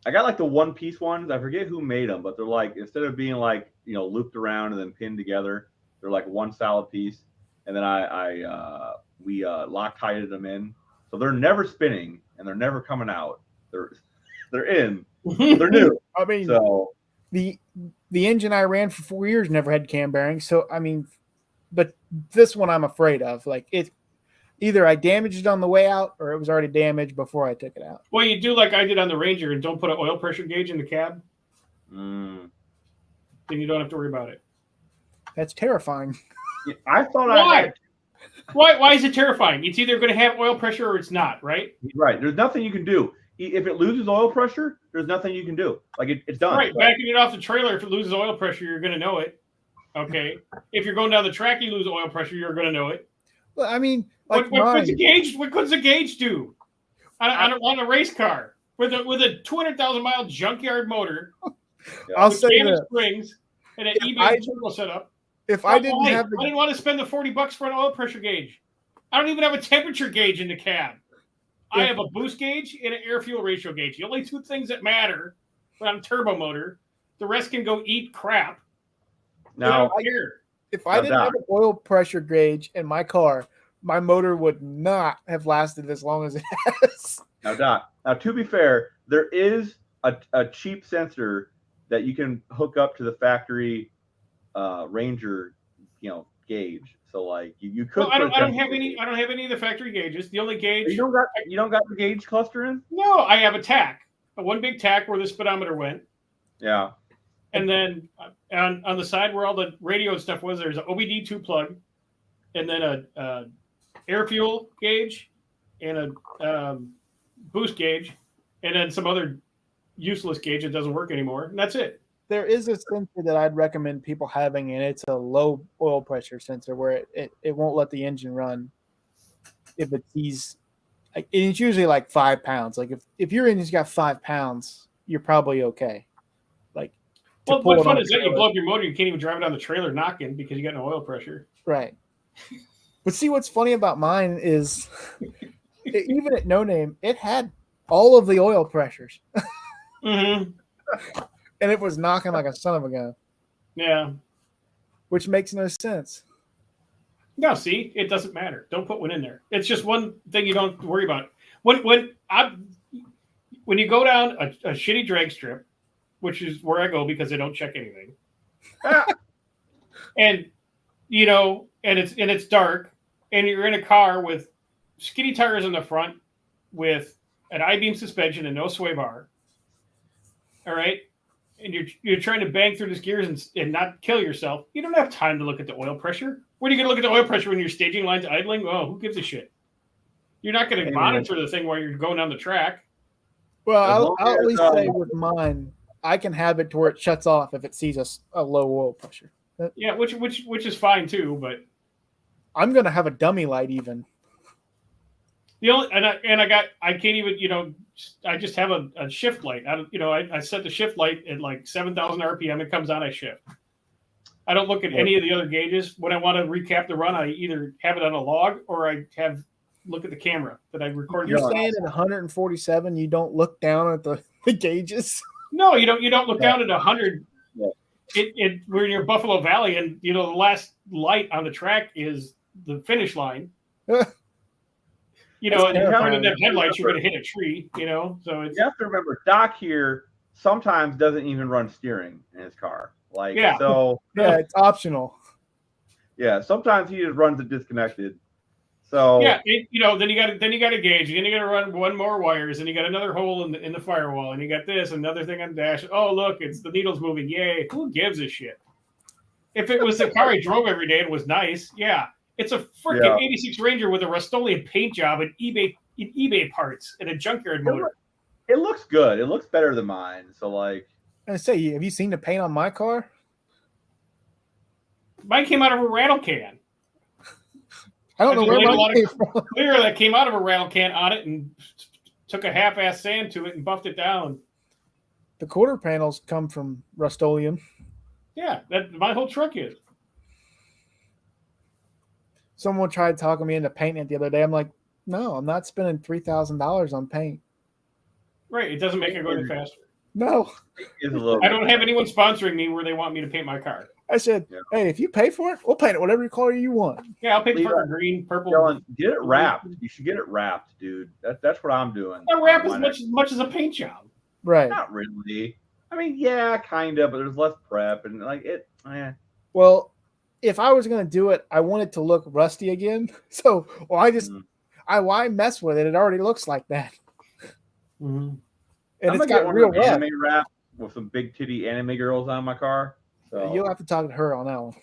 like the one piece ones. I forget who made them, but they're like, instead of being like, looped around and then pinned together, they're like one solid piece. And then we Loctited them in. So they're never spinning and they're never coming out. They're in. They're new. I mean, So the the engine I ran for 4 years never had cam bearings. So I mean, but this one I'm afraid of. Like it, either I damaged it on the way out, or it was already damaged before I took it out. Well, you do like I did on the Ranger and don't put an oil pressure gauge in the cab. Mm. Then you don't have to worry about it. That's terrifying. I thought Why? I had. Why is it terrifying? It's either going to have oil pressure or it's not, right? Right. There's nothing you can do. If it loses oil pressure, there's nothing you can do. Like it's done. Right. Backing it off the trailer, if it loses oil pressure, you're going to know it. Okay. If you're going down the track, you lose oil pressure, you're going to know it. Well, I mean, like What mine, does a gauge do on a race car with a 200,000-mile junkyard motor I'll with say damaged that springs and an If I- eBay turbo setup? if I didn't Why? have I the didn't want to spend the $40 for an oil pressure gauge. I don't even have a temperature gauge in the cab. I If- have a boost gauge and an air fuel ratio gauge. The only two things that matter on a turbo motor. The rest can go eat crap. Now, I don't care. if I Now, didn't have Doc. an oil pressure gauge in my car, my motor would not have lasted as long as it has. Now, to be fair, there is a cheap sensor that you can hook up to the factory Ranger, gauge. So like you could. Well, I don't put have temperature- any. I don't have any of the factory gauges. The only gauge. You don't got the gauge cluster in? No, I have a tack. One big tack where the speedometer went, Yeah. and then on the side where all the radio and stuff was, there's an OBD2 plug, and then a air fuel gauge, and a boost gauge, and then some other useless gauge that doesn't work anymore, and that's it. There is a sensor that I'd recommend people having, and it's a low oil pressure sensor where it won't let the engine run if it sees. Like, it's usually like 5 pounds. Like if your engine's got 5 pounds, you're probably okay. Like, to Well, pull what it fun on is the that? You trailer. blow up your motor, you can't even drive it down the trailer knocking because you got no oil pressure. Right. But see, what's funny about mine is even at no name, it had all of the oil pressures, Mm-hmm. and it was knocking like a son of a gun, Yeah. which makes no sense. No, see, it doesn't matter. Don't put one in there. It's just one thing you don't have to worry about. When you go down a shitty drag strip, which is where I go because I don't check anything, and it's dark, and you're in a car with skinny tires in the front, with an I-beam suspension and no sway bar. All right, and you're trying to bang through these gears and not kill yourself. You don't have time to look at the oil pressure. When are you going to look at the oil pressure when your staging line's idling? Oh, who gives a shit? You're not going to monitor the thing while you're going down the track. Well, As long I'll at as, least say with mine, I can have it to where it shuts off if it sees a low oil pressure. Yeah, which is fine too. But I'm gonna have a dummy light even. the only I can't even I just have a shift light. I set the shift light at like 7,000 RPM. It comes on, I shift. I don't look at any of the other gauges. When I want to recap the run, I either have it on a log or I look at the camera that I recorded. You're saying at 147, you don't look down at the gauges? No, you don't look down at 100. Yeah. We're in your Buffalo Valley, and the last light on the track is the finish line. And you turn in them headlights, you're going to hit a tree. So it's You have to remember, Doc here sometimes doesn't even run steering in his car. Like, Yeah. so Yeah, it's optional. yeah, sometimes he just runs it disconnected. So yeah. Then you got a gauge. Then you got to run one more wires, and you got another hole in the firewall, and you got this another thing on the dash. Oh, look, it's the needle's moving. Yay! Who gives a shit? If it was the car he drove every day and was nice, yeah. It's a freaking '86 Ranger with a Rust-Oleum paint job and eBay parts and a junkyard motor. it looks good. It looks better than mine. So like, I say, have you seen the paint on my car? Mine came out of a rattle can. I don't know I've where laid a mine lot came of from. clear that came out of a rattle can on it and took a half-ass sand to it and buffed it down. The quarter panels come from Rust-Oleum. Yeah, that my whole truck is. Someone tried talking me into painting it the other day. I'm like, no, I'm not spending $3,000 on paint. Right, it doesn't make it go any faster. No. it's a little. I don't have anyone sponsoring me where they want me to paint my car. I said, Yeah. hey, if you pay for it, we'll paint it whatever color you want. Yeah, I'll paint the Leave fucker green, purple. Dylan, get it wrapped. You should get it wrapped, dude. That's what I'm doing. I wrap on as mine. much as a paint job. Right. Not really. I mean, yeah, kind of, but there's less prep and like it. Well, if I was going to do it, I want it to look rusty again. So, why mess with it? It already looks like that, Mhm. and I'm it's gonna get got one real of them rough. anime wrap with some big titty anime girls on my car. So You'll have to talk to her on that one.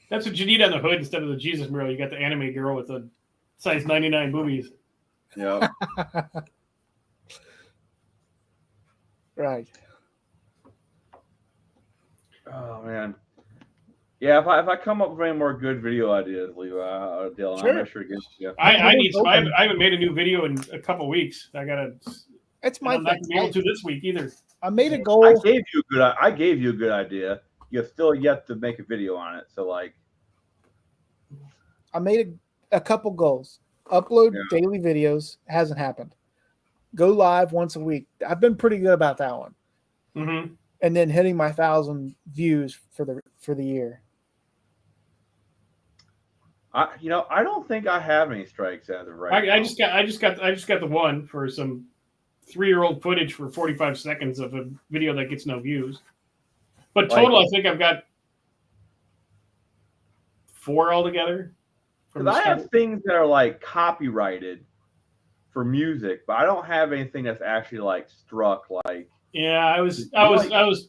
That's what you need on the hood instead of the Jesus mural. You got the anime girl with the size 99 boobies. yeah. Right. Oh man. Yeah, if I come up with any more good video ideas, Levi, Dylan, Sure. I'll make sure to get you. I need some. I haven't made a new video in a couple weeks. I gotta. It's my I'm not thing. gonna be able to this week either. I made a I goal. gave you a good idea. You've still yet to make a video on it. So like, I made a couple goals. Upload Yeah. daily videos. Hasn't happened. Go live once a week. I've been pretty good about that one. Mm-hmm. And then hitting my 1,000 views for the year. I don't think I have any strikes as of right now. I just got the one for some 3-year-old footage for 45 seconds of a video that gets no views. But total, I think I've got 4 altogether. Because I have things that are like copyrighted for music, but I don't have anything that's actually like struck like. Yeah, I was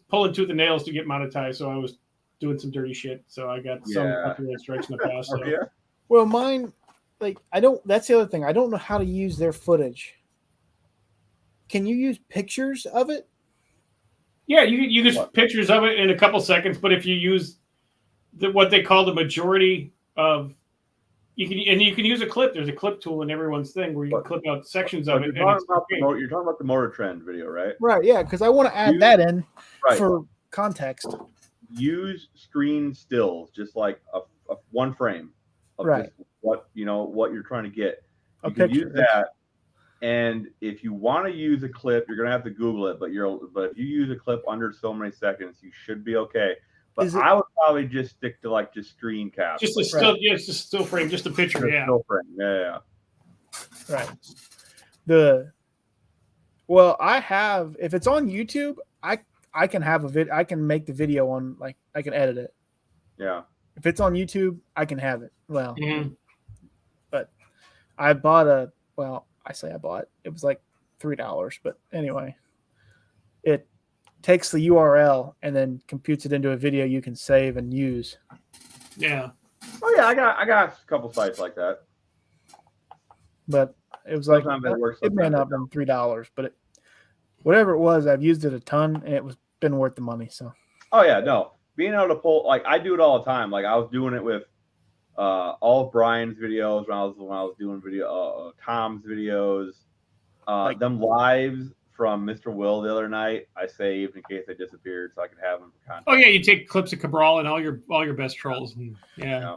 pulling tooth and nails to get monetized, so I was doing some dirty shit. So I got some copyright strikes in the past. So. Yeah. Well, mine, like, I don't. That's the other thing. I don't know how to use their footage. Can you use pictures of it? Yeah, you use pictures of it in a couple seconds, but if you use what they call the majority of, you can use a clip. There's a clip tool in everyone's thing where you can clip out sections of it. You're talking about the Motor Trend video, right? Right. Yeah, because I want to add that in for context. Use screen stills, just like a one frame of just what you're trying to get. You can use that. And if you want to use a clip, you're gonna have to Google it. But if you use a clip under so many seconds, you should be okay. But I would probably just stick to like just screen cap. Just a still, it's just a still frame, just a picture. Just still frame. Yeah. Right. I have, if it's on YouTube, I can have I can make the video on, like, I can edit it. Yeah. If it's on YouTube, I can have it. Well, but I bought it was like $3, but anyway, it takes the URL and then computes it into a video you can save and use. Yeah. Oh yeah, I got a couple sites like that. But it was like, it may not have been $3, but whatever it was, I've used it a ton and it was been worth the money. So. Oh yeah, no, being able to pull, like, I do it all the time. Like, I was doing it with all of Brian's videos when I was doing Tom's videos, them lives from Mr. Will the other night. I saved in case they disappeared so I could have them for content. Oh yeah, you take clips of Cabral and all your best trolls. And, yeah.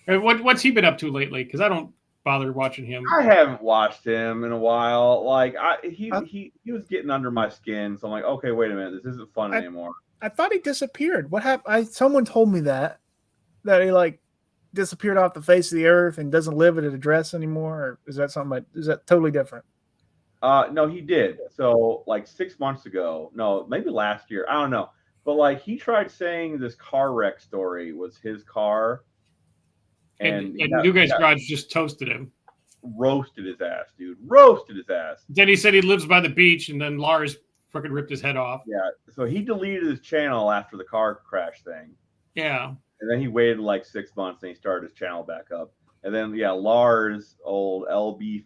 And what's he been up to lately? Because I don't bother watching him. I haven't watched him in a while. Like he was getting under my skin, so I'm like, okay, wait a minute, this isn't fun anymore. I thought he disappeared. What happened? Someone told me that he like disappeared off the face of the earth and doesn't live at an address anymore. Or is that totally different? No, he did. So like 6 months ago, no, maybe last year, I don't know. But like he tried saying this car wreck story was his car. And New Guy's Garage just toasted him. Roasted his ass, dude. Roasted his ass. Then he said he lives by the beach, and then Lars fucking ripped his head off. Yeah. So he deleted his channel after the car crash thing. Yeah. And then he waited like 6 months and he started his channel back up. And then Lars, old LB94,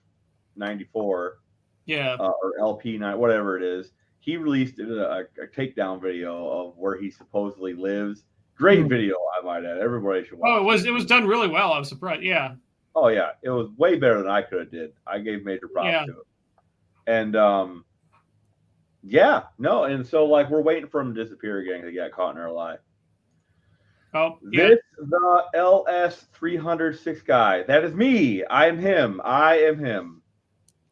or LP9, whatever it is, he released a takedown video of where he supposedly lives. Great video, I might add. Everybody should watch. Oh, it was done really well. I was surprised. Yeah. Oh yeah, it was way better than I could have did. I gave major props to it. And and so like we're waiting for him to disappear again. He got caught in our lie. Oh, This the LS306 guy. That is me. I am him.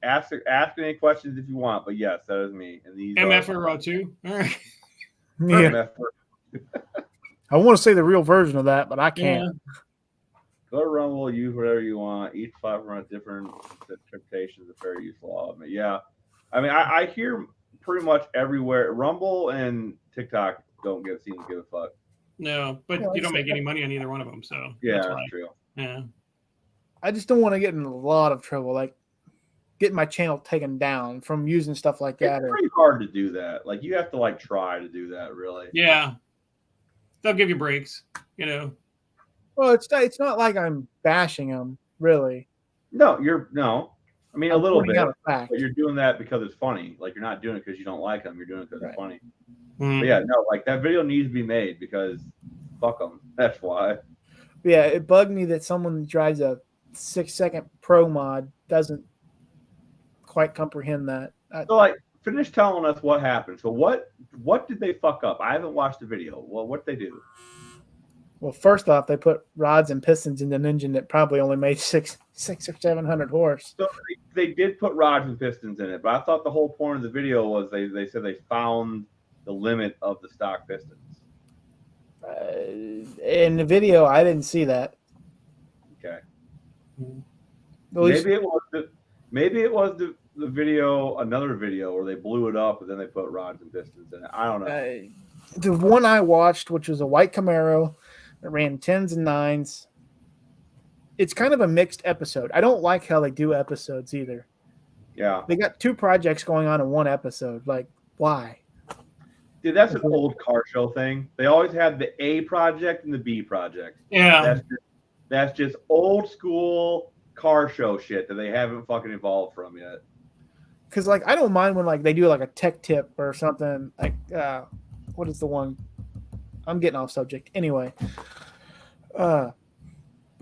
Ask any questions if you want, but yes, that is me. And these MFRO2. All right. Yeah. I want to say the real version of that, but I can't. Yeah. Go to Rumble, use whatever you want. Each platform has different interpretations of fair use law. Yeah. I mean, I hear pretty much everywhere. Rumble and TikTok don't seem to give a fuck. No, but Yeah, you don't it's- make any money on either one of them, so Yeah, that's that's why. true. Yeah. I just don't want to get in a lot of trouble, like getting my channel taken down from using stuff like that. It's Or, pretty hard to do that. Like you have to like try to do that, really. Yeah. They'll give you breaks, you know. well, it's not like I'm bashing them, really. No. I mean, a I'm little pointing bit, out a fact. but you're doing that because it's funny. Like you're not doing it because you don't like them. You're doing it because Right. it's funny. Mm. But yeah, no, like that video needs to be made because fuck them. That's why. But yeah, it bugged me that someone that drives a 6-second pro mod doesn't quite comprehend that. So like, finish telling us what happened. So what did they fuck up? I haven't watched the video. Well, what did they do? Well, first off, they put rods and pistons in an engine that probably only made 600 or 700 horse. So they did put rods and pistons in it, but I thought the whole point of the video was they said they found the limit of the stock pistons. In the video, I didn't see that. Okay. At least, Maybe it was the video, another video where they blew it up and then they put rods and pistons in it. I don't know. the one I watched, which was a white Camaro that ran 10s and 9s, it's kind of a mixed episode. I don't like how they do episodes either. Yeah. They got 2 projects going on in one episode. Like, why? Dude, that's an old car show thing. They always have the A project and the B project. Yeah. That's just old school car show shit that they haven't fucking evolved from yet. Because, like, I don't mind when, like, they do, like, a tech tip or something. Like, what is the one? I'm getting off subject. Anyway. But,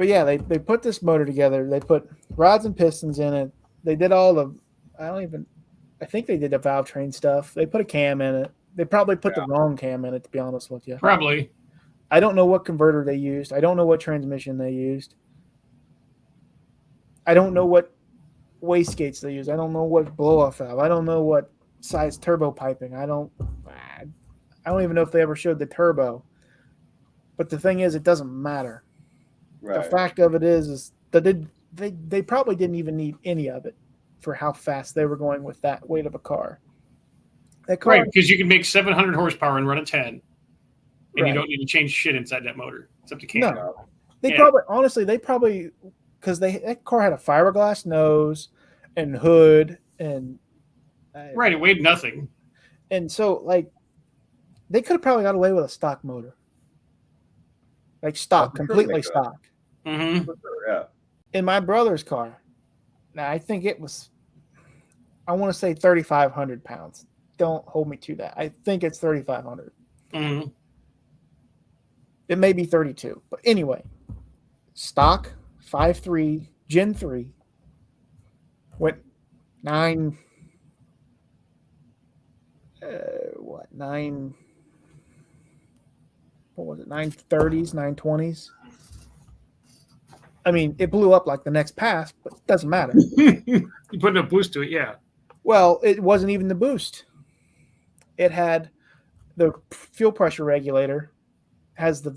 yeah, they put this motor together. They put rods and pistons in it. They did all the I think they did the valve train stuff. They put a cam in it. They probably put the wrong cam in it, to be honest with you. Probably. I don't know what converter they used. I don't know what transmission they used. I don't know what wastegates they used. I don't know what blow-off valve. I don't know what size turbo piping. I don't even know if they ever showed the turbo. But the thing is, it doesn't matter. Right. The fact of it is that they probably didn't even need any of it for how fast they were going with that weight of a car. That car, Right, because you can make 700 horsepower and run a 10. And Right. you don't need to change shit inside that motor. Except you No. can't. They Yeah. probably because that car had a fiberglass nose and hood and Right, it weighed nothing. and so like they could have probably got away with a stock motor, like stock, for sure completely they could. stock. Mm-hmm. For sure, yeah. In my brother's car, now I think it was, I want to say 3,500 pounds. Don't hold me to that. I think it's 3,500. Mm-hmm. It may be 32, but anyway, stock 5.3 Gen 3 went 9. What was it? 930s, 920s. I mean, it blew up like the next pass, but it doesn't matter. You put enough boost to it, yeah. Well, it wasn't even the boost. It had the fuel pressure regulator, has the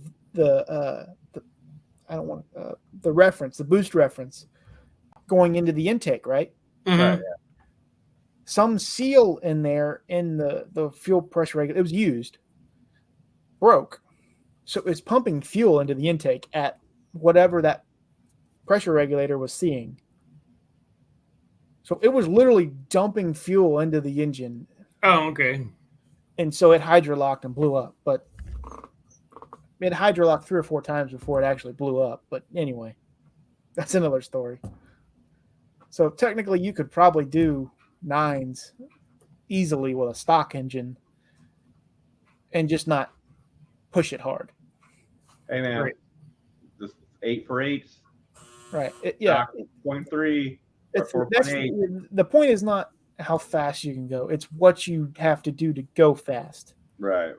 I don't want the reference, the boost reference going into the intake, right? Mm-hmm. Right. Some seal in there in the fuel pressure regulator, it was used, broke. So it's pumping fuel into the intake at whatever that pressure regulator was seeing. So it was literally dumping fuel into the engine. Oh, okay. And so it hydrolocked and blew up. But it hydrolocked 3 or 4 times before it actually blew up. But anyway, that's another story. So technically you could probably do 9s easily with a stock engine and just not push it hard. Hey man, Right. just 8 for 8s, Right. Yeah. 0.3. It's, or that's, 4.8. the point is not how fast you can go. It's what you have to do to go fast. Right.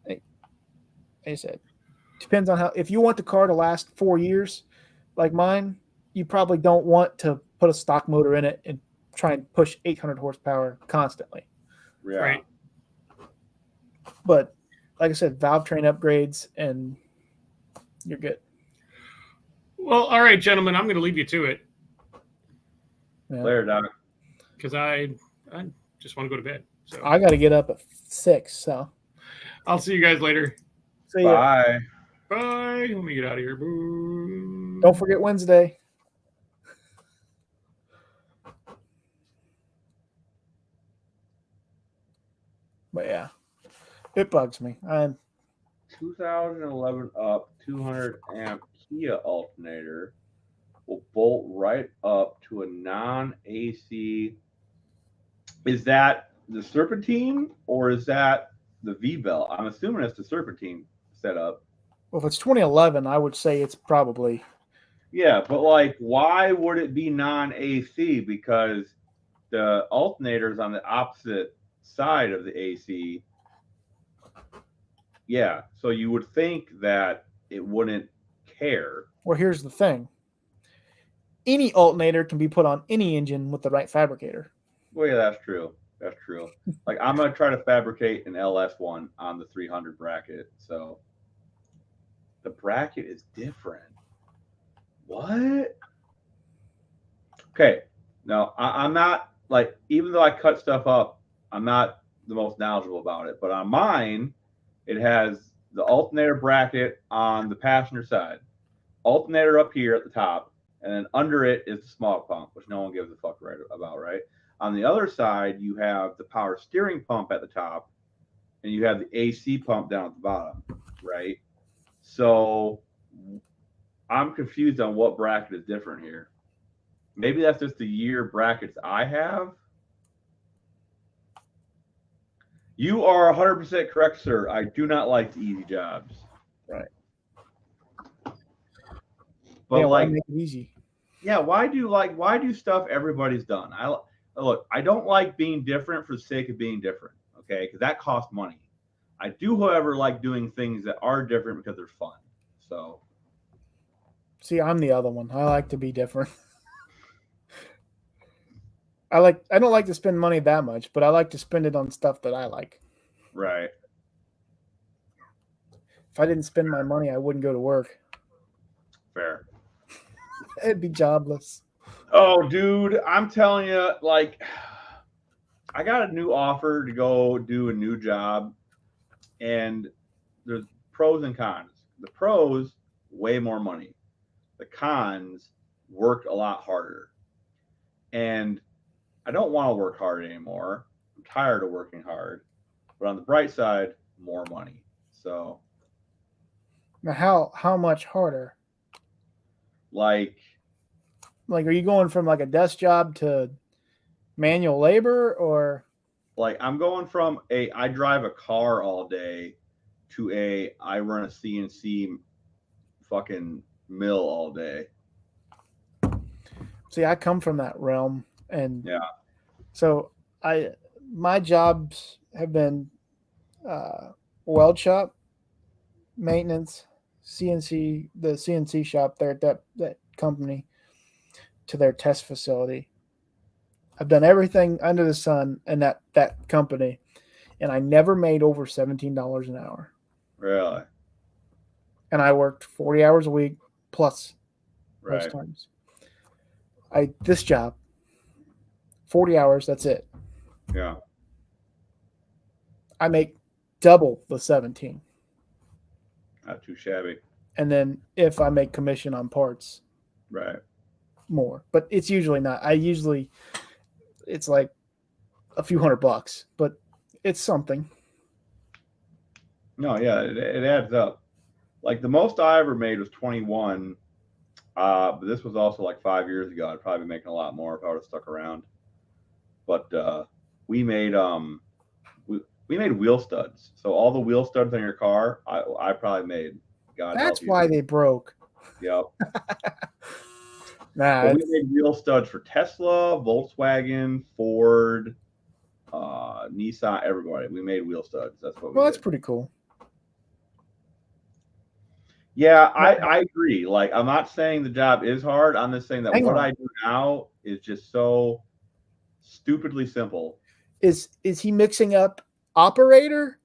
Like I said, depends on how. If you want the car to last 4 years, like mine, you probably don't want to put a stock motor in it and try and push 800 horsepower constantly. Yeah. Right. But like I said, valve train upgrades and you're good. Well, all right, gentlemen, I'm going to leave you to it Yeah. Later, Doc. because I I just want to go to bed. So I got to get up at 6. So I'll see you guys later. see ya. Bye. Bye. Let me get out of here. Boo. Don't forget Wednesday. But yeah, it bugs me. 2011 up 200 amp Kia alternator will bolt right up to a non AC. Is that the Serpentine or is that the V belt? I'm assuming it's the Serpentine setup. Well, if it's 2011, I would say it's probably. Yeah, but like, why would it be non AC? Because the alternator is on the opposite side of the AC. Yeah, so you would think that it wouldn't care. Well, here's the thing. Any alternator can be put on any engine with the right fabricator. Well, yeah, that's true. That's true. Like, I'm gonna try to fabricate an LS one on the 300 bracket. So the bracket is different. What? Okay. No, I'm not like, even though I cut stuff up, I'm not the most knowledgeable about it. But on mine, it has the alternator bracket on the passenger side, alternator up here at the top, and then under it is the smog pump, which no one gives a fuck about, right? On the other side, you have the power steering pump at the top, and you have the AC pump down at the bottom, right? So I'm confused on what bracket is different here. Maybe that's just the year brackets I have. You are 100% correct, sir. I do not like the easy jobs. Right. But yeah, why like, make it easy? yeah, why do stuff everybody's done? I don't like being different for the sake of being different, okay? Because that costs money. I do, however, like doing things that are different because they're fun. So, See, I'm the other one. I like to be different. I don't like to spend money that much, but I like to spend it on stuff that I like. right. If I didn't spend my money, I wouldn't go to work. Fair. I'd be jobless. Oh, dude, I'm telling you, like, I got a new offer to go do a new job, and there's pros and cons. The pros, way more money. The cons, work a lot harder. And I don't want to work hard anymore. I'm tired of working hard. But on the bright side, more money. So, Now, how much harder? like, Like, are you going from like a desk job to manual labor, or I'm going from I drive a car all day to I run a CNC fucking mill all day. see? I come from that realm, and Yeah. so my jobs have been weld shop, maintenance, CNC, the CNC shop there at that company, to their test facility. I've done everything under the sun in that company, and I never made over $17 an hour. Really? And I worked 40 hours a week plus Right. most times. This job, 40 hours, that's it. Yeah. I make double the 17. Not too shabby. And then if I make commission on parts, Right. more. But it's usually not. It's like a few $100, but it's something. No, yeah, it adds up. Like, the most I ever made was 21. But this was also like 5 years ago. I'd probably be making a lot more if I would have stuck around. But we made we made wheel studs. So all the wheel studs on your car, I probably made. God That's help you. why they broke. Yep. Nah, But we made wheel studs for Tesla, Volkswagen, Ford, Nissan, everybody. We made wheel studs. That's what we well, that's did. pretty cool. Yeah, I agree. Like, I'm not saying the job is hard. I'm just saying that Hang what on. I do now is just so stupidly simple. Is he mixing up operator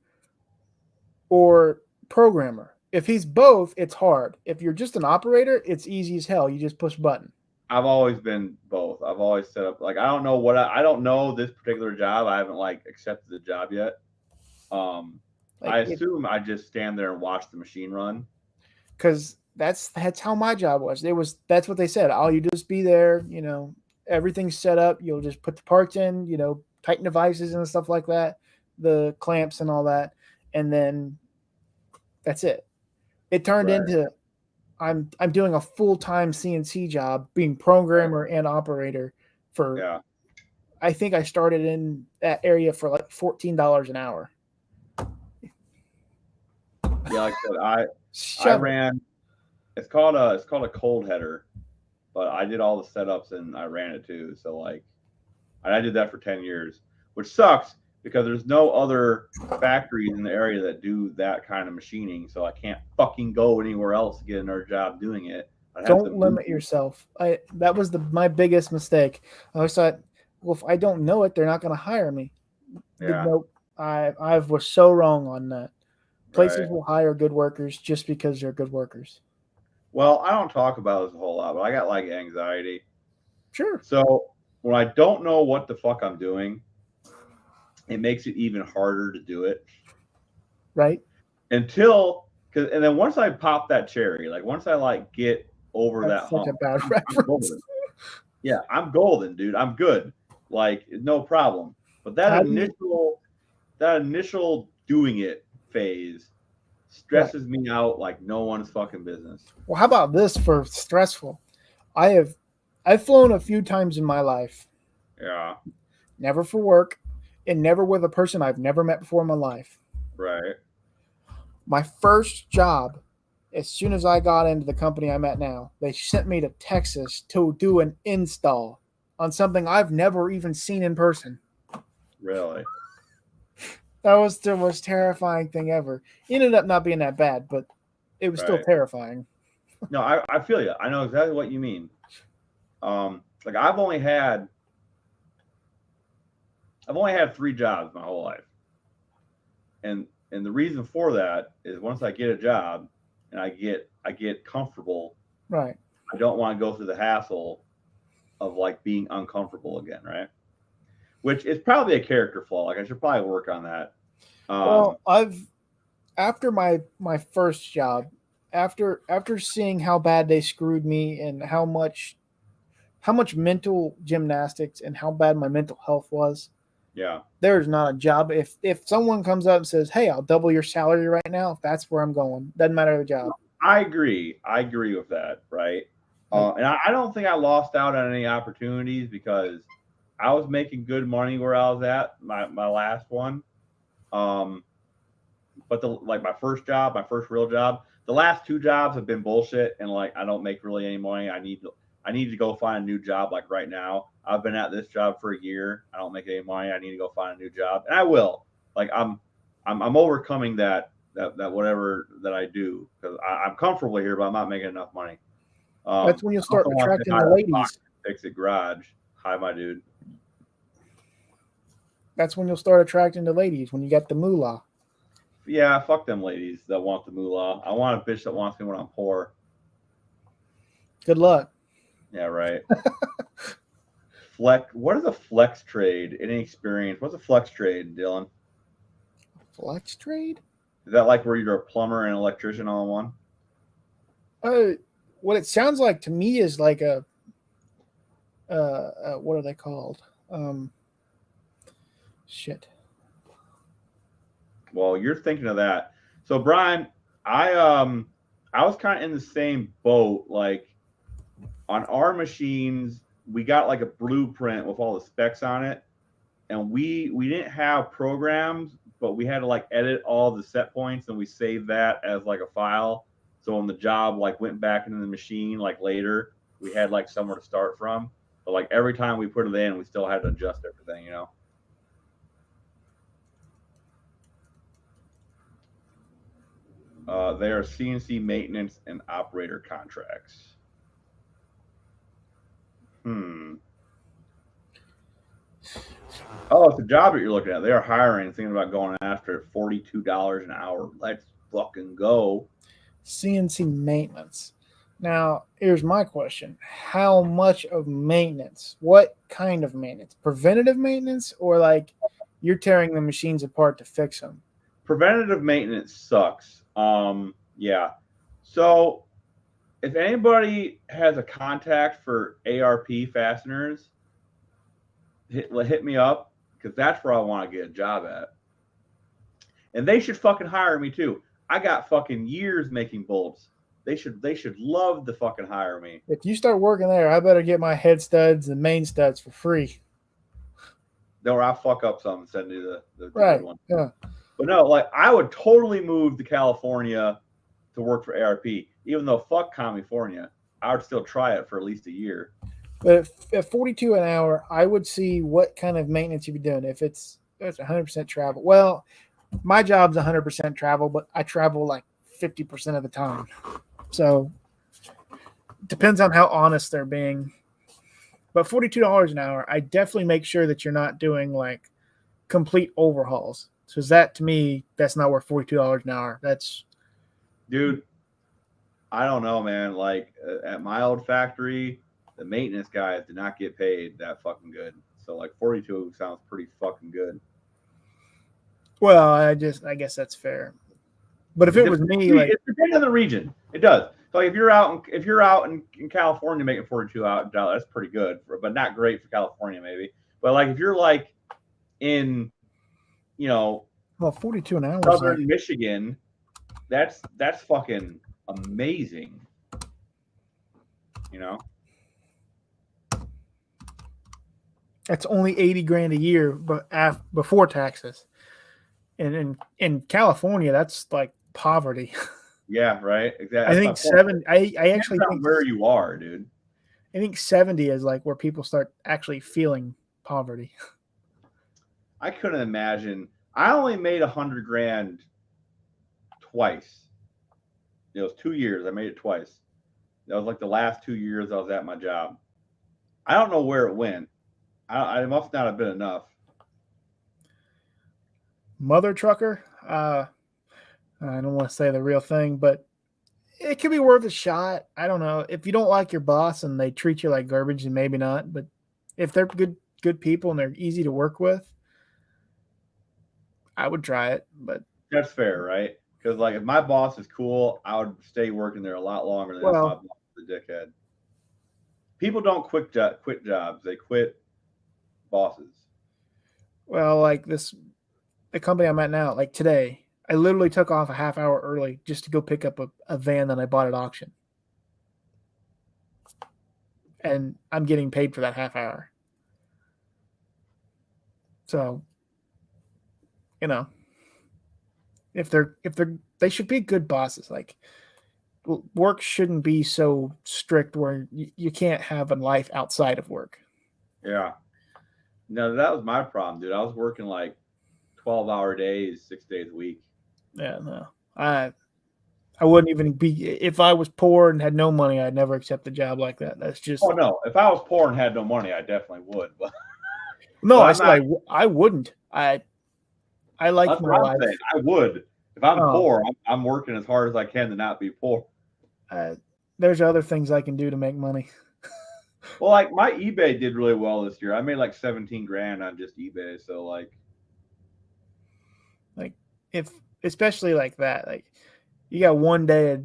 or programmer? If he's both, it's hard. If you're just an operator, it's easy as hell. You just push button. I've always been both. I've always set up like I don't know what I don't know this particular job. I haven't like accepted the job yet. I Like, assume I just stand there and watch the machine run. because that's how my job was. That's what they said. Oh, you just be there. Everything's set up. You'll just put the parts in. Tighten devices and stuff like that, the clamps and all that, and then that's it. It turned Right. into I'm doing a full-time CNC job, being programmer and operator for. Yeah. I think I started in that area for like $14 an hour. Yeah, like I said, I Shove it. ran. It's called a cold header, but I did all the setups and I ran it too. So like, I did that for 10 years, which sucks because there's no other factories in the area that do that kind of machining. So I can't fucking go anywhere else to get another job doing it. I'd have to Don't limit move. yourself. That was my biggest mistake. I always thought, well, if I don't know it, they're not going to hire me. But Yeah. nope, I was so wrong on that. Places Right. will hire good workers just because they're good workers. Well, I don't talk about this a whole lot, but I got like anxiety. Sure. So when I don't know what the fuck I'm doing, it makes it even harder to do it. Right. And then once I pop that cherry, like once I like get over That's that such hump, a bad I'm reference. golden. Yeah, I'm golden, dude. I'm good. Like no problem. But How that do you- initial doing it phase stresses me out like no one's fucking business. Well, how about this for stressful? I've flown a few times in my life, Yeah, never for work, and never with a person I've never met before in my life. right. My first job, as soon as I got into the company I'm at now, they sent me to Texas to do an install on something I've never even seen in person. Really. That was the most terrifying thing ever. It ended up not being that bad, but it was still Right. terrifying. No, I feel you. I know exactly what you mean. Like I've only had 3 jobs my whole life. And the reason for that is once I get a job and I get comfortable, Right. I don't want to go through the hassle of like being uncomfortable again, right? Which is probably a character flaw. Like I should probably work on that. Well, after my first job, after seeing how bad they screwed me and how much mental gymnastics and how bad my mental health was, yeah, there's not a job. If someone comes up and says, "Hey, I'll double your salary right now," that's where I'm going. Doesn't matter the job. I agree. I agree with that, right? And I don't think I lost out on any opportunities because I was making good money where I was at my last one. But my first job, my first real job, the last 2 jobs have been bullshit, and like I don't make really any money. I need to go find a new job like right now. I've been at this job for a year. I don't make any money. I need to go find a new job, and I will. Like I'm overcoming that whatever that I do because I'm comfortable here, but I'm not making enough money. That's when you'll start also want to attracting hire the a ladies. Fix it garage. Hi, my dude. That's when you'll start attracting the ladies, when you get the moolah. Yeah, fuck them ladies that want the moolah. I want a bitch that wants me when I'm poor. Good luck. Yeah, right. What is a flex trade? Any experience? What's a flex trade, Dylan? Flex trade? Is that like where you're a plumber and electrician all in one? What it sounds like to me is like a what are they called? Shit. Well, you're thinking of that. So, Brian, I was kind of in the same boat. Like on our machines, we got like a blueprint with all the specs on it, and we didn't have programs, but we had to like edit all the set points, and we saved that as like a file. So when the job like went back into the machine like later, we had like somewhere to start from. But like every time we put it in, we still had to adjust everything, you know. They are CNC maintenance and operator contracts. Oh, it's a job that you're looking at. They are hiring, thinking about going after it, $42 an hour. Let's fucking go. CNC maintenance. Now, here's my question. How much of maintenance? What kind of maintenance? Preventative maintenance or like you're tearing the machines apart to fix them? Preventative maintenance sucks. Yeah. So if anybody has a contact for ARP fasteners, hit me up because that's where I want to get a job at. And they should fucking hire me too. I got fucking years making bolts. They should love to fucking hire me. If you start working there, I better get my head studs and main studs for free. Or I'll fuck up something and send you the Right. good one. Yeah. But no, like I would totally move to California to work for ARP, even though fuck California. I would still try it for at least a year. But at 42 an hour, I would see what kind of maintenance you'd be doing. If it's 100% travel. Well, my job's 100% travel, but I travel like 50% of the time. So depends on how honest they're being. But $42 an hour, I definitely make sure that you're not doing like complete overhauls. Because that to me, that's not worth $42 an hour. That's Dude, I don't know, man. Like at my old factory, the maintenance guys did not get paid that fucking good. So like 42 sounds pretty fucking good. well, I guess that's fair. But if it was me, like it depends on the region. It does. So like if you're out in California making $42, that's pretty good, but not great for California maybe. But like if you're like in, well, 42 an hour. Southern Michigan, that's fucking amazing. That's only 80 grand a year, but before taxes. And in California, that's like poverty. Yeah, right. Exactly. I think 7. I actually think where you are, dude. I think 70 is like where people start actually feeling poverty. I couldn't imagine. I only made 100 grand twice. It was 2 years. I made it twice. That was like the last 2 years I was at my job. I don't know where it went. I must not have been enough. Mother trucker. I don't want to say the real thing, but it could be worth a shot. I don't know. If you don't like your boss and they treat you like garbage, then maybe not. But if they're good people and they're easy to work with, I would try it. But that's fair, right? Because like if my boss is cool, I would stay working there a lot longer than if my boss is a dickhead. People don't quit jobs; they quit bosses. Well, like the company I'm at now, like today, I literally took off a half hour early just to go pick up a van that I bought at auction. And I'm getting paid for that half hour. So, if they should be good bosses. Like work shouldn't be so strict where you can't have a life outside of work. Yeah. No, that was my problem, dude. I was working like 12-hour days, 6 days a week. Yeah, no. I wouldn't even be if I was poor and had no money, I'd never accept a job like that. That's just no. If I was poor and had no money, I definitely would. But no, I said I wouldn't. I like my life. I would. If I'm poor, I'm working as hard as I can to not be poor. There's other things I can do to make money. Well, like my eBay did really well this year. I made like 17 grand on just eBay. So like if especially like that, like you got one day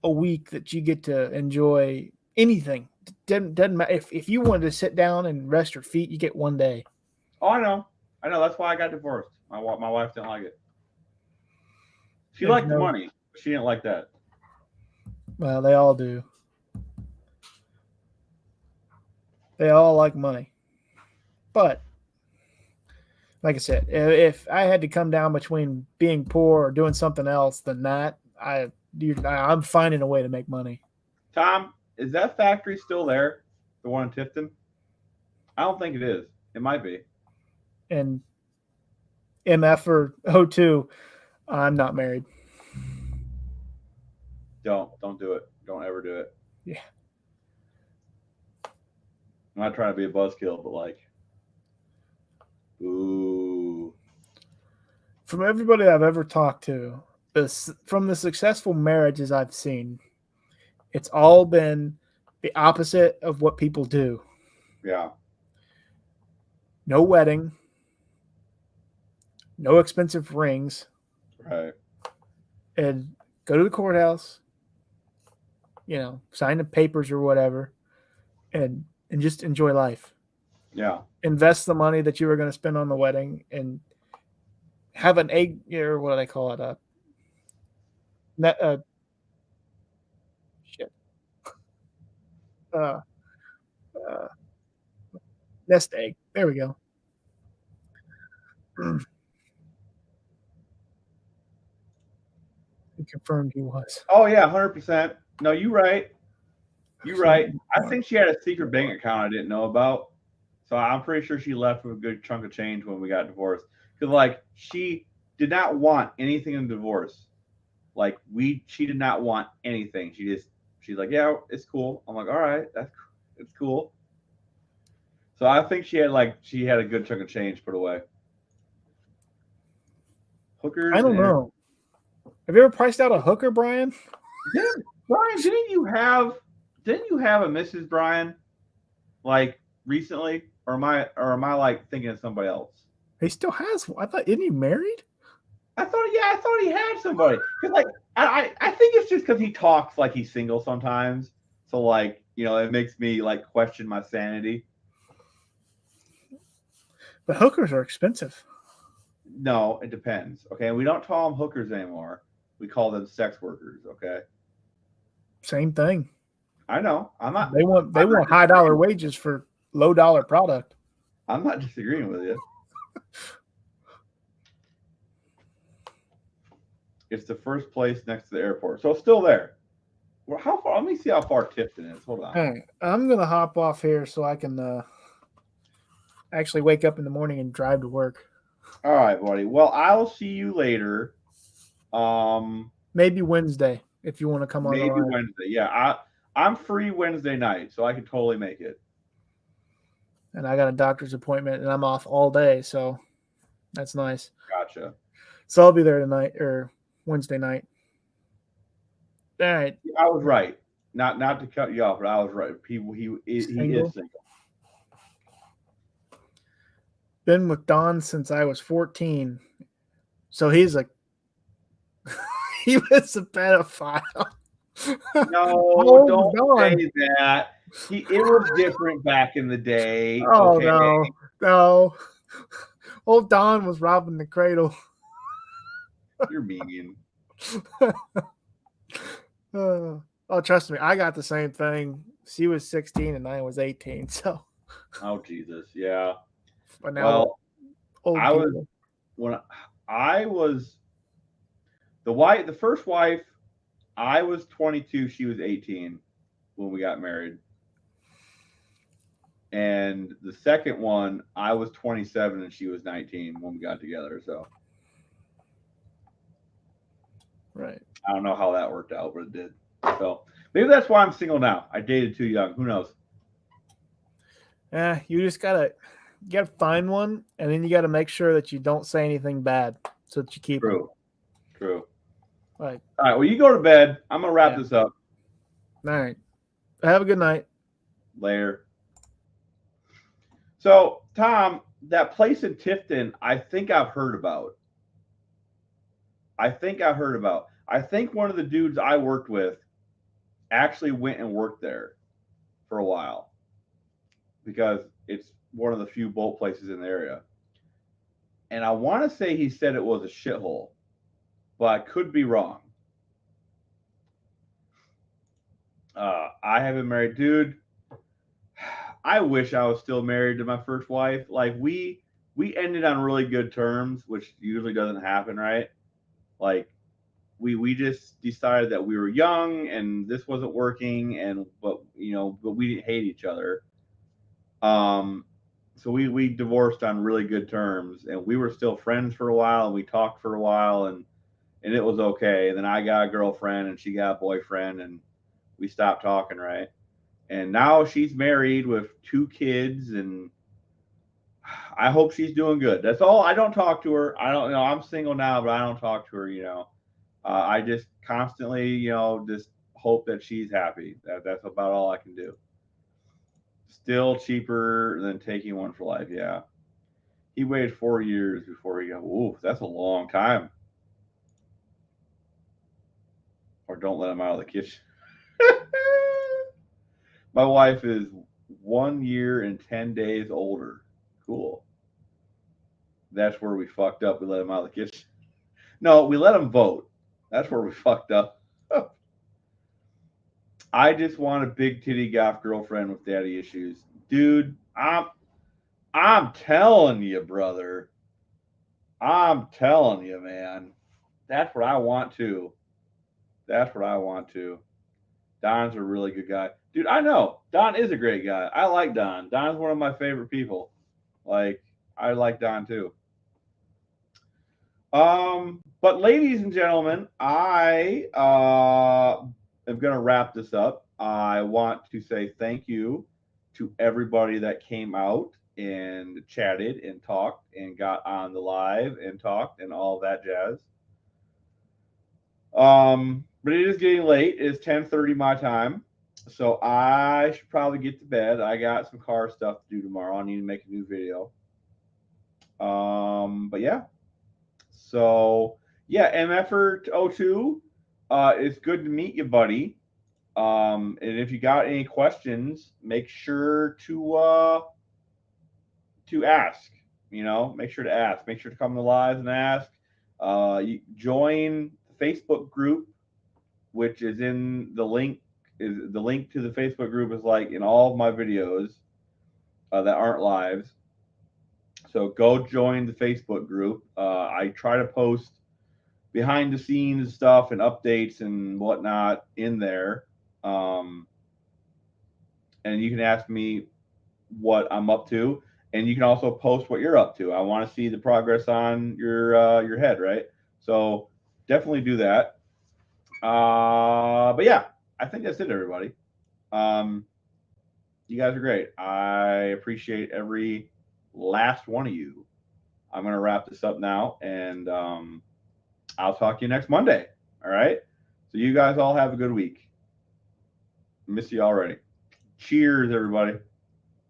a week that you get to enjoy anything. Doesn't matter if you wanted to sit down and rest your feet, you get one day. Oh, I know. That's why I got divorced. My wife didn't like it. She liked the money, but she didn't like that. Well, they all do. They all like money. But like I said, if I had to come down between being poor or doing something else than that, I'm finding a way to make money. Tom, is that factory still there? The one in Tifton? I don't think it is. It might be. And MF or O2, I'm not married. Don't do it. Don't ever do it. Yeah. I'm not trying to be a buzzkill, but like, ooh. From everybody I've ever talked to, from the successful marriages I've seen, It's all been the opposite of what people do. Yeah. No wedding, no expensive rings, Right. and go to the courthouse, sign the papers or whatever, and just enjoy life. Yeah. Invest the money that you were going to spend on the wedding and have an egg, or what do they call it? Shit. Uh, uh, Nest egg. There we go. He confirmed he was. Oh yeah, 100%. No, you're right. You're right. I think she had a secret bank account I didn't know about. So I'm pretty sure she left with a good chunk of change when we got divorced. Because like she did not want anything in divorce. Like she did not want anything. She's like, yeah, it's cool. I'm like, all right, it's cool. So I think she had a good chunk of change put away. Hookers. I don't know. Have you ever priced out a hooker, Brian? Brian, didn't you have a Mrs. Brian like recently? Or am I like thinking of somebody else? He still has one. I thought, isn't he married? I thought he had somebody. Cause like I think it's just because he talks like he's single sometimes. So like, it makes me like question my sanity. But hookers are expensive. No, it depends. Okay. We don't call them hookers anymore. We call them sex workers. Okay. Same thing. I know. They want high dollar wages for low dollar product. I'm not disagreeing with you. It's the first place next to the airport. So it's still there. Well, how far? Let me see how far Tifton is. Hold on. All right. I'm going to hop off here so I can actually wake up in the morning and drive to work. All right, buddy. Well, I'll see you later. Maybe Wednesday if you want to come on. Maybe Wednesday. Yeah, I'm free Wednesday night, so I can totally make it. And I got a doctor's appointment, and I'm off all day, so that's nice. Gotcha. So I'll be there tonight or Wednesday night. All right. I was right. Not to cut you off, but I was right. He is single. Been with Don since I was 14. So he's he was a pedophile. No, don't say that. It was different back in the day. Oh, okay? No. Old Don was robbing the cradle. You're mean. Oh, trust me, I got the same thing. She was 16 and I was 18. So. Oh Jesus, yeah. But now, the first wife, I was 22, she was 18 when we got married. And the second one, I was 27 and she was 19 when we got together. So, right. I don't know how that worked out, but it did. So maybe that's why I'm single now. I dated too young. Who knows? Yeah, you just gotta find one, and then you gotta make sure that you don't say anything bad, so that you keep True. Right. All right. Well, you go to bed. I'm gonna wrap this up. All right. Have a good night. Later. So, Tom, that place in Tifton, I think I've heard about. I think one of the dudes I worked with actually went and worked there for a while because it's one of the few boat places in the area. And I want to say he said it was a shithole, but I could be wrong. I have been married, dude. I wish I was still married to my first wife. Like we ended on really good terms, which usually doesn't happen, right? Like we just decided that we were young and this wasn't working, but we didn't hate each other. So we divorced on really good terms, and we were still friends for a while, and we talked for a while, and it was okay. And then I got a girlfriend and she got a boyfriend, and we stopped talking, right? And now she's married with 2 kids, and I hope she's doing good. That's all. I don't talk to her. I don't know. I'm single now, but I don't talk to her, I just constantly, just hope that she's happy. That's about all I can do. Still cheaper than taking one for life. Yeah. He waited 4 years before he got. Ooh, that's a long time. Or don't let him out of the kitchen. My wife is 1 year and 10 days older. Cool. That's where we fucked up. We let him out of the kitchen. No, we let him vote. That's where we fucked up. I just want a big titty goth girlfriend with daddy issues. Dude, I'm telling you, brother. I'm telling you, man. That's what I want to. That's what I want to. Don's a really good guy. Dude, I know. Don is a great guy. I like Don. Don's one of my favorite people. Like, I like Don too. But ladies and gentlemen, I am going to wrap this up. I want to say thank you to everybody that came out and chatted and talked and got on the live and talked and all that jazz. But it is getting late. It's 10:30 my time. So I should probably get to bed. I got some car stuff to do tomorrow. I need to make a new video. But yeah. So yeah, MFer02, it's good to meet you, buddy. And if you got any questions, make sure to ask. You know, make sure to ask. Make sure to come to live and ask. You join the Facebook group, which is in the link. Is the link to the Facebook group is like in all of my videos that aren't lives. So go join the Facebook group. I try to post behind the scenes stuff and updates and whatnot in there. And you can ask me what I'm up to, and you can also post what you're up to. I want to see the progress on your head, right? So definitely do that. But yeah, I think that's it, everybody. You guys are great. I appreciate every last one of you. I'm going to wrap this up now, and I'll talk to you next Monday. All right? So you guys all have a good week. Miss you already. Cheers, everybody.